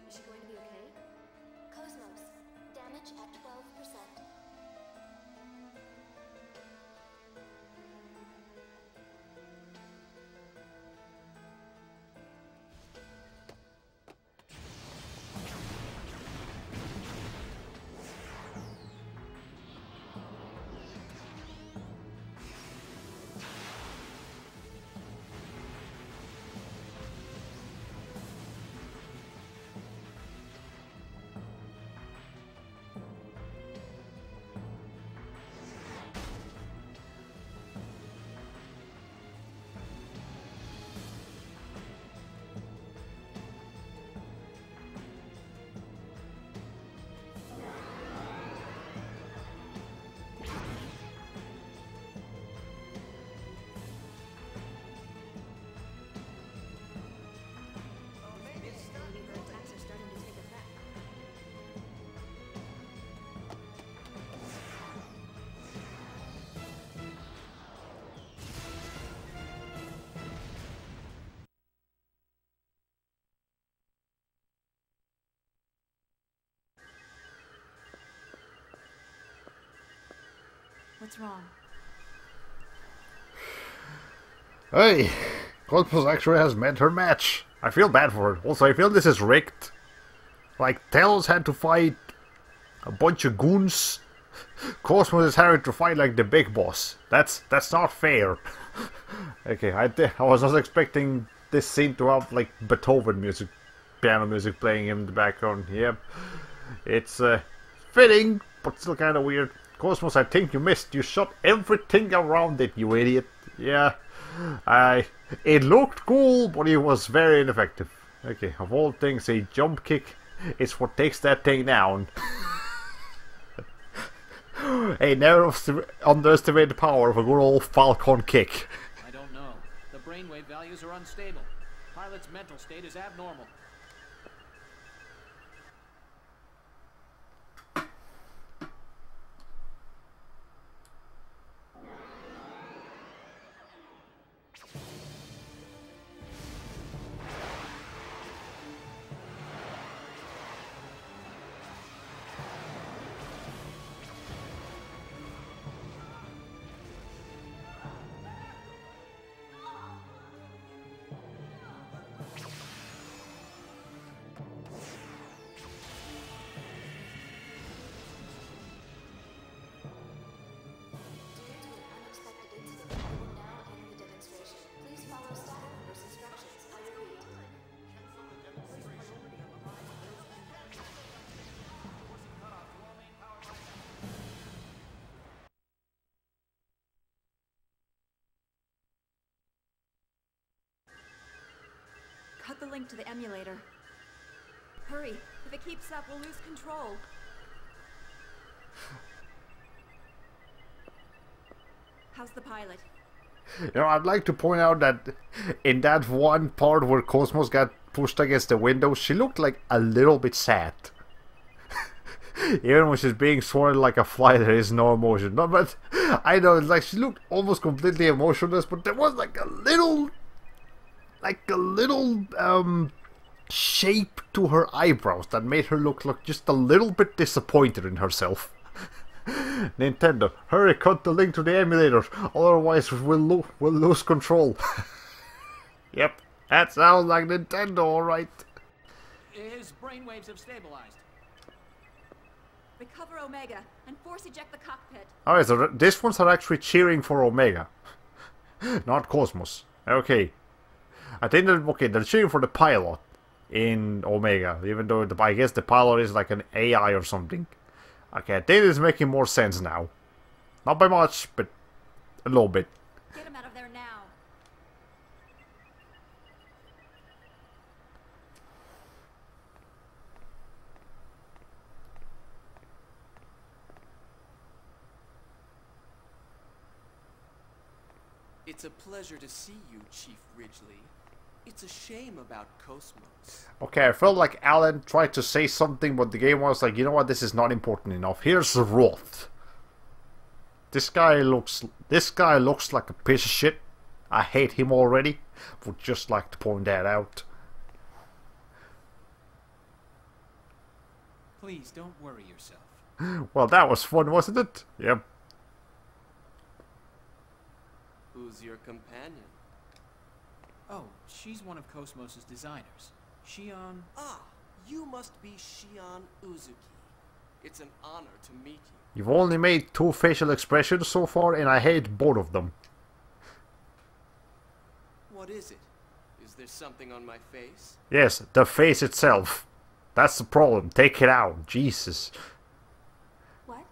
Is she going to be okay? KOS-MOS, damage at 12%. What's wrong? Hey, KOS-MOS actually has met her match. I feel bad for her. Also, I feel this is rigged. Like, T-elos had to fight a bunch of goons. KOS-MOS is having to fight like the big boss. That's not fair. Okay, I was not expecting this scene to have like Beethoven music, piano music playing in the background. Yep, it's fitting, but still kind of weird. KOS-MOS, I think you missed. You shot everything around it, you idiot. Yeah, it looked cool, but it was very ineffective. Okay, of all things, a jump kick is what takes that thing down. Hey, never underestimate the power of a good old Falcon kick. I don't know. The brainwave values are unstable. Pilot's mental state is abnormal. Cut the link to the emulator. Hurry! If it keeps up, we'll lose control. How's the pilot? You know, I'd like to point out that in that one part where KOS-MOS got pushed against the window, she looked like a little bit sad. Even when she's being swirled like a fly, there is no emotion. No, but I know, it's like she looked almost completely emotionless, but there was like a little shape to her eyebrows that made her look like just a little bit disappointed in herself. Nintendo, hurry, cut the link to the emulator, otherwise we'll lose control. Yep, that sounds like Nintendo, alright. His brainwaves have stabilized. Recover Omega and force eject the cockpit. Alright, so these ones are actually cheering for Omega, not KOS-MOS. Okay. I think that, okay, they're cheering for the pilot in Omega, even though I guess the pilot is like an AI or something. Okay, I think it's making more sense now. Not by much, but a little bit. Get him out of there now. It's a pleasure to see you, Chief Ridgely. It's a shame about KOS-MOS. Okay, I felt like Alan tried to say something, but the game was like, you know what, this is not important enough. Here's Roth. This guy looks like a piece of shit. I hate him already. Would just like to point that out. Please don't worry yourself. Well, that was fun, wasn't it? Yep. Who's your companion? Oh, she's one of KOS-MOS's designers. Shion... Ah, you must be Shion Uzuki. It's an honor to meet you. You've only made 2 facial expressions so far, and I hate both of them. What is it? Is there something on my face? Yes, the face itself. That's the problem. Take it out. Jesus. What?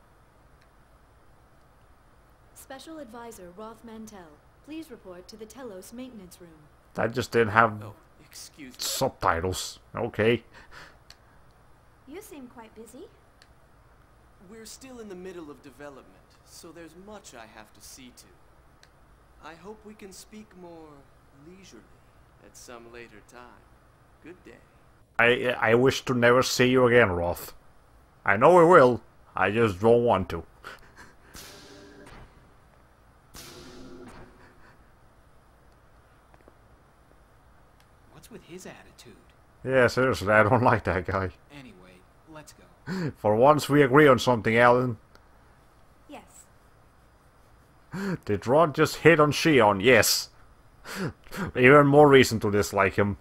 Special Advisor Roth Mantell, please report to the T-elos maintenance room. That just didn't have excuse me. Subtitles. Okay. You seem quite busy. We're still in the middle of development, so there's much I have to see to. I hope we can speak more leisurely at some later time. Good day. I wish to never see you again, Roth. I know we will. I just don't want to. What's with his attitude? Yeah, seriously, I don't like that guy. Anyway, let's go. For once we agree on something, Alan. Yes. Did Rod just hit on Shion? Yes. Even more reason to dislike him.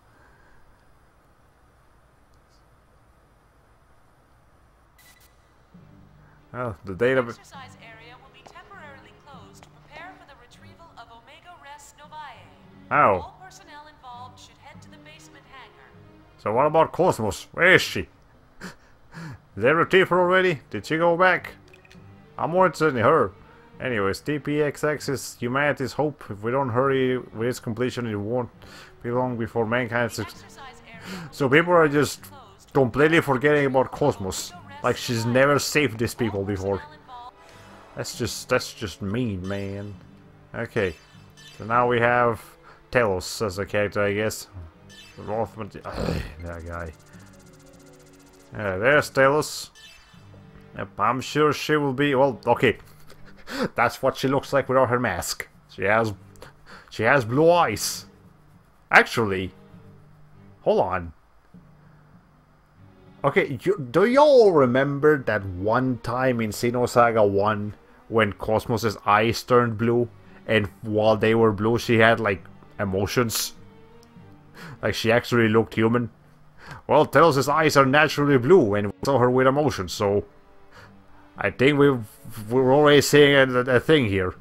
Well, the data... Exercise area will be temporarily closed to prepare for the retrieval of Omega Res Novae. Oh. All personnel involved should head to the basement hangar. So what about KOS-MOS? Where is she? Did they retrieve her already? Did she go back? I'm more interested in her. Anyways, TPXX is humanity's hope. If we don't hurry with its completion, it won't be long before mankind... So people are just completely forgetting about KOS-MOS. Like she's never saved these people before. That's just mean, man. Okay. So now we have T-elos as a character, I guess. That guy. There's T-elos. Yep, I'm sure she will be... Well, okay. That's what she looks like without her mask. She has blue eyes. Actually, hold on. Okay, do y'all remember that one time in Xenosaga 1 when KOS-MOS's eyes turned blue, and while they were blue she had like emotions? Like she actually looked human? Well, T-elos' eyes are naturally blue and we saw her with emotions, so I think we're already seeing a thing here.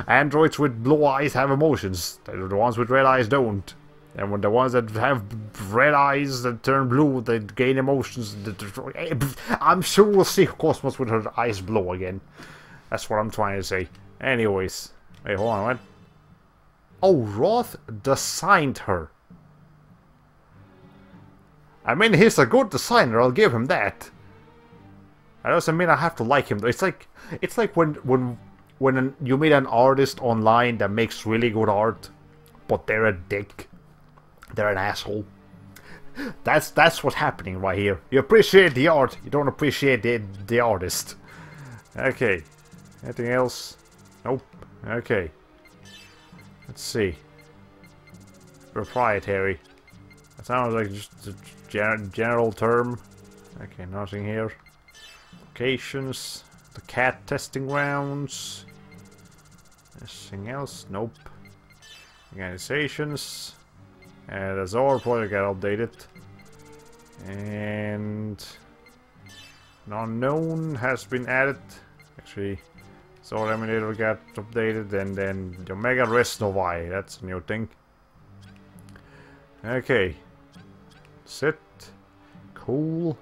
Androids with blue eyes have emotions. The ones with red eyes don't. And when the ones that have red eyes that turn blue, they gain emotions. I'm sure we'll see KOS-MOS with her eyes blue again. That's what I'm trying to say. Anyways. Wait, hold on, what? Oh, Roth designed her. I mean, he's a good designer, I'll give him that. That doesn't mean I have to like him though. It's like when you meet an artist online that makes really good art, but they're a dick. They're an asshole. That's what's happening right here. You appreciate the art, you don't appreciate the artist. Okay. Anything else? Nope. Okay. Let's see. Proprietary. That sounds like just a general term. Okay, nothing here. Locations. The cat testing grounds. Anything else? Nope. Organizations. And the Zor project got updated. And an unknown has been added. Actually, Zor Emulator got updated, and then the Omega Rest Novae. That's a new thing. Okay. Sit. Cool.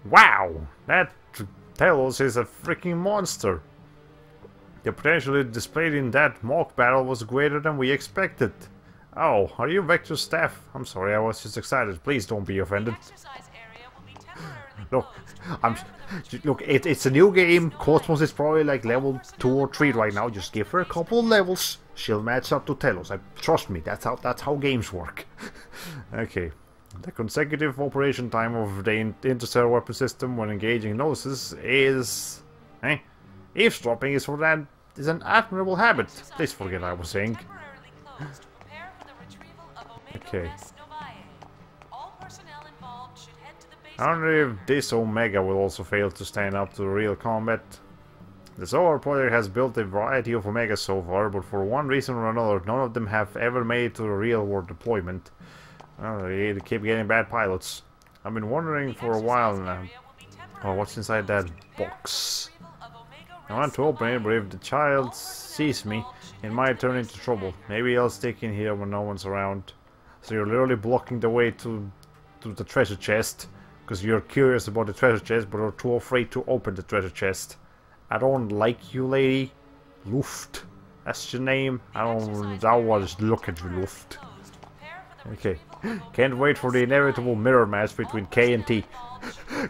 Wow! That T-elos is a freaking monster. The potential displayed in that mock battle was greater than we expected. Oh, are you Vector staff? I'm sorry, I was just excited. Please don't be offended. Look, it's a new game. KOS-MOS is probably like level 2 or 3 right now. Just give her a couple of levels. She'll match up to T-elos. Trust me, that's how games work. Okay. The consecutive operation time of the interstellar weapon system when engaging Gnosis is... eavesdropping is an admirable habit. Please forget I was saying. Okay. I wonder if this Omega will also fail to stand up to real combat. The Zor project has built a variety of Omegas so far, but for one reason or another, none of them have ever made it to a real-world deployment. They keep getting bad pilots. I've been wondering for a while now. Oh, what's inside that box? I want to open it, but if the child sees me, it might turn into trouble. Maybe I'll stick in here when no one's around. So you're literally blocking the way to the treasure chest, because you're curious about the treasure chest, but are too afraid to open the treasure chest. I don't like you, lady. Luft. That's your name. I was look at you, Luft. Okay. Can't wait for the inevitable mirror match between K and T.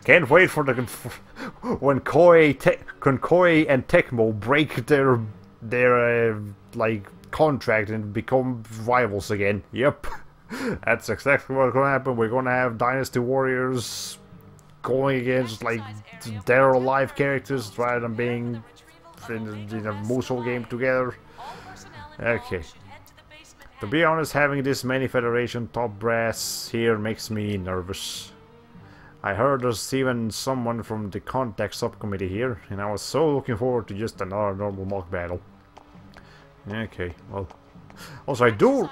Can't wait for when Koei and Tecmo break their like contract and become rivals again. Yep. That's exactly what's gonna happen. We're gonna have Dynasty Warriors going against like dead or alive characters rather than being in a Musou game together. Okay. To be honest, having this many Federation top brass here makes me nervous. I heard there's even someone from the contact subcommittee here, and I was so looking forward to just another normal mock battle. Okay, well. Also, I do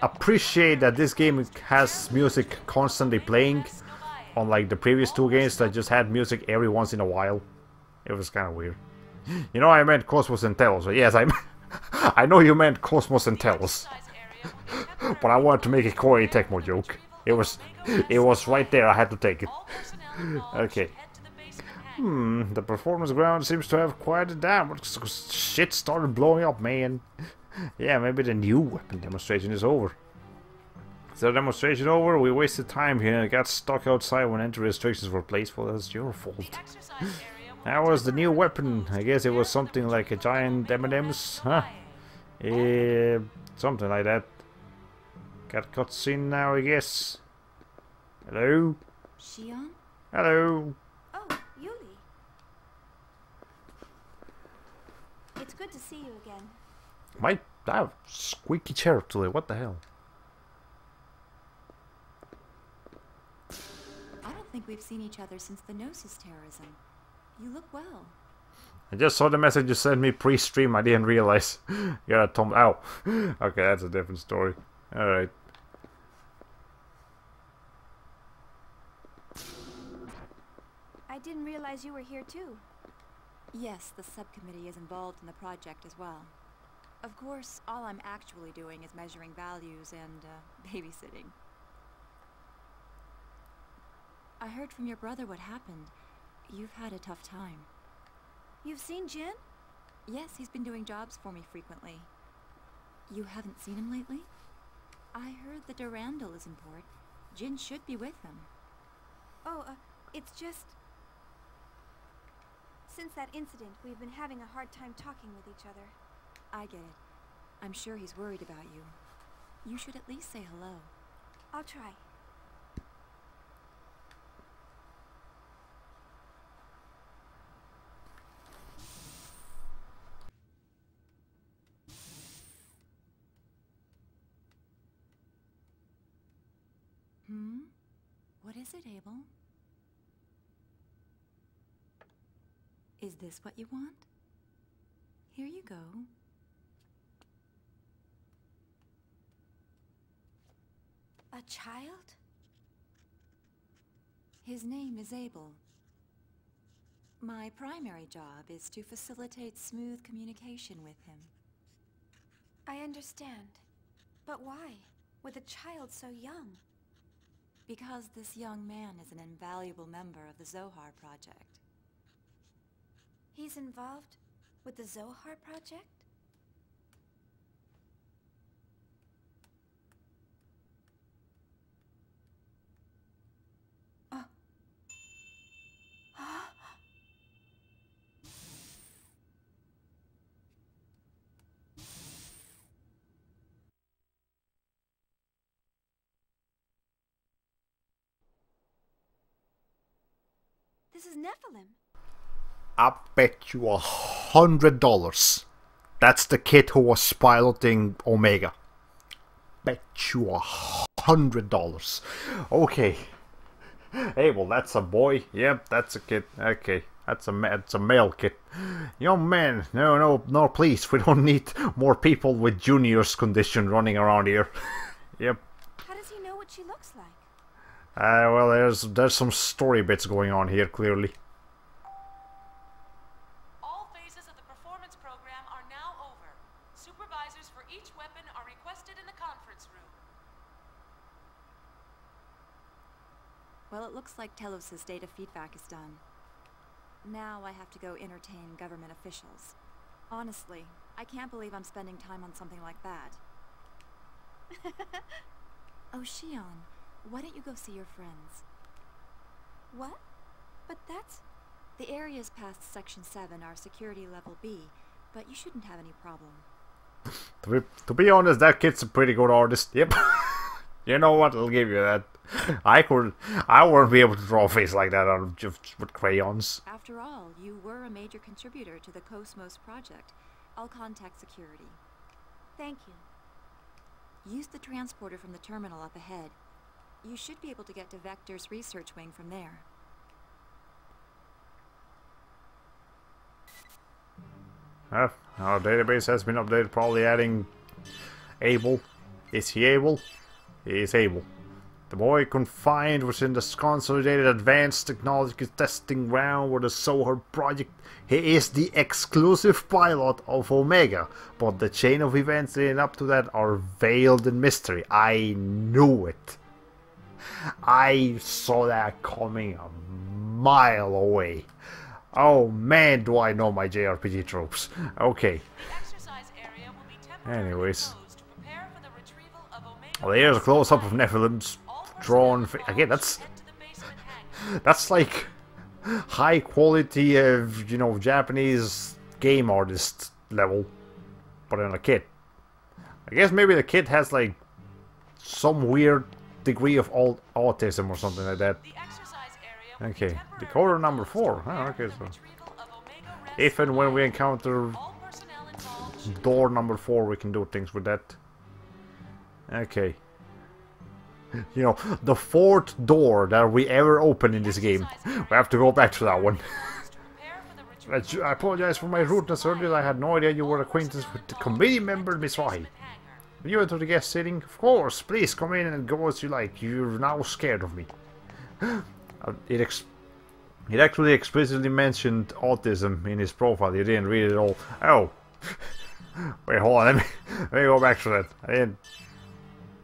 appreciate that this game has music constantly playing, unlike the previous two games that just had music every once in a while. It was kind of weird. You know, I meant KOS-MOS and T-elos. Yes, I know you meant KOS-MOS and T-elos. But I wanted to make a Koei Tecmo joke. It was right there, I had to take it. Okay. The performance ground seems to have quieted down, but shit started blowing up, man. Yeah, maybe the new weapon demonstration is over. Is the demonstration over? We wasted time here and got stuck outside when entry restrictions were placed. Well, that's your fault. That was the new weapon. I guess it was something like a giant M&M's, huh? Something like that. Got cutscene now, I guess. Hello? Shion? Hello? Oh, Yuli. It's good to see you again. I have squeaky chair today, what the hell? I don't think we've seen each other since the Gnosis terrorism. You look well. I just saw the message you sent me pre-stream, I didn't realize. You're a Tom. Ow. Okay, that's a different story. Alright. I didn't realize you were here too. Yes, the subcommittee is involved in the project as well. Of course, all I'm actually doing is measuring values and babysitting. I heard from your brother what happened. You've had a tough time. You've seen Jin? Yes, he's been doing jobs for me frequently. You haven't seen him lately? I heard that Durandal is in port. Jin should be with him. Oh, it's just... Since that incident, we've been having a hard time talking with each other. I get it. I'm sure he's worried about you. You should at least say hello. I'll try. What is it, Abel? Is this what you want? Here you go. A child? His name is Abel. My primary job is to facilitate smooth communication with him. I understand. But why? With a child so young? Because this young man is an invaluable member of the Zohar Project. He's involved with the Zohar Project? This is Nephilim. I bet you $100 that's the kid who was piloting Omega. Bet you $100. Okay. Hey, well, that's a boy. Yep, that's a kid. Okay, that's a male kid. Young man, no, please. We don't need more people with Junior's condition running around here. Yep. How does he know what she looks like? Well, there's some story bits going on here, clearly. All phases of the performance program are now over. Supervisors for each weapon are requested in the conference room. Well, it looks like T-elos' data feedback is done. Now I have to go entertain government officials. Honestly, I can't believe I'm spending time on something like that. Oh, Shion, why don't you go see your friends? What? But that's... The areas past Section 7 are security level B, but you shouldn't have any problem. To be honest, that kid's a pretty good artist. Yep. You know what? I'll give you that. I wouldn't be able to draw a face like that out of just with crayons. After all, you were a major contributor to the KOS-MOS project. I'll contact security. Thank you. Use the transporter from the terminal up ahead. You should be able to get to Vector's research wing from there. Our database has been updated, probably adding Abel. Is he able? He is able. The boy confined within the consolidated advanced technology testing ground with the Zohar project. He is the exclusive pilot of Omega, but the chain of events leading up to that are veiled in mystery. I knew it. I saw that coming a mile away. Oh man, do I know my JRPG tropes. Okay. Anyways. Well, here's a close-up of Nephilim's drawn... Again, that's like high quality, you know, Japanese game artist level, but in a kid. I guess maybe the kid has like some weird degree of autism or something like that. Okay, decoder number 4. Oh, okay, so if and when we encounter door number 4, we can do things with that. Okay. You know, the 4th door that we ever open in this game. We have to go back to that one. I apologize for my rudeness earlier. I had no idea you were acquainted with the committee member, Miss Wahi. You enter the guest sitting? Of course, please come in and go as you like. You're now scared of me. It actually explicitly mentioned autism in his profile. You didn't read it all. Oh. Wait, hold on. Let me go back to that. I didn't.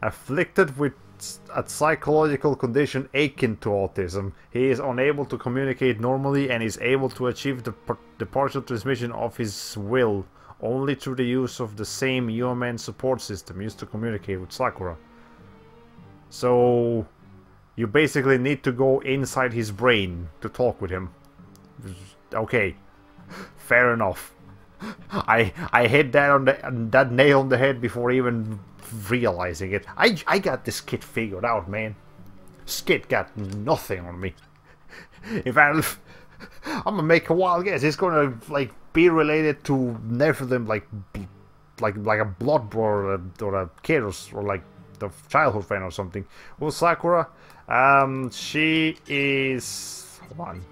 Afflicted with a psychological condition akin to autism, he is unable to communicate normally and is able to achieve the partial transmission of his will only through the use of the same human support system used to communicate with Sakura. So you basically need to go inside his brain to talk with him. Okay, fair enough. I hit that on that nail on the head before even realizing it. I got this kid figured out, man. Skid got nothing on me. In fact, I'm gonna make a wild guess. It's gonna like be related to Nephilim, like a blood brother or a kid or like the childhood friend or something. Well, Sakura, she is. Hold on.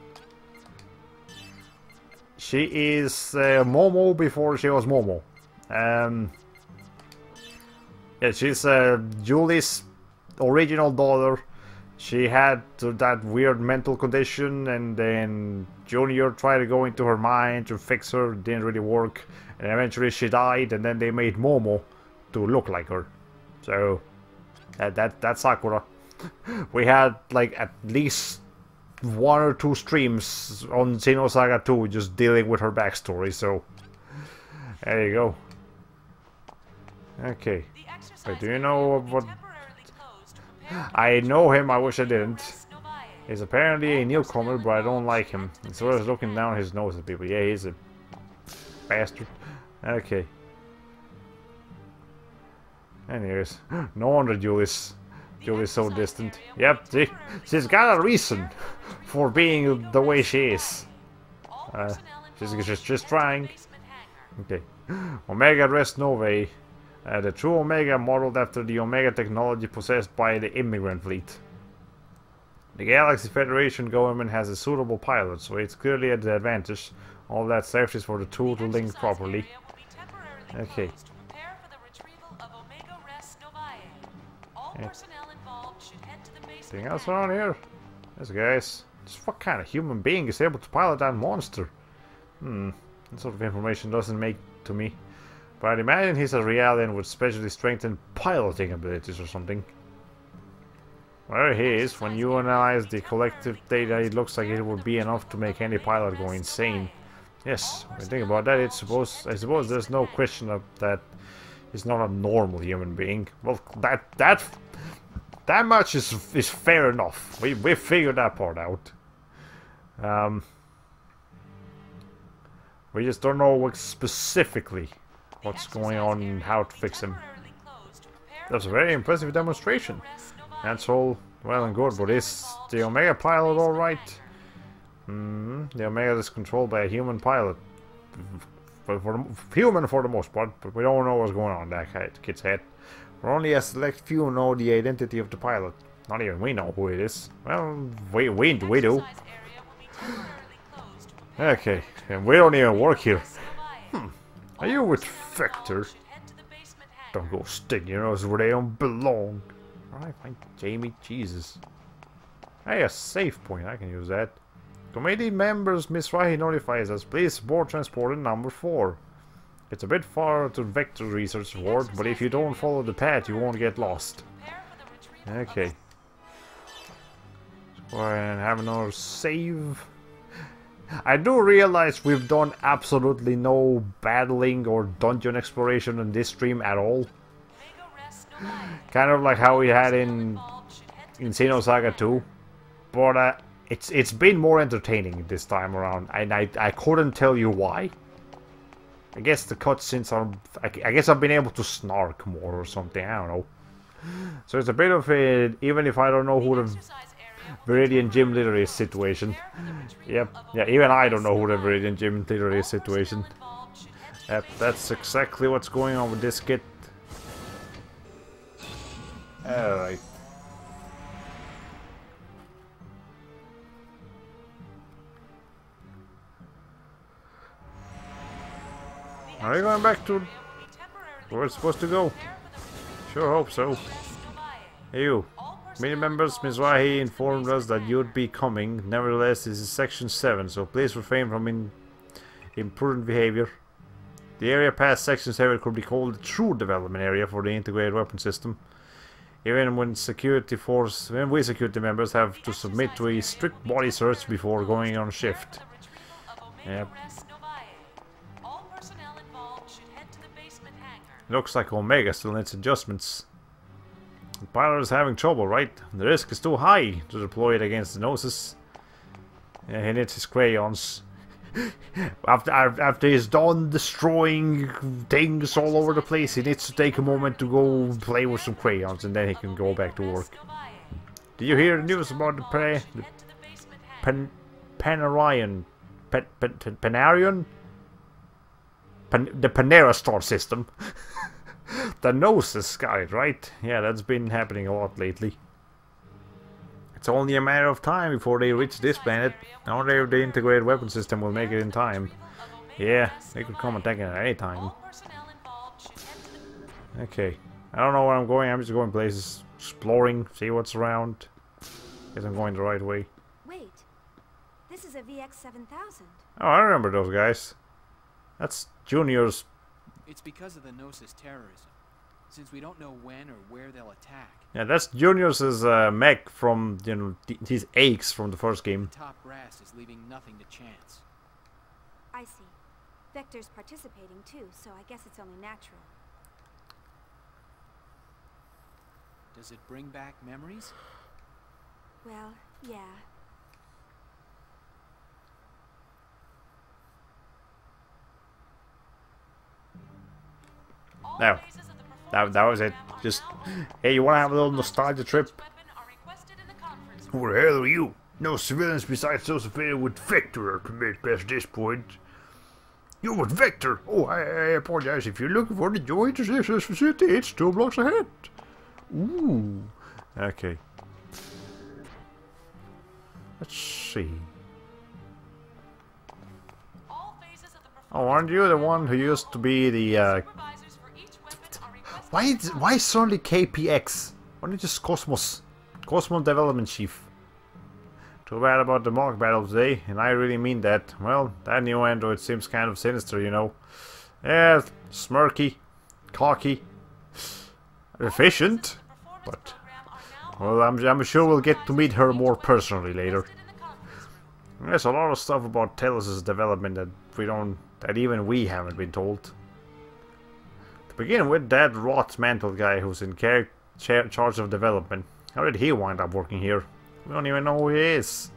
She is Momo before she was Momo. Yeah, she's Julie's original daughter. She had that weird mental condition, and then Junior tried to go into her mind to fix her. It didn't really work, and eventually she died. And then they made Momo to look like her. So that's Sakura. We had like at least 1 or 2 streams on Xenosaga 2 just dealing with her backstory. So there you go. Okay. Wait, do you know what? I know him, I wish I didn't. He's apparently a newcomer, but I don't like him. And so I was looking down his nose at people. Yeah, he's a bastard. Okay. Anyways, no wonder Julie's so distant. Yep, she's got a reason for being the way she is. She's just trying. Okay. Omega Res Novae. The true Omega modeled after the Omega technology possessed by the immigrant fleet. The Galaxy Federation government has a suitable pilot, so it's clearly at the advantage. All that's left is for the two to link properly. Okay. Anything else around here? Yes, guys. Just what kind of human being is able to pilot that monster? That sort of information doesn't make to me. But I'd imagine he's a Realian with specially strengthened piloting abilities or something. Where he is, when you analyze the collective data, it looks like it would be enough to make any pilot go insane. Yes, when you think about that, I suppose there's no question of that he's not a normal human being. Well, that much is fair enough. We figured that part out. We just don't know what specifically what's going on and how to fix him. That's a very impressive demonstration. That's all well and good, but is the Omega pilot alright? The Omega is controlled by a human pilot. Human for the most part, but we don't know what's going on in that kid's head. Or only a select few know the identity of the pilot. Not even we know who it is. Well, we do. Okay, and we don't even work here. Are you with Vector? Don't go sticking your nose where they don't belong. Alright, fine, Jamie, Jesus. Hey, a save point, I can use that. Committee members, Miss Rahi notifies us. Please board transporter number 4. It's a bit far to Vector Research Ward, but if you don't follow the path, you won't get lost. Okay. Let's go ahead and have another save. I do realize we've done absolutely no battling or dungeon exploration in this stream at all. Kind of like how we had in Xenosaga 2. But it's been more entertaining this time around, and I couldn't tell you why. I guess the cutscenes are... I guess I've been able to snark more or something, I don't know. So it's a bit of a... Even if I don't know who the Viridian Gym Leader is situation. Yep, yeah, even I don't know who the Viridian Gym Leader is situation. Yep, that's exactly what's going on with this kit. Alright. Are we going back to where we're supposed to go? Sure hope so. Hey you. Many members, Ms. Wahi informed us that you'd be coming. Nevertheless, this is Section 7, so please refrain from imprudent behavior. The area past Section 7 could be called the true development area for the integrated weapon system. Even when we security members have to submit to a strict body search before going on shift. Yep. Looks like Omega still needs adjustments. The pilot is having trouble, right? The risk is too high to deploy it against the Gnosis. Yeah, he needs his crayons. after he's done destroying things all over the place, he needs to take a moment to go play with some crayons, and then he can go back to work. Did you hear the news about the Panarion? The Panera Star system? The Gnosis got it, right? Yeah, that's been happening a lot lately. It's only a matter of time before they reach this planet. I wonder if the integrated weapon system will make it in time. Yeah, they could come attacking at any time. Okay, I don't know where I'm going. I'm just going places, exploring, see what's around. Guess I'm going the right way. Wait, this is a VX-7000. Oh, I remember those guys. That's Junior's. It's because of the Gnosis terrorism. Since we don't know when or where they'll attack. Yeah, that's Junior's mech from, you know, his aches from the first game. The top brass is leaving nothing to chance. I see. Vector's participating too, so I guess it's only natural. Does it bring back memories? Well, yeah. No. That was it. Just, hey, you want to have a little nostalgia trip? Who the hell are you? No civilians besides those affiliated with Vector are permitted past this point. You're with Vector? Oh, I apologize. If you're looking for the joint access facility, it's 2 blocks ahead. Ooh. Okay. Let's see. Oh, aren't you the one who used to be the, Why suddenly KPX? Why not just KOS-MOS? KOS-MOS Development Chief. Too bad about the mock battle today, and I really mean that. Well, that new android seems kind of sinister, you know. Yeah, smirky, cocky, efficient, but... Well, I'm sure we'll get to meet her more personally later. There's a lot of stuff about T-elos' development that even we haven't been told. To begin with, that rot mantle guy who's in charge of development. How did he wind up working here? We don't even know who he is.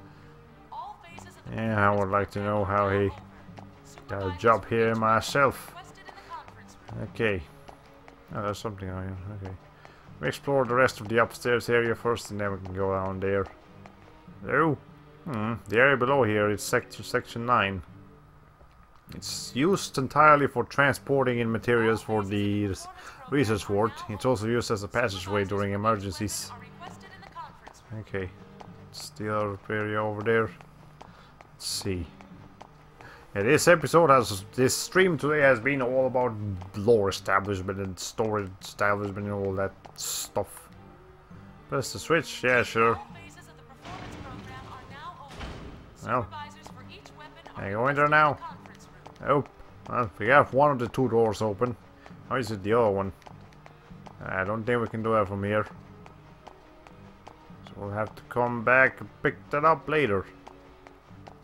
Yeah, I would like to know how he got a job here myself. Okay. Oh, there's something on here. Okay. We explore the rest of the upstairs area first, and then we can go down there. Oh. The area below here is section 9. It's used entirely for transporting in materials for the research ward. It's also used as a passageway during emergencies. Okay. It's the other area over there. Let's see. Yeah, this stream today has been all about lore establishment and storage establishment and all that stuff. Press the switch? Yeah, sure. Well, can I go in there now? Oh, well, we have one of the 2 doors open. How is it the other one? I don't think we can do that from here. So we'll have to come back and pick that up later.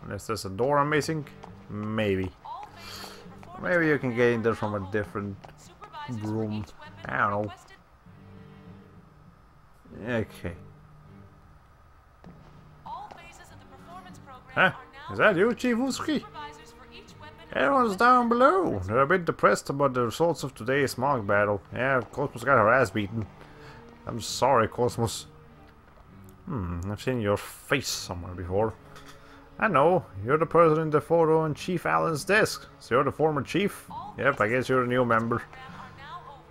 Unless there's a door I'm missing? Maybe. Maybe you can get in there from a different room. I don't know. Okay. Huh? Is that you, Chief Uski? Everyone's down below. They're a bit depressed about the results of today's mock battle. Yeah, KOS-MOS got her ass beaten. I'm sorry, KOS-MOS. I've seen your face somewhere before. I know, you're the person in the photo on Chief Allen's desk. So you're the former chief? Yep, I guess you're a new member.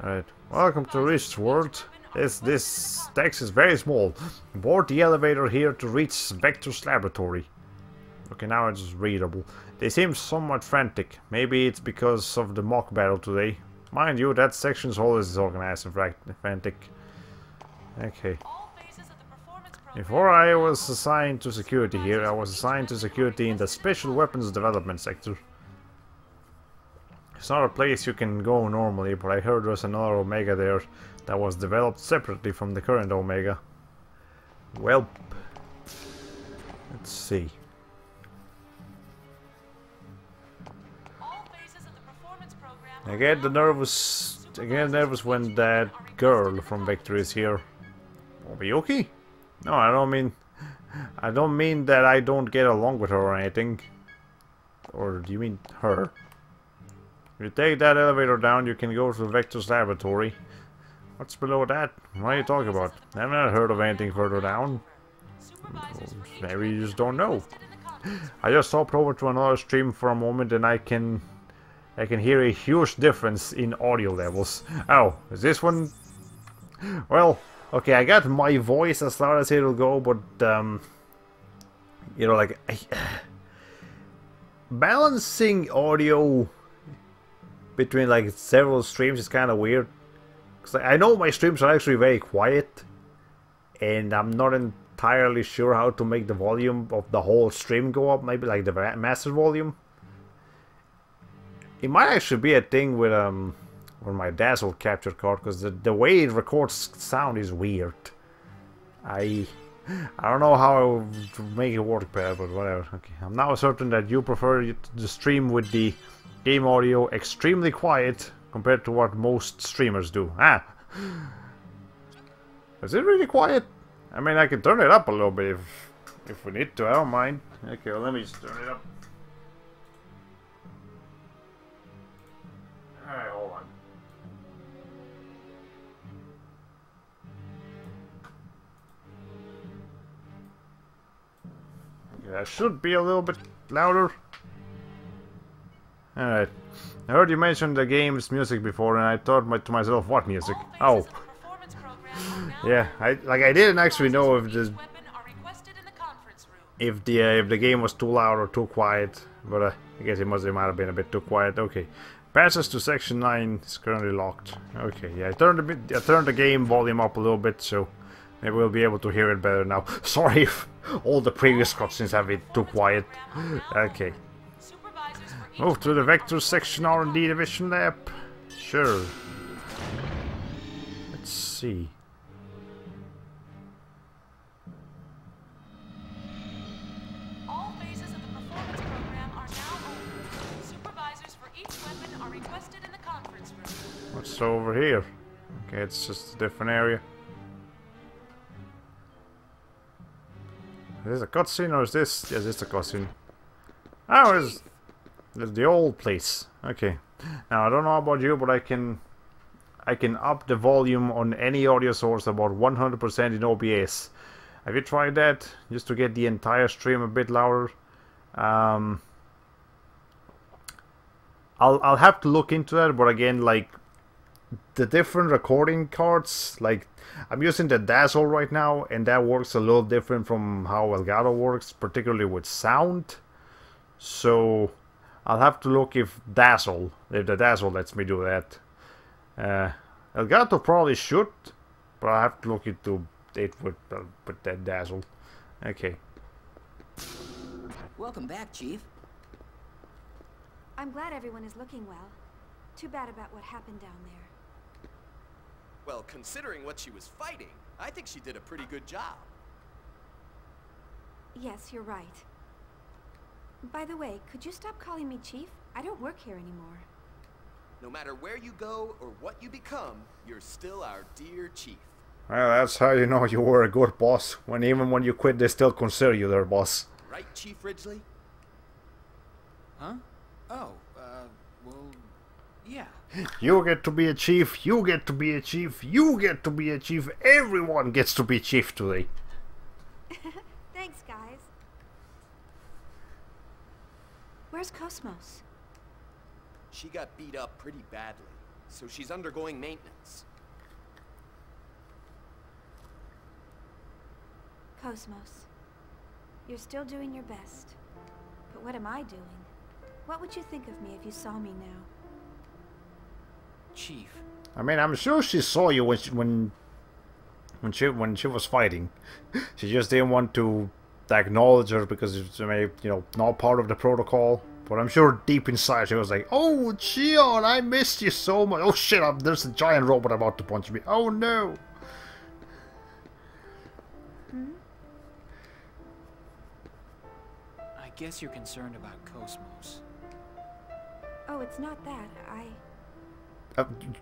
Alright, welcome to Research World. This desk is very small. Board the elevator here to reach Vector's laboratory. Okay, now it's readable. They seem somewhat frantic. Maybe it's because of the mock battle today. Mind you, that section's always disorganized and frantic. Okay. Before I was assigned to security here, I was assigned to security in the Special Weapons Development sector. It's not a place you can go normally, but I heard there's another Omega there that was developed separately from the current Omega. Welp. Let's see. I get nervous when that girl from Vector is here. Obiyuki? No, I don't mean that I don't get along with her or anything. Or do you mean her? If you take that elevator down, you can go to Vector's laboratory. What's below that? What are you talking about? I've not heard of anything further down. Maybe you just don't know. I just hopped over to another stream for a moment and I can hear a huge difference in audio levels. Oh, is this one? Well, okay, I got my voice as loud as it'll go, but you know, like balancing audio between like several streams is kind of weird. Cause I know my streams are actually very quiet, and I'm not entirely sure how to make the volume of the whole stream go up. Maybe like the master volume. It might actually be a thing with my Dazzle capture card, because the way it records sound is weird. I don't know how to make it work better, but whatever. Okay, I'm now certain that you prefer the stream with the game audio extremely quiet compared to what most streamers do. Ah, is it really quiet? I mean, I can turn it up a little bit if we need to. I don't mind. Okay, well, let me just turn it up. Alright, hold on. Okay, that should be a little bit louder. Alright. I heard you mention the game's music before, and I thought to myself, what music? Oh. Yeah, I didn't actually know if the game was too loud or too quiet, but I guess it might have been a bit too quiet. Okay. Passes to section 9 is currently locked. Okay, yeah, I turned the game volume up a little bit, so maybe we'll be able to hear it better now. Sorry if all the previous cutscenes have been too quiet. Okay. Move to the Vector Section R&D Division Lab. Sure. Let's see. All phases of the performance program are now open. Supervisors for each weapon are requested in the conference room. What's over here? Okay, it's just a different area. Is this a cutscene or is this? Yes, it's a cutscene. Oh, it's the old place. Okay. Now I don't know about you, but I can up the volume on any audio source about 100% in OBS. Have you tried that? Just to get the entire stream a bit louder. I'll have to look into that, but again, like the different recording cards, like I'm using the Dazzle right now, and that works a little different from how Elgato works, particularly with sound. So I'll have to look if the Dazzle lets me do that. Elgato probably should, but I'll have to look into it with that Dazzle. Okay. Welcome back, Chief. I'm glad everyone is looking well. Too bad about what happened down there. Well, considering what she was fighting, I think she did a pretty good job. Yes, you're right. By the way, could you stop calling me Chief? I don't work here anymore. No matter where you go or what you become, you're still our dear Chief. Well, that's how you know you were a good boss. Even when you quit, they still consider you their boss. Right, Chief Ridgely? Huh? Oh, well, yeah. You get to be a chief, you get to be a chief, you get to be a chief, everyone gets to be chief today. Thanks, guys. Where's KOS-MOS? She got beat up pretty badly, so she's undergoing maintenance. KOS-MOS, you're still doing your best. But what am I doing? What would you think of me if you saw me now? Chief. I mean, I'm sure she saw you when she was fighting. She just didn't want to acknowledge her because it's, not part of the protocol. But I'm sure deep inside she was like, "Oh, Xion, I missed you so much. Oh shit, there's a giant robot about to punch me. Oh no." I guess you're concerned about KOS-MOS. Oh, it's not that.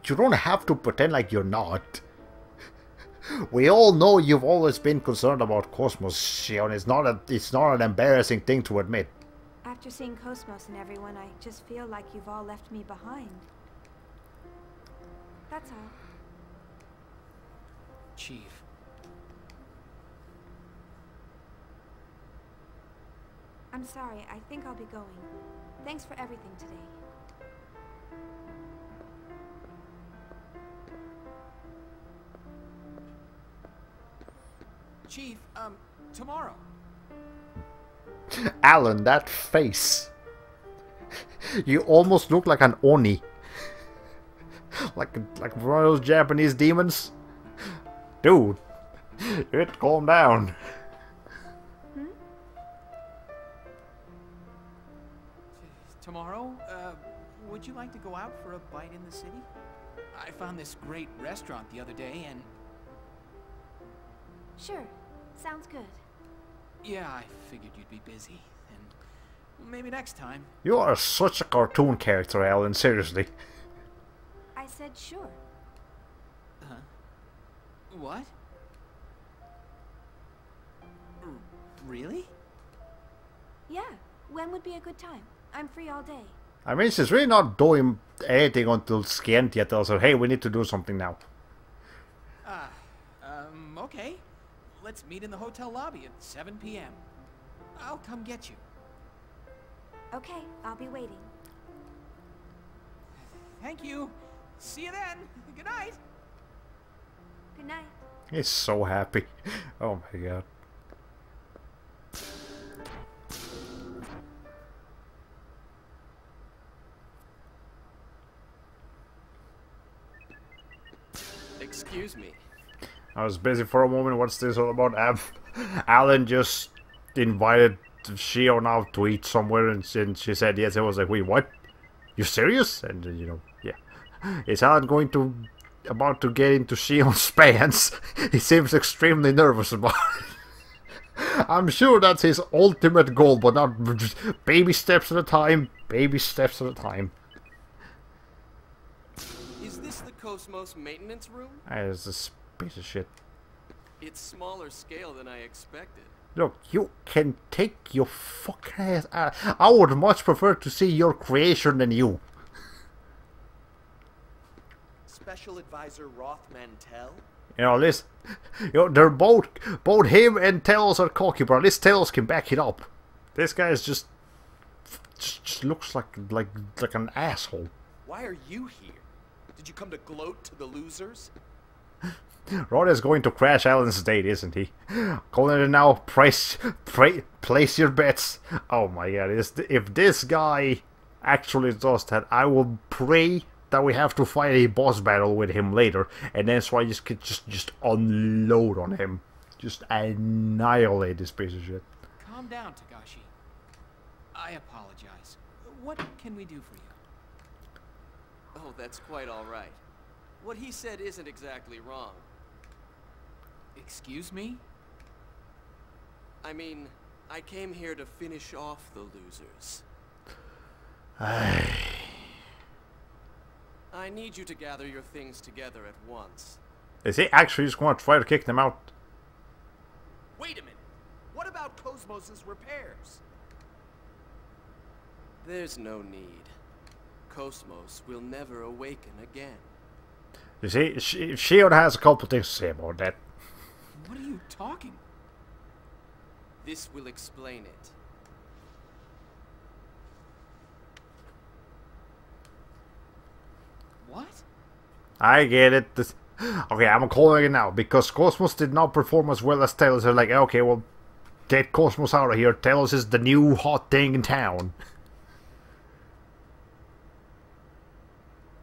You don't have to pretend like you're not. We all know you've always been concerned about KOS-MOS, Xion. It's not an embarrassing thing to admit. After seeing KOS-MOS and everyone, I just feel like you've all left me behind. That's all. Chief. I'm sorry, I think I'll be going. Thanks for everything today. Chief, tomorrow. Alan, that face. You almost look like an Oni. like one of those Japanese demons. Dude, calm down. Tomorrow, would you like to go out for a bite in the city? I found this great restaurant the other day and... Sure, sounds good. Yeah, I figured you'd be busy, and maybe next time. You are such a cartoon character, Alan, seriously. I said sure. Huh? What? Really? Yeah, when would be a good time? I'm free all day. I mean, she's really not doing anything until Scientia tells her, hey, we need to do something now. Okay. Let's meet in the hotel lobby at 7 p.m. I'll come get you. Okay, I'll be waiting. Thank you. See you then. Good night. Good night. He's so happy. Oh my god. Excuse me. I was busy for a moment. What's this all about? Alan just invited Shio now to eat somewhere, and she said yes. I was like, wait, what? You serious? And you know, yeah. Is Alan about to get into Shion's pants? He seems extremely nervous about it. I'm sure that's his ultimate goal, but not just baby steps at a time. Baby steps at a time. Is this the KOS-MOS maintenance room? It's this piece of shit. It's smaller scale than I expected. Look, you can take your fucking ass out. I would much prefer to see your creation than you. Special Advisor Roth Mantell? You know, this, they're both him and T-elos are cocky, but at least T-elos can back it up. This guy is just looks like an asshole. Why are you here? Did you come to gloat to the losers? Rod is going to crash Alan's date, isn't he? Calling it now, place your bets. Oh my god, if this guy actually does that, I will pray that we have to fight a boss battle with him later, and then so I just unload on him. Just annihilate this piece of shit. Calm down, Tagashi. I apologize. What can we do for you? Oh, that's quite all right. What he said isn't exactly wrong. Excuse me? I mean, I came here to finish off the losers. I need you to gather your things together at once. Is he actually just going to try to kick them out? Wait a minute. What about KOS-MOS's repairs? There's no need. KOS-MOS will never awaken again. You see, Shion has a couple things to say about that. What are you talking? This will explain it. What? I get it. Okay, I'm calling it now, because KOS-MOS did not perform as well as T-elos. They're like, okay, well, get KOS-MOS out of here. T-elos is the new hot thing in town.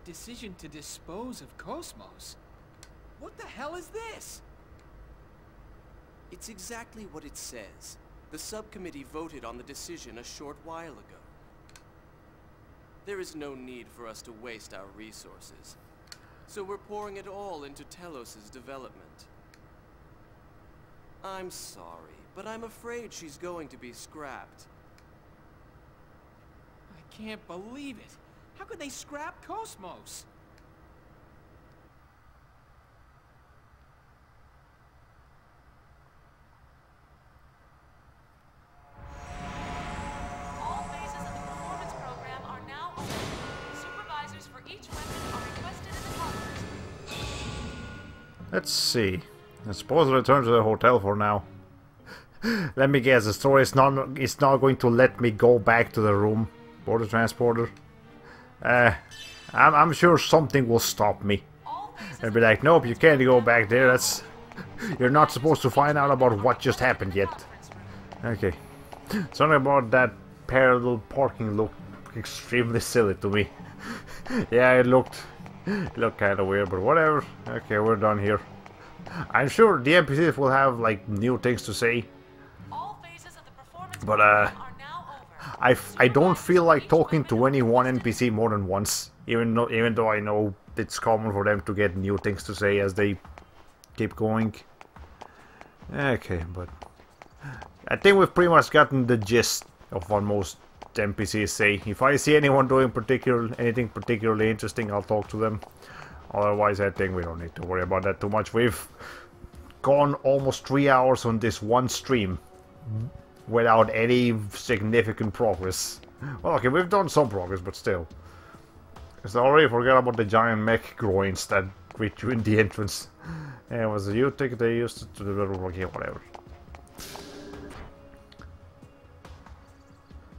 Decision to dispose of KOS-MOS? What the hell is this? It's exactly what it says. The subcommittee voted on the decision a short while ago. There is no need for us to waste our resources. So we're pouring it all into T-elos' development. I'm sorry, but I'm afraid she's going to be scrapped. I can't believe it. How could they scrap KOS-MOS? Always Let's see. I suppose I'll return to the hotel for now. Let me guess, the story is not going to let me go back to the room or the transporter. I'm sure something will stop me. And be like, nope, you can't go back there. That's you're not supposed to find out about what just happened yet. Okay. Something about that parallel parking looked extremely silly to me. Yeah, it looked kind of weird, but whatever. Okay, we're done here. I'm sure the NPCs will have like new things to say. But I don't feel like talking to any one NPC more than once, even though I know it's common for them to get new things to say as they keep going. Okay, but I think we've pretty much gotten the gist of what most NPCs say. If I see anyone doing anything particularly interesting, I'll talk to them. Otherwise, I think we don't need to worry about that too much. We've gone almost 3 hours on this one stream without any significant progress. Well, okay, we've done some progress, but still. Because I already forgot about the giant mech groins that greet you in the entrance. Yeah, it was a U-ticket they used to deliver. Okay, whatever.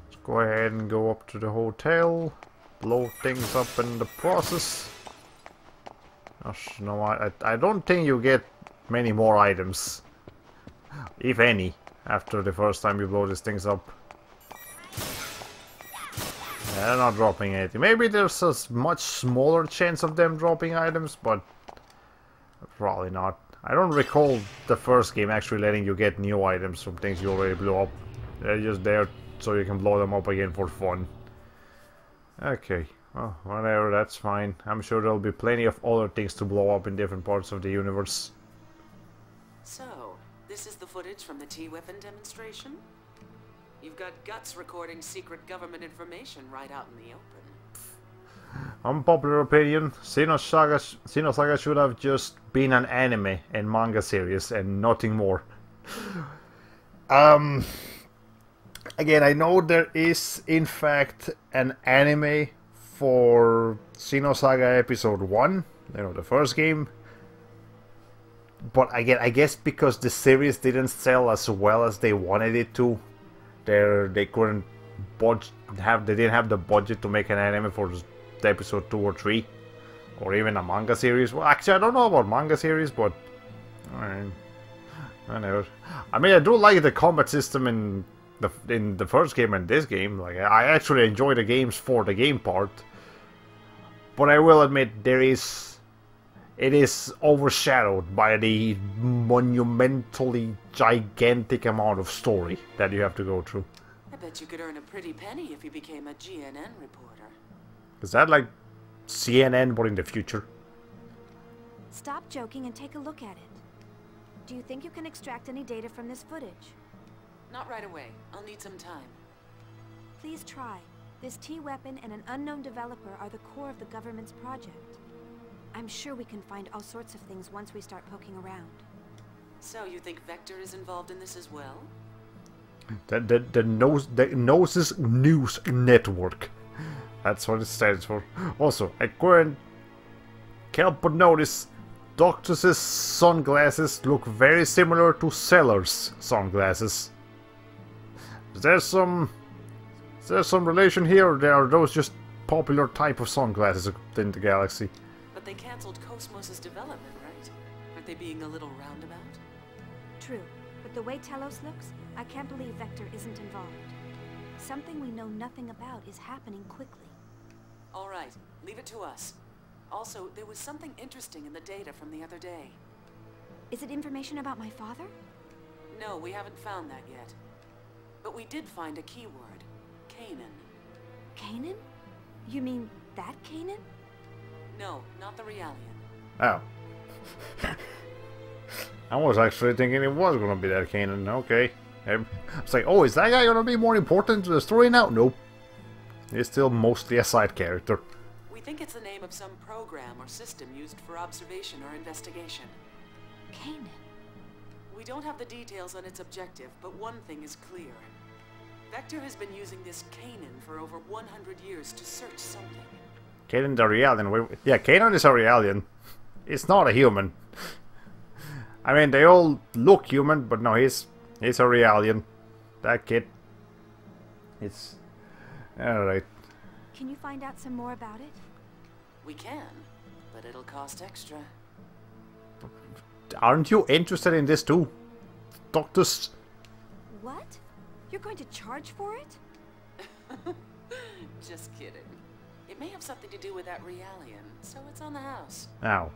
Let's go ahead and go up to the hotel. Blow things up in the process. Gosh, no, I don't think you get many more items. If any. After the first time you blow these things up. Yeah, they're not dropping anything. Maybe there's a much smaller chance of them dropping items, but probably not. I don't recall the first game actually letting you get new items from things you already blew up. They're just there so you can blow them up again for fun. Okay, well, whatever, that's fine. I'm sure there'll be plenty of other things to blow up in different parts of the universe. So, this is the footage from the T-weapon demonstration? You've got guts recording secret government information right out in the open. Unpopular opinion, Xenosaga should have just been an anime and manga series and nothing more. Again, I know there is in fact an anime for Xenosaga Episode 1, you know, the first game. But again, I guess because the series didn't sell as well as they wanted it to, they couldn't they didn't have the budget to make an anime for the episode 2 or 3, or even a manga series. Well, actually, I don't know about manga series, but I never. I mean, I do like the combat system in the first game and this game. Like, I actually enjoy the games for the game part, but I will admit it is overshadowed by the monumentally gigantic amount of story that you have to go through. I bet you could earn a pretty penny if you became a GNN reporter. Is that like CNN but in the future? Stop joking and take a look at it. Do you think you can extract any data from this footage? Not right away. I'll need some time. Please try. This T-weapon and an unknown developer are the core of the government's project. I'm sure we can find all sorts of things once we start poking around. So, you think Vector is involved in this as well? The Gnosis News Network. That's what it stands for. Also, I couldn't help but notice Doctus's sunglasses look very similar to Seller's sunglasses. Is there some relation here, or are those just popular type of sunglasses in the galaxy? But they cancelled KOS-MOS's development, right? Aren't they being a little roundabout? True, but the way T-elos looks, I can't believe Vector isn't involved. Something we know nothing about is happening quickly. All right, leave it to us. Also, there was something interesting in the data from the other day. Is it information about my father? No, we haven't found that yet. But we did find a keyword. Kanan. Kanan? You mean that Kanan? No, not the Realian. Oh. I was actually thinking it was gonna be that Kanan. Okay. I was like, oh, is that guy gonna be more important to the story now? Nope. He's still mostly a side character. We think it's the name of some program or system used for observation or investigation. Kanan. We don't have the details on its objective, but one thing is clear. Vector has been using this Kanan for over 100 years to search something. Kanan the Realian. Yeah, Kanan is a Realian. It's not a human. I mean, they all look human, but no, he's a Realian. That kid. It's... Alright. Can you find out some more about it? We can, but it'll cost extra. Aren't you interested in this too? Doctors? What? You're going to charge for it? Just kidding. It may have something to do with that Realian, so it's on the house. Now.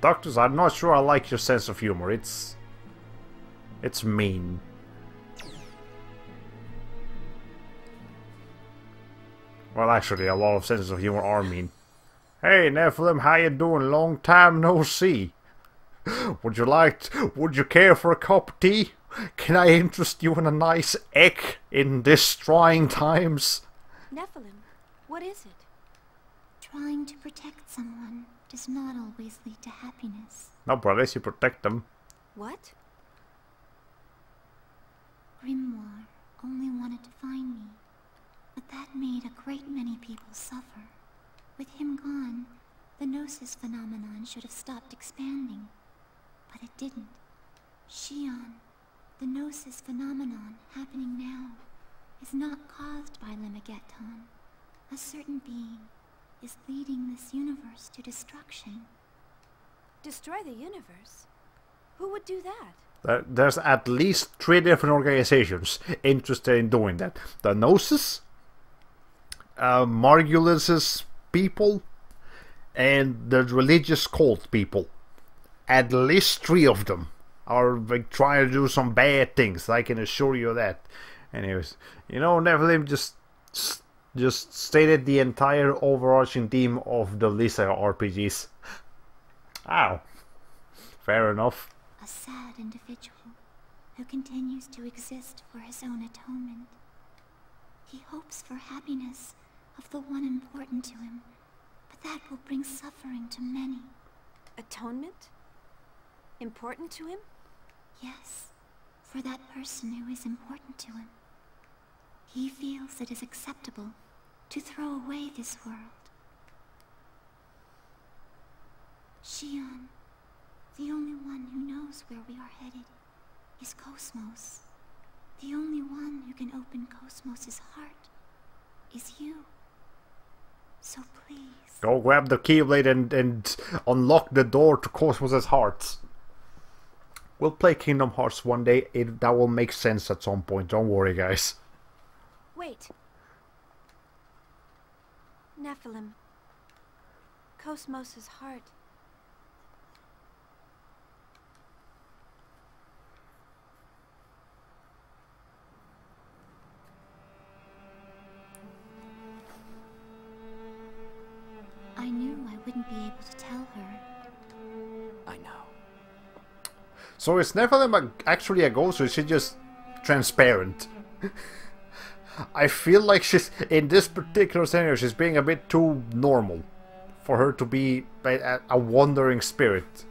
Doctors, I'm not sure I like your sense of humor. It's mean. Well, actually, a lot of senses of humor are mean. Hey, Nephilim, how you doing? Long time no see. Would you care for a cup of tea? Can I interest you in a nice egg in this trying times? Nephilim, what is it? Trying to protect someone does not always lead to happiness. No, but unless you protect them. What? Grimoire only wanted to find me, but that made a great many people suffer. With him gone, the Gnosis phenomenon should have stopped expanding, but it didn't. Xion, the Gnosis phenomenon happening now, is not caused by Limigeton. A certain being is leading this universe to destruction. Destroy the universe? Who would do that? There's at least 3 different organizations interested in doing that. The Gnosis, Margulis's people, and the religious cult people. At least 3 of them are like, trying to do some bad things. I can assure you of that. Anyways, you know, Nephilim just stated the entire overarching theme of the Lisa RPGs. Ow. Fair enough. A sad individual who continues to exist for his own atonement. He hopes for happiness of the one important to him, but that will bring suffering to many. Atonement? Important to him? Yes, for that person who is important to him. He feels it is acceptable to throw away this world. Xion, the only one who knows where we are headed, is KOS-MOS. The only one who can open KOS-MOS's heart is you. So please... Go grab the Keyblade and unlock the door to KOS-MOS's heart. We'll play Kingdom Hearts one day. That will make sense at some point. Don't worry, guys. Wait. Nephilim. KOS-MOS's heart. I knew I wouldn't be able to tell her. I know. So is Nephilim actually a ghost, or is she just transparent? I feel like she's, in this particular scenario, she's being a bit too normal for her to be a wandering spirit.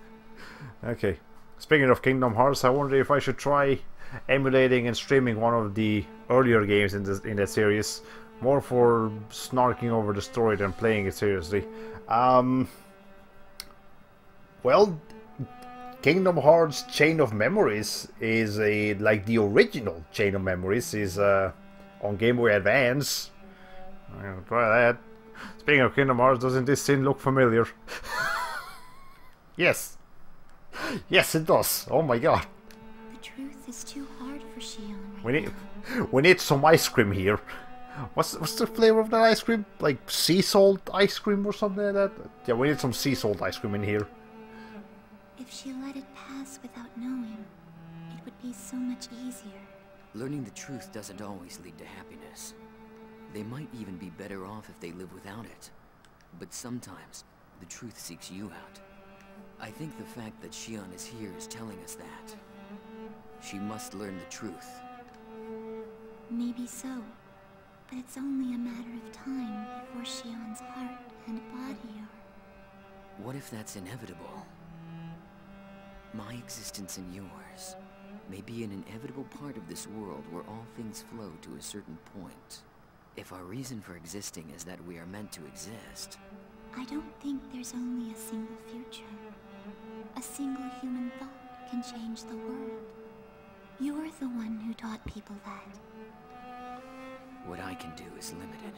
Okay. Speaking of Kingdom Hearts, I wonder if I should try emulating and streaming one of the earlier games in that series. More for snarking over the story than playing it seriously. Well, Kingdom Hearts Chain of Memories is like the original Chain of Memories is on Game Boy Advance. I'll try that. Speaking of Kingdom Hearts, doesn't this scene look familiar? Yes. Yes, it does. Oh my god. The truth is too hard for Xion We need some ice cream here. What's the flavor of that ice cream? Like sea salt ice cream or something like that? Yeah, we need some sea salt ice cream in here. If she let it pass without knowing, it would be so much easier. Learning the truth doesn't always lead to happiness. They might even be better off if they live without it. But sometimes, the truth seeks you out. I think the fact that Xion is here is telling us that. She must learn the truth. Maybe so. But it's only a matter of time before Xion's heart and body are... What if that's inevitable? My existence and yours may be an inevitable part of this world where all things flow to a certain point. If our reason for existing is that we are meant to exist... I don't think there's only a single future. A single human thought can change the world. You're the one who taught people that. What I can do is limited.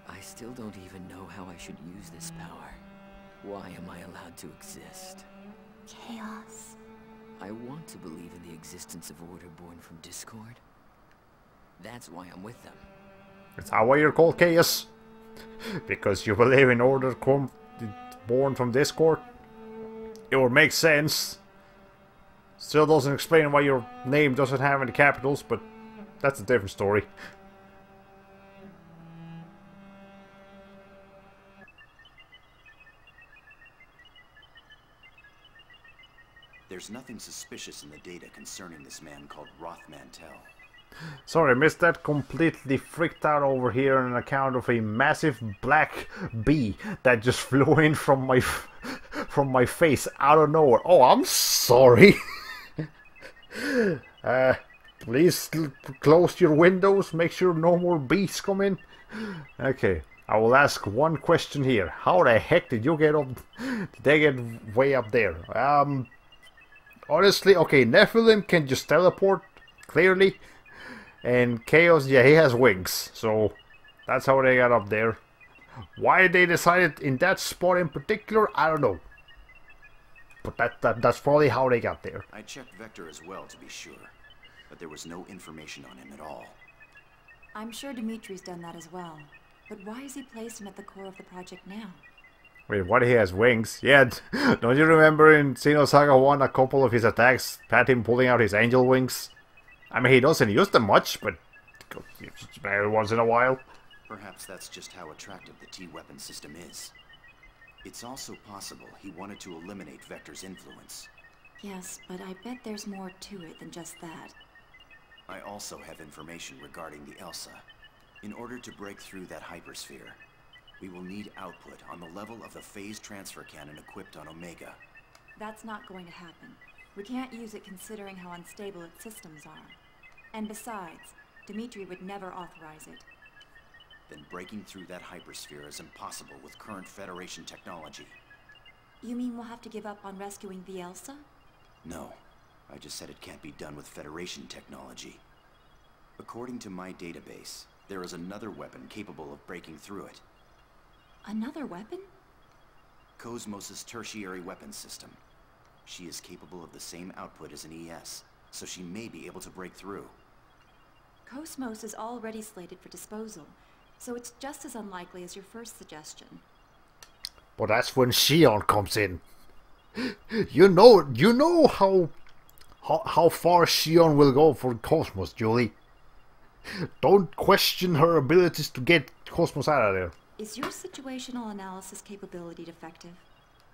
I still don't even know how I should use this power. Why am I allowed to exist? Chaos. I want to believe in the existence of order born from discord. That's why I'm with them. That's how you're called Chaos. Because you believe in order born from discord. It would make sense. Still doesn't explain why your name doesn't have any capitals, but that's a different story. There's nothing suspicious in the data concerning this man called Roth Mantell. Sorry, I missed that. Completely freaked out over here on account of a massive black bee that just flew in from my face out of nowhere. Oh, I'm sorry. Please close your windows. Make sure no more bees come in. Okay, I will ask one question here. How the heck did you get up? Did they get way up there? Honestly, okay, Nephilim can just teleport, clearly. And Chaos, yeah, he has wings. So, that's how they got up there. Why they decided in that spot in particular, I don't know. But that's probably how they got there. I checked Vector as well to be sure. But there was no information on him at all. I'm sure Dimitri's done that as well. But why is he placed him at the core of the project now? Wait, what? He has wings? Yeah, don't you remember in Xenosaga 1 a couple of his attacks had him pulling out his angel wings? I mean, he doesn't use them much, but every once in a while. Perhaps that's just how attractive the T-weapon system is. It's also possible he wanted to eliminate Vector's influence. Yes, but I bet there's more to it than just that. I also have information regarding the Elsa. In order to break through that hypersphere, we will need output on the level of the phase transfer cannon equipped on Omega. That's not going to happen. We can't use it considering how unstable its systems are. And besides, Dimitri would never authorize it. Then breaking through that hypersphere is impossible with current Federation technology. You mean we'll have to give up on rescuing the Elsa? No. I just said it can't be done with Federation technology. According to my database, there is another weapon capable of breaking through it. Another weapon? KOS-MOS's tertiary weapons system. She is capable of the same output as an ES, so she may be able to break through. KOS-MOS is already slated for disposal, so it's just as unlikely as your first suggestion. But that's when Xion comes in. You know how far Xion will go for KOS-MOS, Julie. Don't question her abilities to get KOS-MOS out of there. Is your situational analysis capability defective?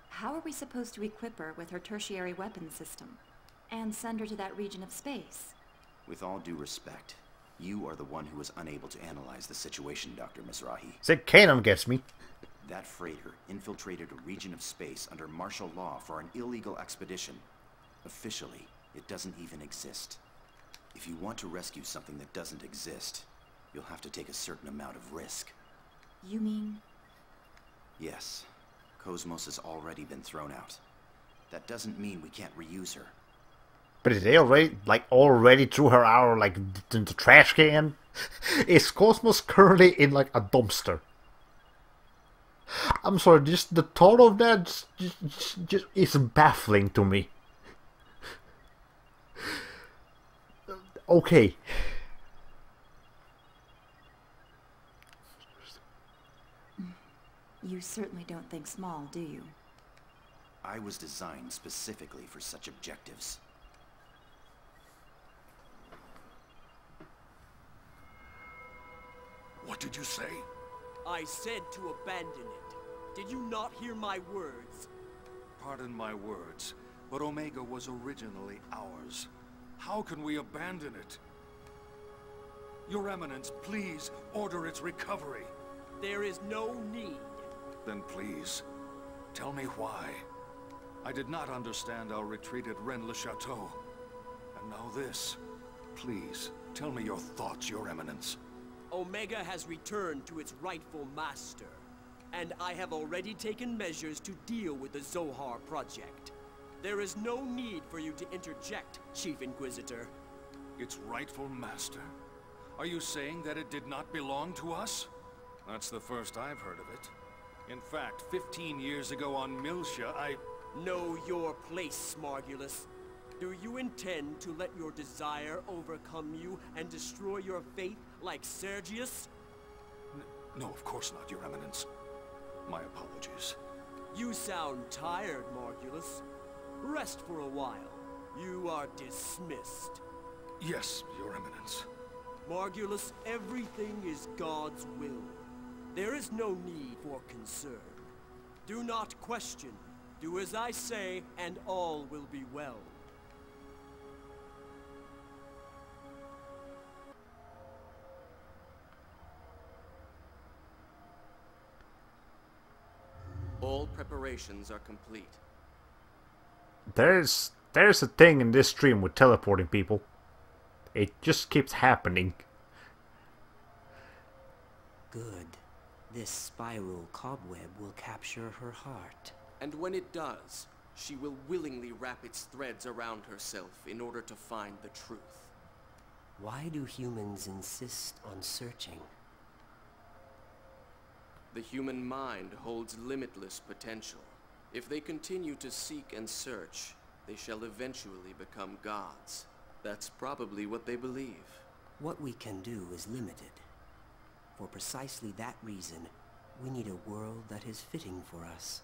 How are we supposed to equip her with her tertiary weapons system and send her to that region of space? With all due respect, you are the one who was unable to analyze the situation, Dr. Mizrahi. Say Kanan gets me. That freighter infiltrated a region of space under martial law for an illegal expedition. Officially, it doesn't even exist. If you want to rescue something that doesn't exist, you'll have to take a certain amount of risk. You mean? Yes. KOS-MOS has already been thrown out. That doesn't mean we can't reuse her. But they already threw her out in the trash can? Is KOS-MOS currently in a dumpster? I'm sorry, just the thought of that just is baffling to me. Okay. You certainly don't think small, do you? I was designed specifically for such objectives. What did you say? I said to abandon it. Did you not hear my words? Pardon my words, but Omega was originally ours. How can we abandon it? Your Eminence, please order its recovery. There is no need. Then please, tell me why. I did not understand our retreat at Rennes-le-Château. And now this. Please, tell me your thoughts, Your Eminence. Omega has returned to its rightful master. And I have already taken measures to deal with the Zohar project. There is no need for you to interject, Chief Inquisitor. Its rightful master. Are you saying that it did not belong to us? That's the first I've heard of it. In fact, 15 years ago on Miltia, I... Know your place, Smargulus. Do you intend to let your desire overcome you and destroy your faith like Sergius? No, of course not, Your Eminence. My apologies. You sound tired, Margulus. Rest for a while. You are dismissed. Yes, Your Eminence. Margulus, everything is God's will. There is no need for concern. Do not question. Do as I say, and all will be well. All preparations are complete. There's a thing in this stream with teleporting people. It just keeps happening. Good. This spiral cobweb will capture her heart. And when it does, she will willingly wrap its threads around herself in order to find the truth. Why do humans insist on searching? The human mind holds limitless potential. If they continue to seek and search, they shall eventually become gods. That's probably what they believe. What we can do is limited. For precisely that reason, we need a world that is fitting for us.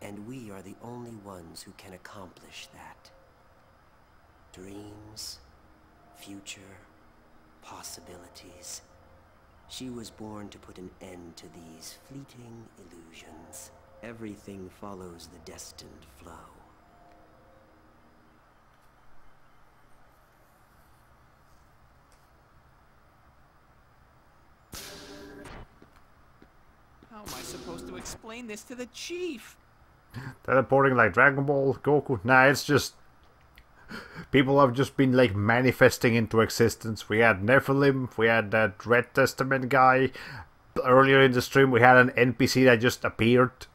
And we are the only ones who can accomplish that. Dreams, future, possibilities. She was born to put an end to these fleeting illusions. Everything follows the destined flow. How am I supposed to explain this to the chief? Teleporting like Dragon Ball, Goku? Nah, it's just... people have just been like manifesting into existence. We had Nephilim, we had that Red Testament guy. Earlier in the stream we had an NPC that just appeared.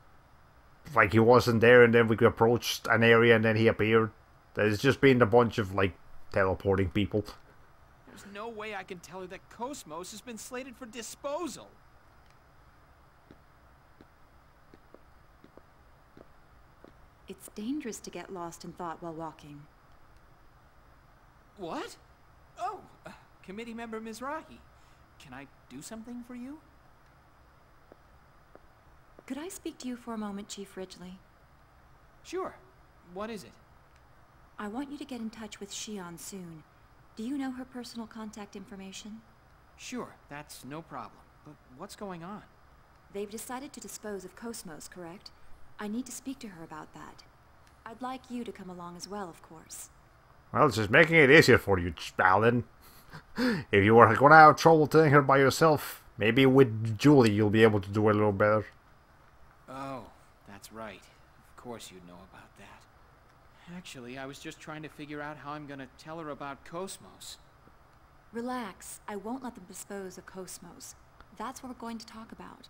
Like he wasn't there, and then we approached an area and then he appeared. There's just been a bunch of like teleporting people. There's no way I can tell her that KOS-MOS has been slated for disposal. It's dangerous to get lost in thought while walking. What? Oh, committee member Mizrahi. Can I do something for you? Could I speak to you for a moment, Chief Ridgely? Sure. What is it? I want you to get in touch with Shion soon. Do you know her personal contact information? Sure, that's no problem. But what's going on? They've decided to dispose of KOS-MOS, correct? I need to speak to her about that. I'd like you to come along as well, of course. Well, it's just making it easier for you, Alan. If you were going to have trouble telling her by yourself, maybe with Julie you'll be able to do it a little better. Oh, that's right. Of course you'd know about that. Actually, I was just trying to figure out how I'm going to tell her about KOS-MOS. Relax. I won't let them dispose of KOS-MOS. That's what we're going to talk about.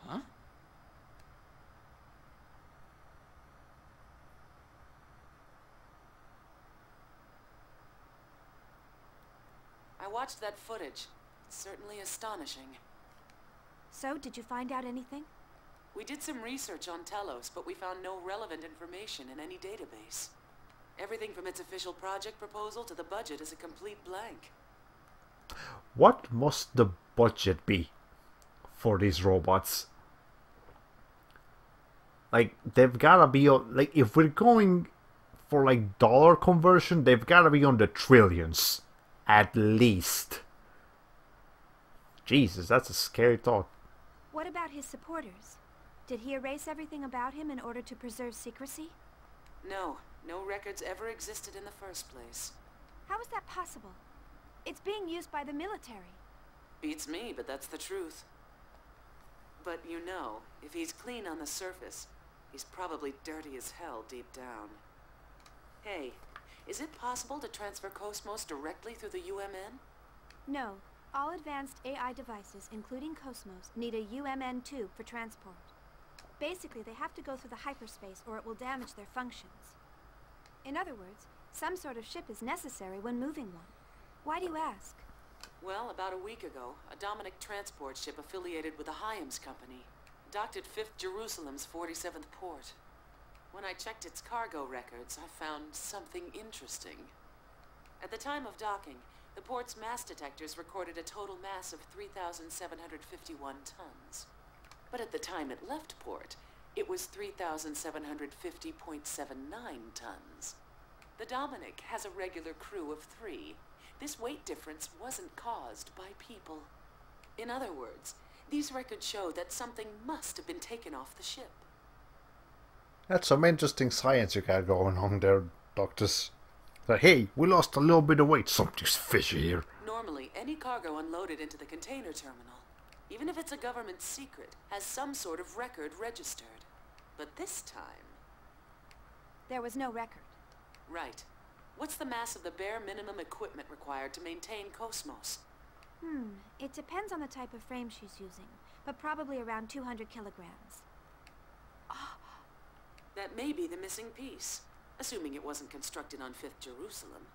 Huh? I watched that footage. It's certainly astonishing. So, did you find out anything? We did some research on T-elos, but we found no relevant information in any database. Everything from its official project proposal to the budget is a complete blank. What must the budget be for these robots? Like, they've gotta be on, like, if we're going for like dollar conversion, they've gotta be on the trillions. At least. Jesus, that's a scary thought. What about his supporters? Did he erase everything about him in order to preserve secrecy? No, no records ever existed in the first place. How is that possible? It's being used by the military. Beats me, but that's the truth. But you know, if he's clean on the surface, he's probably dirty as hell deep down. Hey, is it possible to transfer KOS-MOS directly through the UMN? No. All advanced AI devices, including KOS-MOS, need a UMN tube for transport. Basically, they have to go through the hyperspace or it will damage their functions. In other words, some sort of ship is necessary when moving one. Why do you ask? Well, about a week ago, a Dominic transport ship affiliated with the Hyams Company docked at 5th Jerusalem's 47th port. When I checked its cargo records, I found something interesting. At the time of docking, the port's mass detectors recorded a total mass of 3,751 tons. But at the time it left port, it was 3,750.79 tons. The Dominic has a regular crew of 3. This weight difference wasn't caused by people. In other words, these records show that something must have been taken off the ship. That's some interesting science you got going on there, doctors. Hey, we lost a little bit of weight. Something's fishy here. Normally, any cargo unloaded into the container terminal, even if it's a government secret, has some sort of record registered. But this time... There was no record. Right. What's the mass of the bare minimum equipment required to maintain KOS-MOS? It depends on the type of frame she's using, but probably around 200 kilograms. That may be the missing piece, assuming it wasn't constructed on 5th Jerusalem.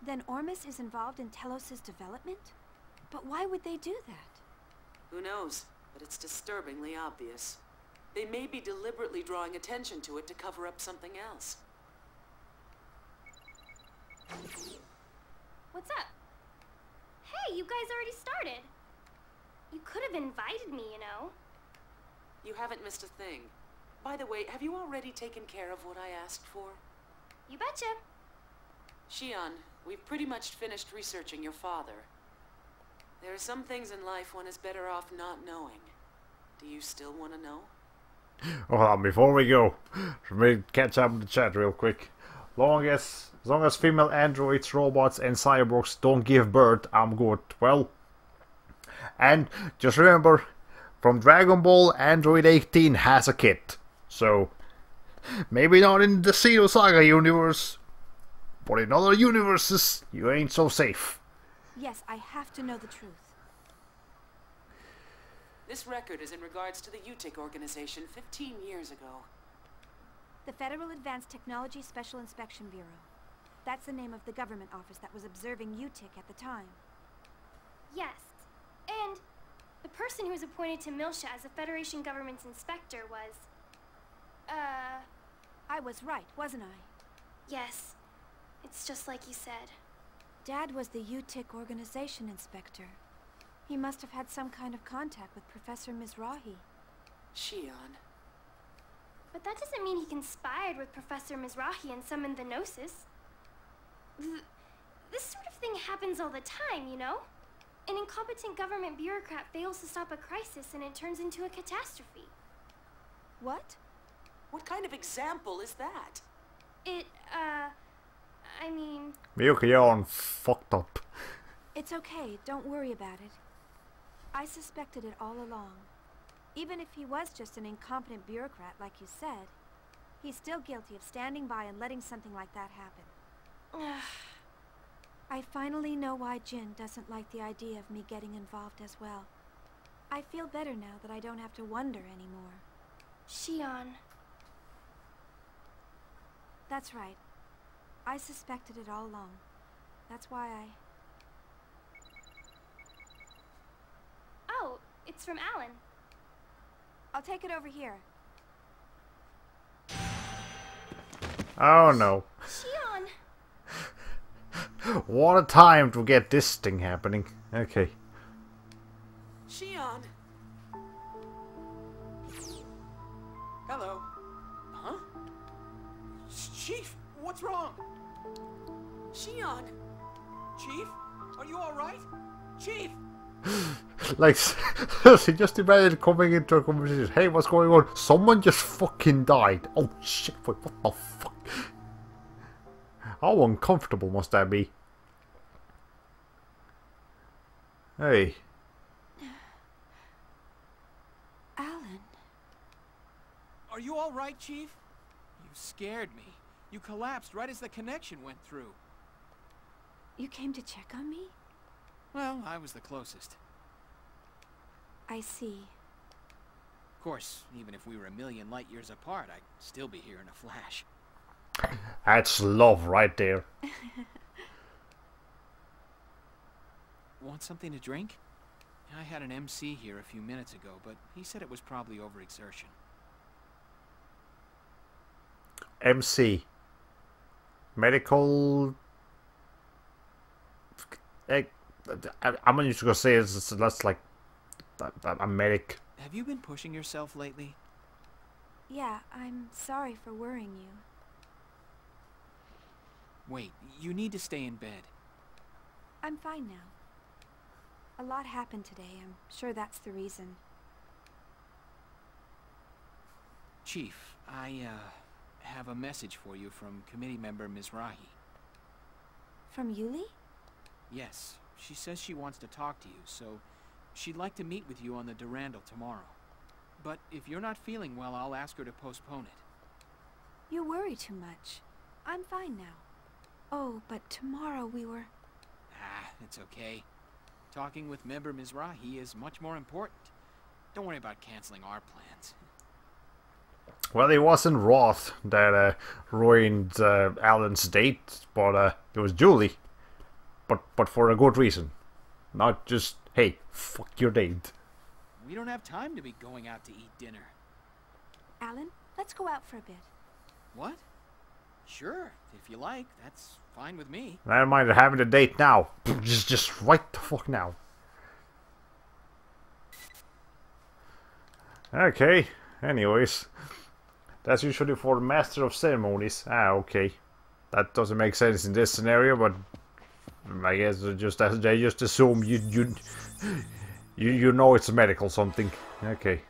Then Ormus is involved in T-elos' development? But why would they do that? Who knows, but it's disturbingly obvious. They may be deliberately drawing attention to it to cover up something else. What's up? Hey, you guys already started. You could have invited me, you know. You haven't missed a thing. By the way, have you already taken care of what I asked for? You betcha. Shion, we've pretty much finished researching your father. There are some things in life one is better off not knowing. Do you still want to know? Hold on, before we go, let me catch up in the chat real quick. As long as female androids, robots, and cyborgs don't give birth, I'm good. Well, and just remember, from Dragon Ball, Android 18 has a kid. So, maybe not in the Xenosaga universe, but in other universes, you ain't so safe. Yes, I have to know the truth. This record is in regards to the UTIC organization 15 years ago. The Federal Advanced Technology Special Inspection Bureau. That's the name of the government office that was observing UTIC at the time. Yes, and the person who was appointed to Milsha as the Federation government's inspector was... I was right, wasn't I? Yes, it's just like you said. Dad was the UTIC organization inspector. He must have had some kind of contact with Professor Mizrahi. Shion. But that doesn't mean he conspired with Professor Mizrahi and summoned the Gnosis. This sort of thing happens all the time, you know? An incompetent government bureaucrat fails to stop a crisis and it turns into a catastrophe. What? What kind of example is that? I mean... Miyuki, you're fucked up. It's okay, don't worry about it. I suspected it all along. Even if he was just an incompetent bureaucrat, like you said, he's still guilty of standing by and letting something like that happen. I finally know why Jin doesn't like the idea of me getting involved as well. I feel better now that I don't have to wonder anymore. Shion. That's right. I suspected it all along. That's why I... Oh, it's from Alan. I'll take it over here. Oh no. Shion! What a time to get this thing happening. Okay. Shion! Hello. Huh? Chief, what's wrong? Shion! Chief, are you alright? Chief! Like, just imagine coming into a conversation. Hey, what's going on? Someone just fucking died. Oh shit, what the fuck? How uncomfortable must that be? Hey. Alan. Are you alright, Chief? You scared me. You collapsed right as the connection went through. You came to check on me? Well, I was the closest. I see. Of course, even if we were a million light years apart, I'd still be here in a flash. That's love right there. Want something to drink? I had an MC here a few minutes ago, but he said it was probably overexertion. MC. Medical... I'm just gonna say that's like a medic. Have you been pushing yourself lately? Yeah, I'm sorry for worrying you. Wait, you need to stay in bed. I'm fine now. A lot happened today. I'm sure that's the reason. Chief, I have a message for you from committee member Mizrahi. From Yuli? Yes, she says she wants to talk to you, so she'd like to meet with you on the Durandal tomorrow. But if you're not feeling well, I'll ask her to postpone it. You worry too much. I'm fine now. Oh, but tomorrow we were... Ah, it's okay. Talking with member Mizrahi is much more important. Don't worry about canceling our plans. Well, it wasn't Roth that ruined Alan's date, but it was Julie. But for a good reason. Not just, hey, fuck your date. We don't have time to be going out to eat dinner. Alan, let's go out for a bit. What? Sure, if you like, that's fine with me. I don't mind having a date now. Just right the fuck now. Okay, anyways. That's usually for the Master of Ceremonies. Ah, okay. That doesn't make sense in this scenario, but I guess they just assume you know it's medical something. Okay.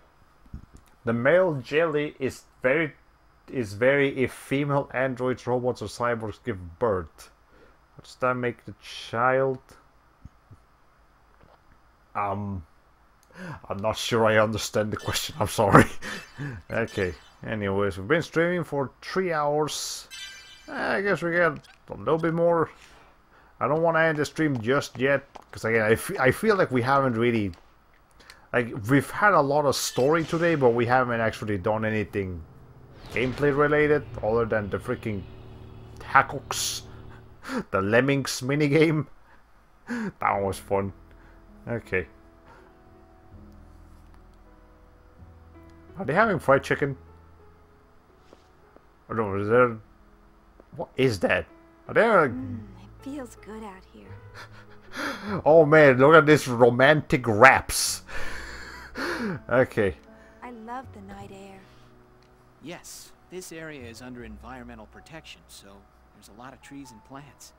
The male jelly is very if female androids, robots, or cyborgs give birth. What does that make the child? I'm not sure I understand the question. I'm sorry. Okay. Anyways, we've been streaming for 3 hours. I guess we get a little bit more. I don't want to end the stream just yet, because again, I feel like we haven't really... Like, we've had a lot of story today, but we haven't actually done anything gameplay related, other than the freaking Hackox, the Lemmings minigame. That was fun. Okay. Are they having fried chicken? Or no, is there... What is that? Are there... It feels good out here. Oh man, look at this romantic wraps. Okay. I love the night air. Yes, this area is under environmental protection, so there's a lot of trees and plants.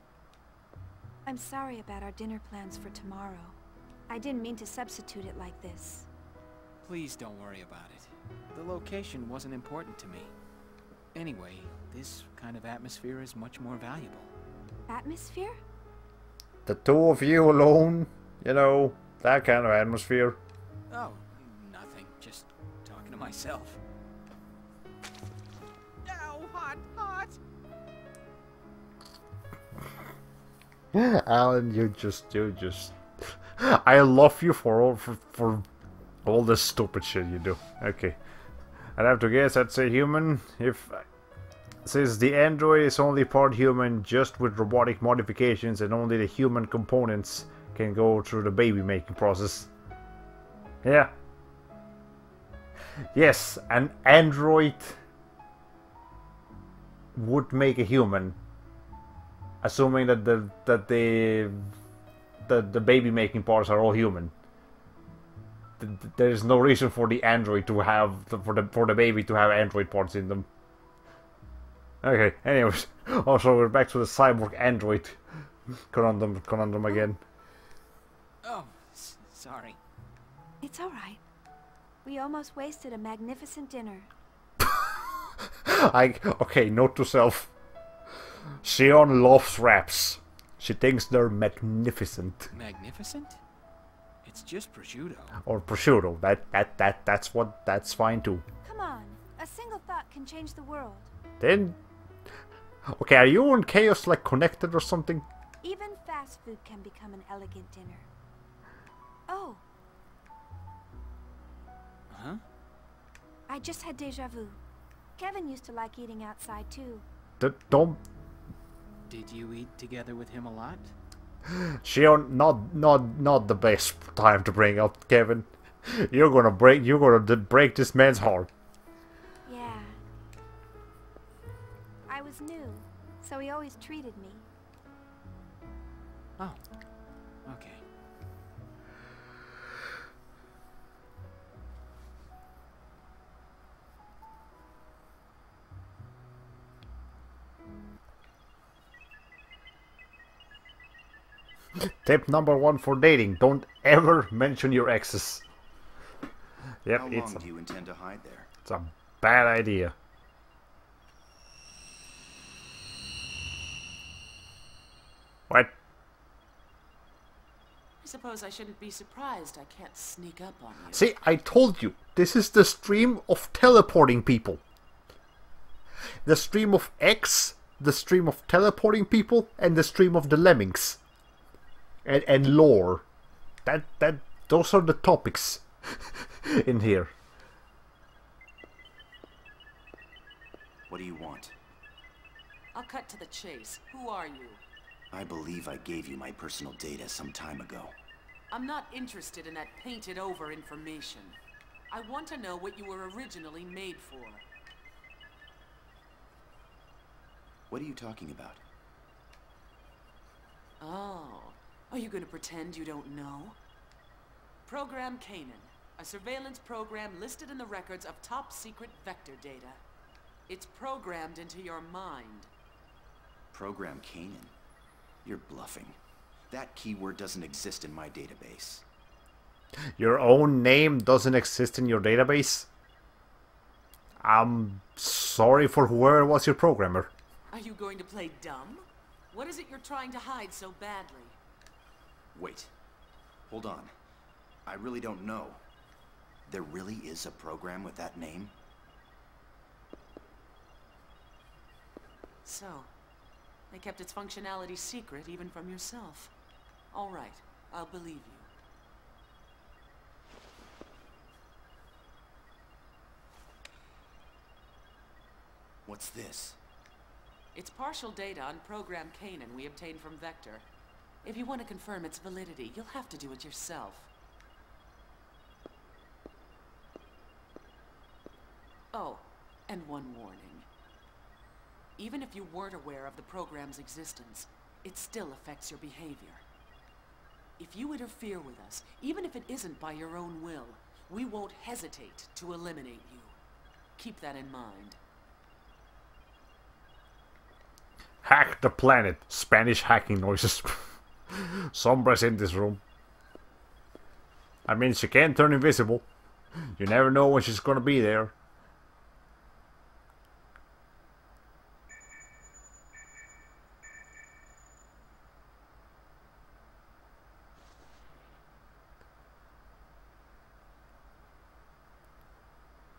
I'm sorry about our dinner plans for tomorrow. I didn't mean to substitute it like this. Please don't worry about it. The location wasn't important to me. Anyway, this kind of atmosphere is much more valuable. Atmosphere? The two of you alone, you know, that kind of atmosphere. Oh, nothing. Just talking to myself. Ow, hot, hot! Alan, you just... I love you for all the stupid shit you do. Okay. I'd have to guess I'd say human. Since the android is only part human, just with robotic modifications, and only the human components can go through the baby making process. Yeah. Yes, an android would make a human, assuming that the baby making parts are all human. There is no reason for the android to have for the baby to have android parts in them. Okay. Anyways, also we're back to the cyborg android conundrum again. Oh, sorry. It's all right. We almost wasted a magnificent dinner. Okay, note to self. Xion loves wraps. She thinks they're magnificent. Magnificent? It's just prosciutto. Or prosciutto. That's fine too. Come on, a single thought can change the world. Then, okay, are you and Chaos like connected or something? Even fast food can become an elegant dinner. Oh. Huh? I just had déjà vu. Kevin used to like eating outside too. Don't. Did you eat together with him a lot? Shion, not the best time to bring up, Kevin. You're gonna break this man's heart. Yeah. I was new, so he always treated me. Oh, okay. Tip number 1 for dating: don't ever mention your exes. Yep, How long do you intend to hide there? It's a bad idea. What? I suppose I shouldn't be surprised I can't sneak up on you. See, I told you, this is the stream of teleporting people. The stream of X, the stream of teleporting people, and the stream of the lemmings. And lore. Those are the topics in here. What do you want? I'll cut to the chase. Who are you? I believe I gave you my personal data some time ago. I'm not interested in that painted over information. I want to know what you were originally made for. What are you talking about? Oh, are you going to pretend you don't know? Program Canaan, a surveillance program listed in the records of top secret vector data. It's programmed into your mind. Program Canaan? You're bluffing. That keyword doesn't exist in my database. Your own name doesn't exist in your database? I'm sorry for whoever was your programmer. Are you going to play dumb? What is it you're trying to hide so badly? Wait. Hold on. I really don't know. There really is a program with that name? So, they kept its functionality secret even from yourself. All right, I'll believe you. What's this? It's partial data on Program Canaan we obtained from Vector. If you want to confirm its validity, you'll have to do it yourself. Oh, and one warning. Even if you weren't aware of the program's existence, it still affects your behavior. If you interfere with us, even if it isn't by your own will, we won't hesitate to eliminate you. Keep that in mind. Hack the planet. Spanish hacking noises. Sombra's in this room. I mean, she can turn invisible. You never know when she's gonna be there.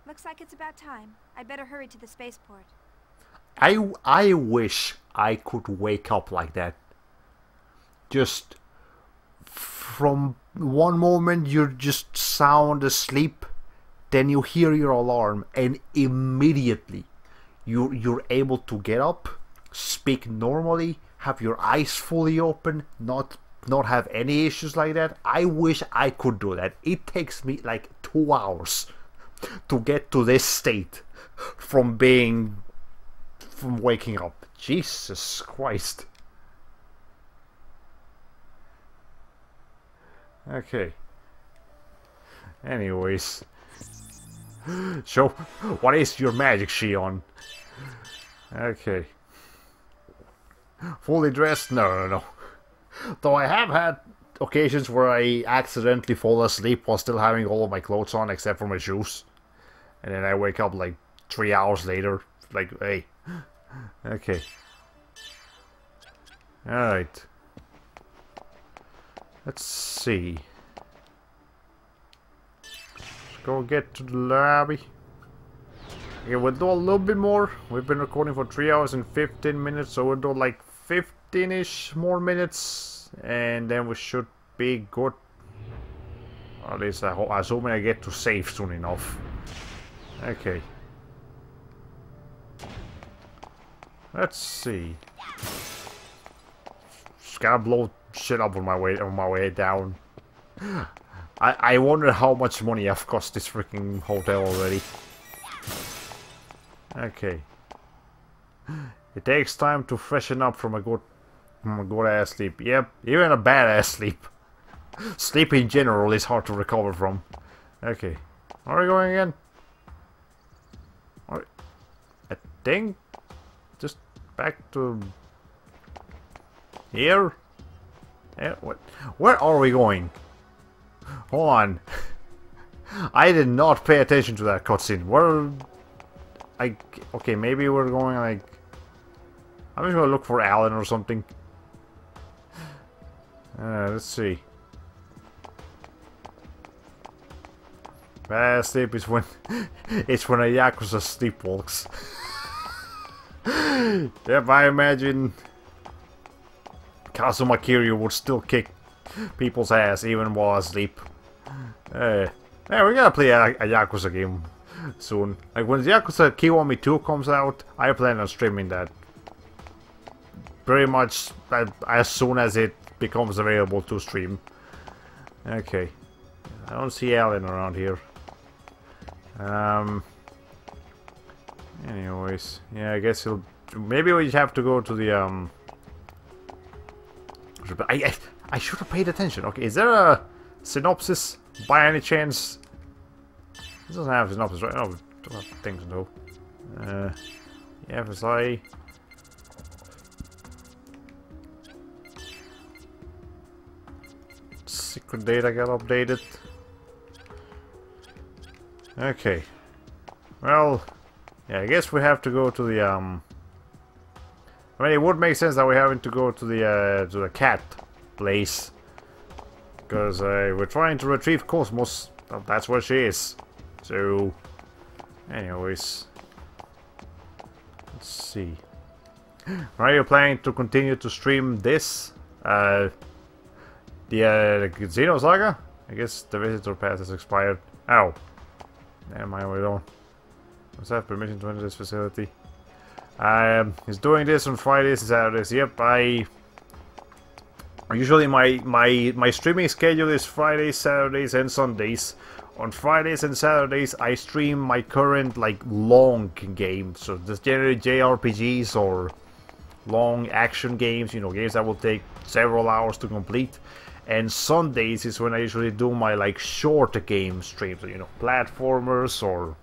Looks like it's about time. I'd better hurry to the spaceport. I wish I could wake up like that. Just from one moment you're just sound asleep, then you hear your alarm, and immediately you're able to get up, speak normally, have your eyes fully open, not have any issues like that. I wish I could do that. It takes me like 2 hours to get to this state from waking up. Jesus Christ. Okay. Anyways. So, what is your magic, Shion? Okay. Fully dressed? No. Though I have had occasions where I accidentally fall asleep while still having all of my clothes on except for my shoes. And then I wake up like 3 hours later. Like, hey. Okay. Alright. Let's see. Let's go get to the lobby. Okay, we'll do a little bit more. We've been recording for 3 hours and 15 minutes, so we'll do like 15-ish more minutes. And then we should be good. Or at least assuming I get to save soon enough. Okay. Let's see. Just gotta blow shit up on my way down. I wonder how much money I've cost this freaking hotel already. Okay. It takes time to freshen up from a good ass sleep. Yep, even a bad ass sleep. Sleep in general is hard to recover from. Okay. Where are we going again? I think just back to here. Yeah, what? Where are we going? Hold on. I did not pay attention to that cutscene. Where? Okay, maybe we're going like. I'm just gonna look for Alan or something. Let's see. Bad sleep is when it's when a Yakuza sleepwalks. Yep, I imagine Kazuma Kiryu would still kick people's ass even while asleep. Yeah, we gotta play a Yakuza game soon. Like when Yakuza Kiwami 2 comes out, I plan on streaming that. Pretty much as soon as it becomes available to stream. Okay. I don't see Alan around here. Anyways, yeah, I guess he'll. Maybe we have to go to the I should have paid attention. Okay, is there a synopsis by any chance? This doesn't have a synopsis, right? No, don't have things though. Yeah, FSI. Secret data got updated. Okay. Well, yeah, I guess we have to go to the I mean, it would make sense that we're having to go to the cat place, because we're trying to retrieve KOS-MOS. That's where she is. So, anyways, let's see. Are you planning to continue to stream this? The Xenosaga? I guess the visitor pass has expired. Ow. Never mind, we don't. Must have permission to enter this facility. He's doing this on Fridays and Saturdays. Yep, usually my streaming schedule is Fridays, Saturdays, and Sundays. On Fridays and Saturdays, I stream my current like long games. So this generally JRPGs or long action games. You know, games that will take several hours to complete. And Sundays is when I usually do my like shorter game streams. You know, platformers or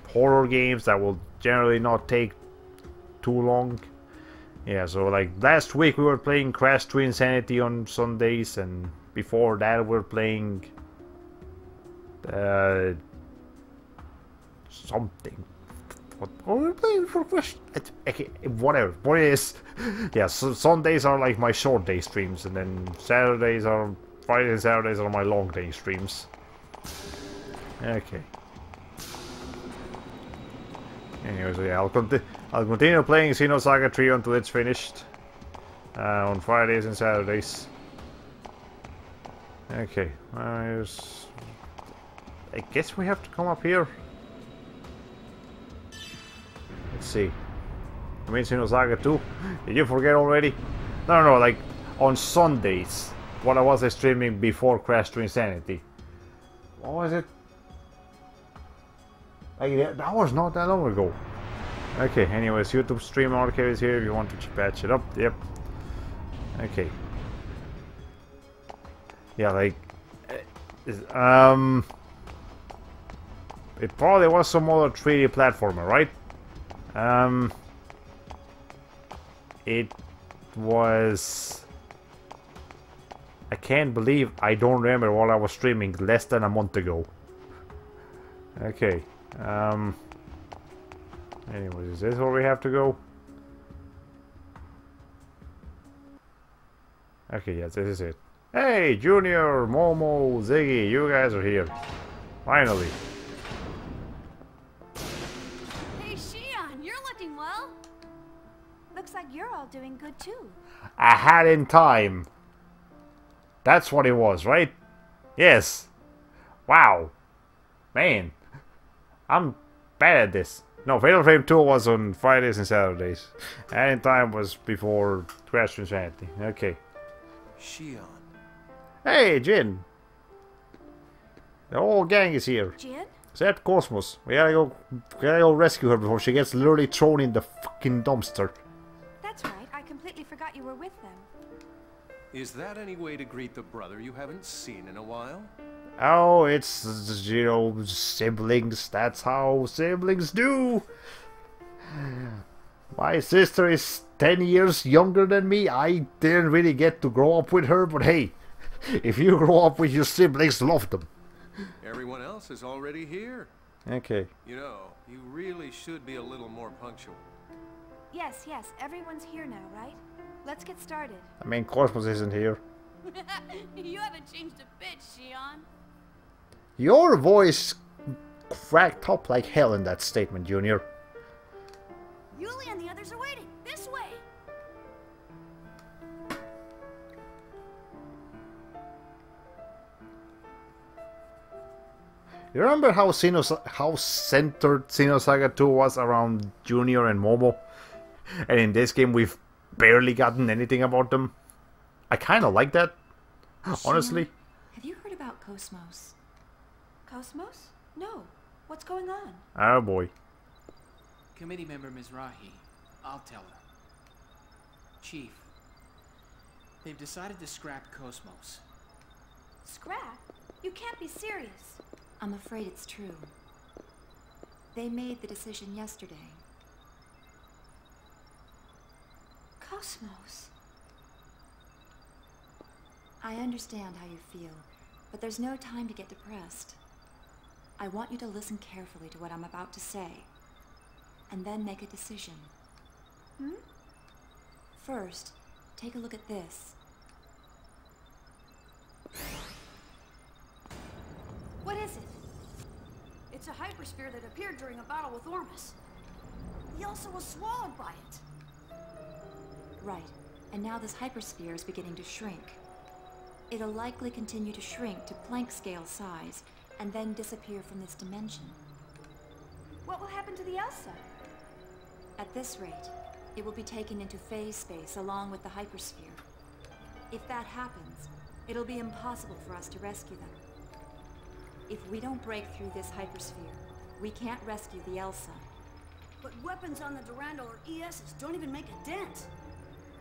horror games that will generally not take too long. Yeah, so like last week we were playing Crash to Insanity on Sundays, and before that we were playing something. What were we playing for Crash? Okay, whatever. What it is? Yeah, so Sundays are like my short day streams, and then Fridays and Saturdays are my long day streams. Okay. Anyways, yeah, I'll continue playing Xenosaga 3 until it's finished. On Fridays and Saturdays. Okay, I guess we have to come up here. Let's see. You mean Xenosaga 2? Did you forget already? No, like on Sundays. What was I streaming before Crash to Insanity? What was it? Like, that was not that long ago. Okay, anyways, YouTube stream archive is here if you want to patch it up. Yep. Okay. Yeah, like it probably was some other 3D platformer, right? It was. I can't believe I don't remember what I was streaming less than a month ago. Okay. Anyways, is this where we have to go? Okay, yes, this is it. Hey, Junior, Momo, Ziggy, you guys are here. Finally. Hey, Shion, you're looking well. Looks like you're all doing good too. I had in time. That's what it was, right? Yes. Wow. Man. I'm bad at this. No, Fatal Frame 2 was on Fridays and Saturdays. Anytime was before Crash Insanity. Okay. Shion. Hey, Jin! The whole gang is here. Jin? Except KOS-MOS. We gotta go rescue her before she gets literally thrown in the fucking dumpster. That's right. I completely forgot you were with them. Is that any way to greet the brother you haven't seen in a while? Oh, it's, you know, siblings. That's how siblings do. My sister is 10 years younger than me. I didn't really get to grow up with her, but hey, if you grow up with your siblings, love them. Everyone else is already here. Okay. You know, you really should be a little more punctual. Yes, everyone's here now, right? Let's get started. I mean, KOS-MOS isn't here. You haven't changed a bit, Shion. Your voice cracked up like hell in that statement, Junior. Yuli and the others are waiting. This way. You remember how centered Xenosaga 2 was around Junior and Momo? And in this game we've barely gotten anything about them. I kind of like that, honestly. Have you heard about KOS-MOS? KOS-MOS? No. What's going on? Oh boy. Committee member Mizrahi. I'll tell her. Chief, they've decided to scrap KOS-MOS. Scrap? You can't be serious. I'm afraid it's true. They made the decision yesterday. KOS-MOS. I understand how you feel, but there's no time to get depressed. I want you to listen carefully to what I'm about to say, and then make a decision. First, take a look at this. What is it? It's a hypersphere that appeared during a battle with Ormus. Yelsa was swallowed by it. Right, and now this hypersphere is beginning to shrink. It'll likely continue to shrink to Planck scale size, and then disappear from this dimension. What will happen to the Elsa? At this rate, it will be taken into phase space along with the hypersphere. If that happens, it'll be impossible for us to rescue them. If we don't break through this hypersphere, we can't rescue the Elsa. But weapons on the Durandal or ESs don't even make a dent.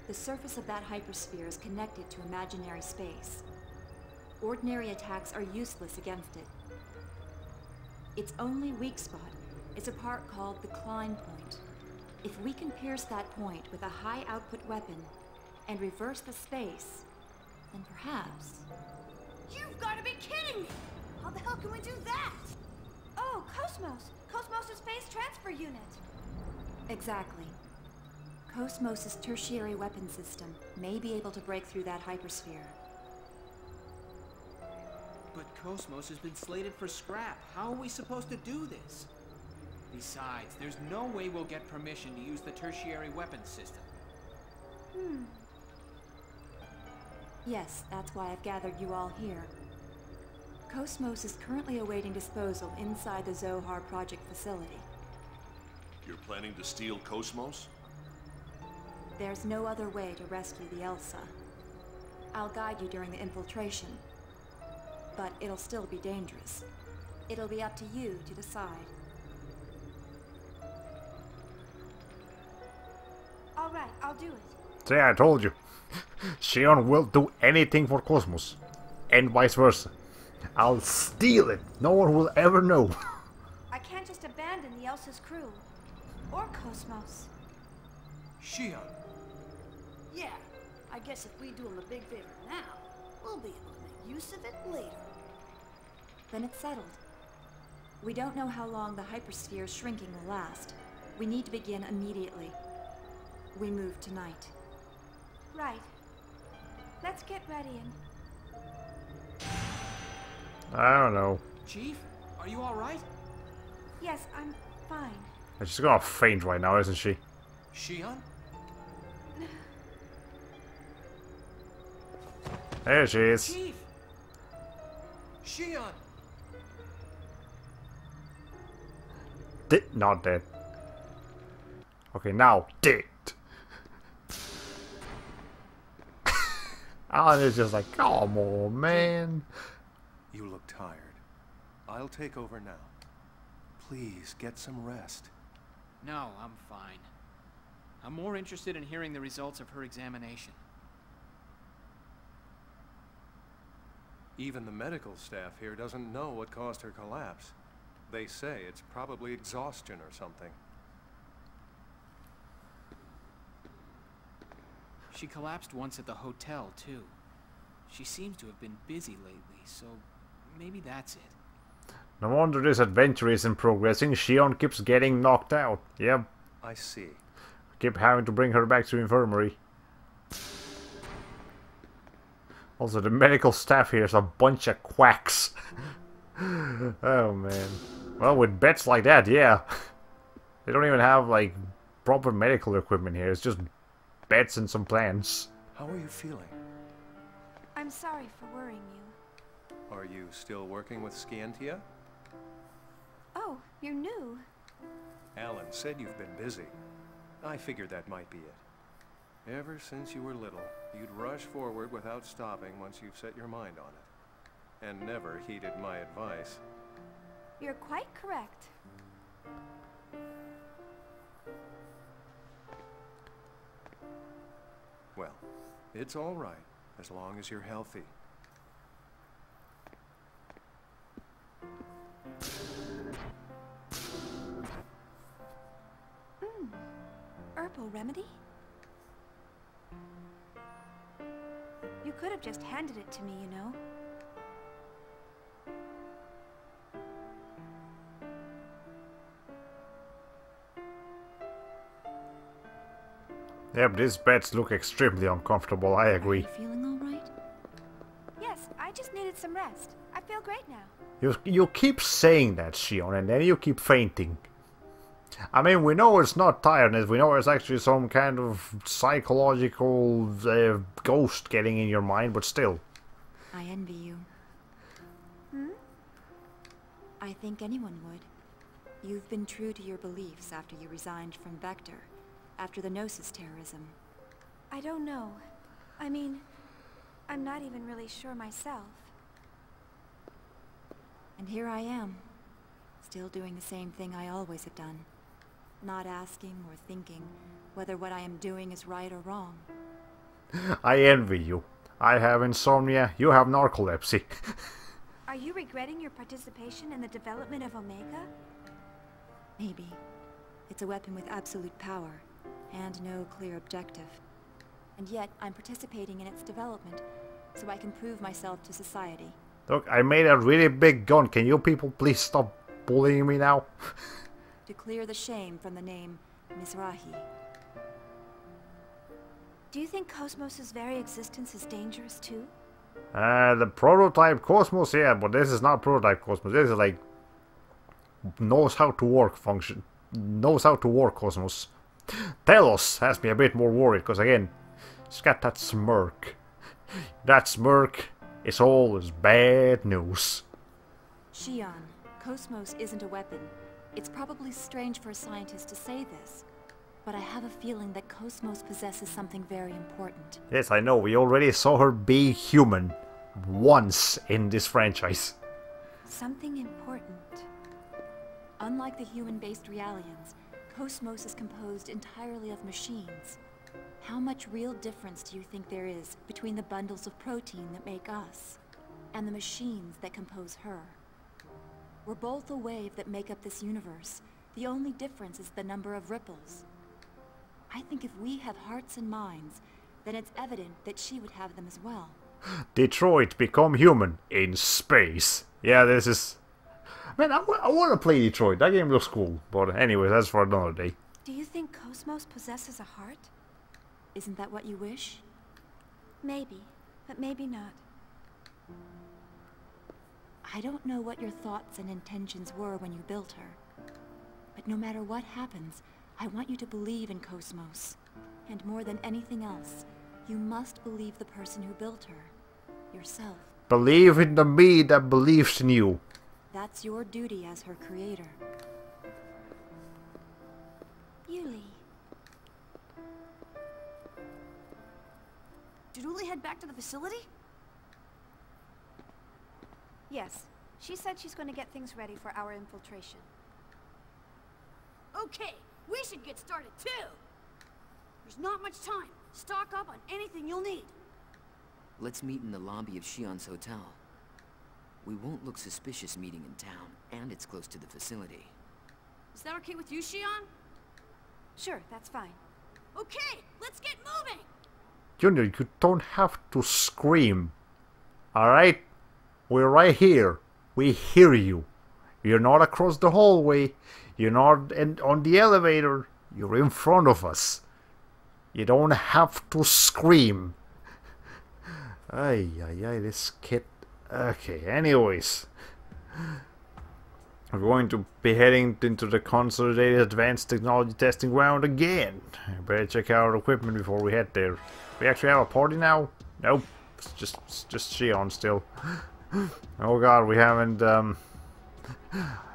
The surface of that hypersphere is connected to imaginary space. Ordinary attacks are useless against it. Its only weak spot is a part called the Klein point. If we can pierce that point with a high-output weapon and reverse the space, then perhaps... You've got to be kidding me! How the hell can we do that? Oh, KOS-MOS! KOS-MOS' phase transfer unit! Exactly. KOS-MOS' tertiary weapon system may be able to break through that hypersphere. But KOS-MOS has been slated for scrap. How are we supposed to do this? Besides, there's no way we'll get permission to use the tertiary weapons system. Yes, that's why I've gathered you all here. KOS-MOS is currently awaiting disposal inside the Zohar project facility. You're planning to steal KOS-MOS? There's no other way to rescue the Elsa. I'll guide you during the infiltration, but it'll still be dangerous. It'll be up to you to decide. All right, I'll do it. See, I told you. Shion will do anything for KOS-MOS. And vice versa. I'll steal it. No one will ever know. I can't just abandon the Elsa's crew. Or KOS-MOS. Shion. Yeah, I guess if we do him a big favor now, we'll be able to make use of it later. Then it's settled. We don't know how long the hypersphere's shrinking will last. We need to begin immediately. We move tonight. Right. Let's get ready and... I don't know. Chief, are you all right? Yes, I'm fine. She's gonna faint right now, isn't she? Shion? There she is. Chief! Shion! Not dead. Okay, now dead. Alan is just like, come on, man. You look tired. I'll take over now. Please, get some rest. No, I'm fine. I'm more interested in hearing the results of her examination. Even the medical staff here doesn't know what caused her collapse. They say it's probably exhaustion or something. She collapsed once at the hotel, too. She seems to have been busy lately, so maybe that's it. No wonder this adventure isn't progressing. Shion keeps getting knocked out. Yep. I see. Keep having to bring her back to infirmary. Also, the medical staff here is a bunch of quacks. Oh, man. Well, with beds like that, yeah. They don't even have, like, proper medical equipment here. It's just beds and some plants. How are you feeling? I'm sorry for worrying you. Are you still working with Scientia? Oh, you're new. Alan said you've been busy. I figured that might be it. Ever since you were little, you'd rush forward without stopping once you've set your mind on it. And never heeded my advice. You're quite correct. Well, it's all right, as long as you're healthy. Herbal remedy? You could have just handed it to me, you know. Yep, these beds look extremely uncomfortable, I agree. Are you feeling all right? Yes, I just needed some rest. I feel great now. You keep saying that, Shion, and then you keep fainting. I mean, we know it's not tiredness, we know it's actually some kind of psychological ghost getting in your mind, but still. I envy you. I think anyone would. You've been true to your beliefs after you resigned from Vector, after the Gnosis terrorism. I don't know. I mean, I'm not even really sure myself. And here I am, still doing the same thing I always have done. Not asking or thinking whether what I am doing is right or wrong. I envy you. I have insomnia, you have narcolepsy. Are you regretting your participation in the development of Omega? Maybe. It's a weapon with absolute power, and no clear objective. And yet, I'm participating in its development, so I can prove myself to society. Look, I made a really big gun. Can you people please stop bullying me now? To clear the shame from the name Mizrahi. Do you think KOS-MOS's very existence is dangerous too? The prototype KOS-MOS, yeah, but this is not prototype KOS-MOS. This is like knows how to work KOS-MOS. T-elos has me a bit more worried, because again, it's got that smirk. That smirk is always bad news. Shion, KOS-MOS isn't a weapon. It's probably strange for a scientist to say this, but I have a feeling that KOS-MOS possesses something very important. Yes, I know. We already saw her be human once in this franchise. Something important. Unlike the human-based Realians, KOS-MOS is composed entirely of machines. How much real difference do you think there is between the bundles of protein that make us and the machines that compose her? We're both a wave that make up this universe. The only difference is the number of ripples. I think if we have hearts and minds, then it's evident that she would have them as well. Detroit become human in space. Yeah, this is... Man, I want to play Detroit. That game looks cool. But anyway, that's for another day. Do you think KOS-MOS possesses a heart? Isn't that what you wish? Maybe, but maybe not. I don't know what your thoughts and intentions were when you built her. But no matter what happens, I want you to believe in KOS-MOS. And more than anything else, you must believe the person who built her. Yourself. Believe in the me that believes in you. That's your duty as her creator. Yuli, Did Uli head back to the facility? Yes. She said she's going to get things ready for our infiltration. Okay, we should get started too. There's not much time. Stock up on anything you'll need. Let's meet in the lobby of Shion's hotel. We won't look suspicious meeting in town, and it's close to the facility. Is that okay with you, Shion? Sure, that's fine. Okay, let's get moving! Junior, you don't have to scream. Alright? We're right here. We hear you. You're not across the hallway. You're not on the elevator. You're in front of us. You don't have to scream. Ay, this kid. Okay, anyways. We're going to be heading into the Consolidated Advanced Technology Testing Ground again. Better check out our equipment before we head there. We actually have a party now? Nope. It's just Shion still. Oh god, we haven't,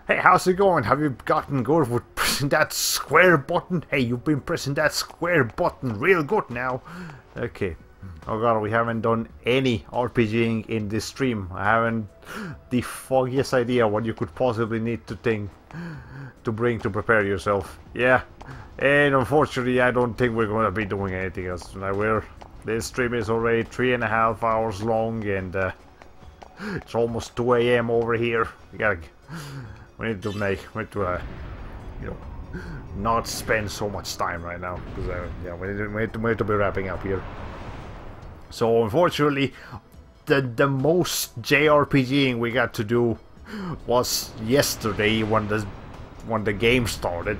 Hey, how's it going? Have you gotten good with pressing that square button? Hey, you've been pressing that square button real good now. Okay. Oh god, we haven't done any RPGing in this stream. I haven't the foggiest idea what you could possibly need to bring to prepare yourself. Yeah. And unfortunately, I don't think we're going to be doing anything else. This stream is already 3.5 hours long, and it's almost 2 AM over here. We need to you know, not spend so much time right now, because yeah, we need to be wrapping up here. So unfortunately, the most JRPGing we got to do was yesterday when the game started,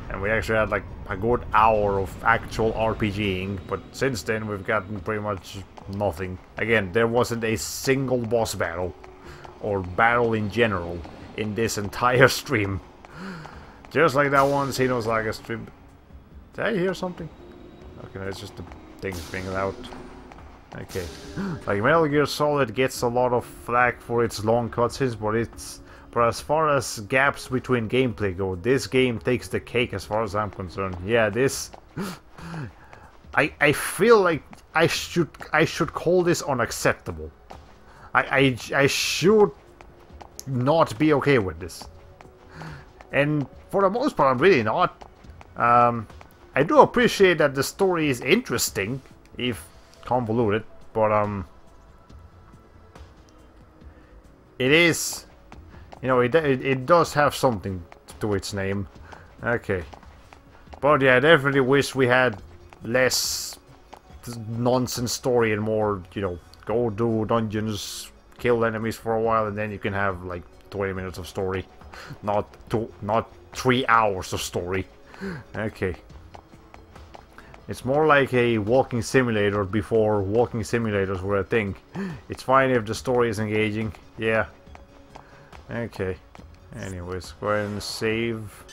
and we actually had like a good hour of actual RPGing. But since then, we've gotten pretty much nothing. Again, there wasn't a single boss battle or battle in general in this entire stream. Just like that one Xenosaga stream. Did I hear something? Okay, that's just the things being loud. Okay. Like Metal Gear Solid gets a lot of flack for its long cutscenes, but as far as gaps between gameplay go, this game takes the cake as far as I'm concerned. Yeah, this I feel like I should call this unacceptable. I should not be okay with this. And for the most part, I'm really not. I do appreciate that the story is interesting, if convoluted, but it is, you know, it does have something to its name. Okay, but yeah, I definitely wish we had less nonsense story and more, you know, go do dungeons, kill enemies for a while, and then you can have like 20 minutes of story, not 3 hours of story. Okay. It's more like a walking simulator before walking simulators were a thing. It's fine if the story is engaging. Yeah. Okay. Anyways, go ahead and save.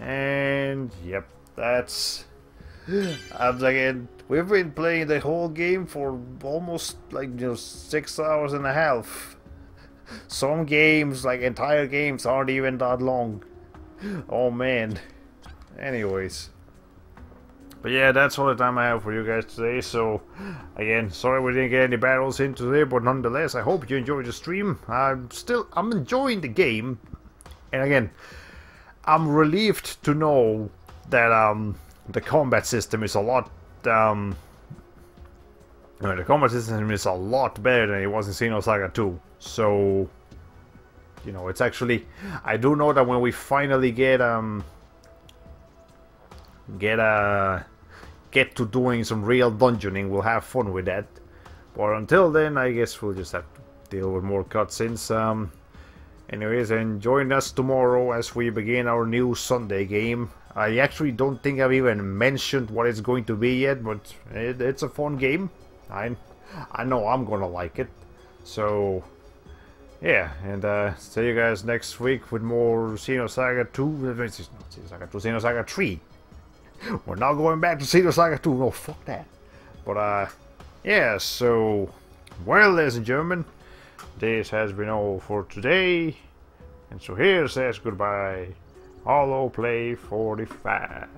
And yep, that's... Again, we've been playing the whole game for almost like 6 hours and a half. Some games, like entire games, aren't even that long. Oh man. Anyways. But yeah, that's all the time I have for you guys today. So, again, sorry we didn't get any battles in today, but nonetheless, I hope you enjoyed the stream. I'm enjoying the game. And again, I'm relieved to know that the combat system is a lot the combat system is a lot better than it was in Xenosaga 2. So, you know, it's actually, I do know that when we finally get to doing some real dungeoning, we'll have fun with that. But until then, I guess we'll just have to deal with more cutscenes. Anyways, and join us tomorrow as we begin our new Sunday game. I actually don't think I've even mentioned what it's going to be yet, but it's a fun game. I know I'm gonna like it. So yeah, and see you guys next week with more Xenosaga 2. Xenosaga 3. We're not going back to Xenosaga 2. No, fuck that. But yeah, so well, ladies and gentlemen, this has been all for today. And so here says goodbye, Hollow Play 45.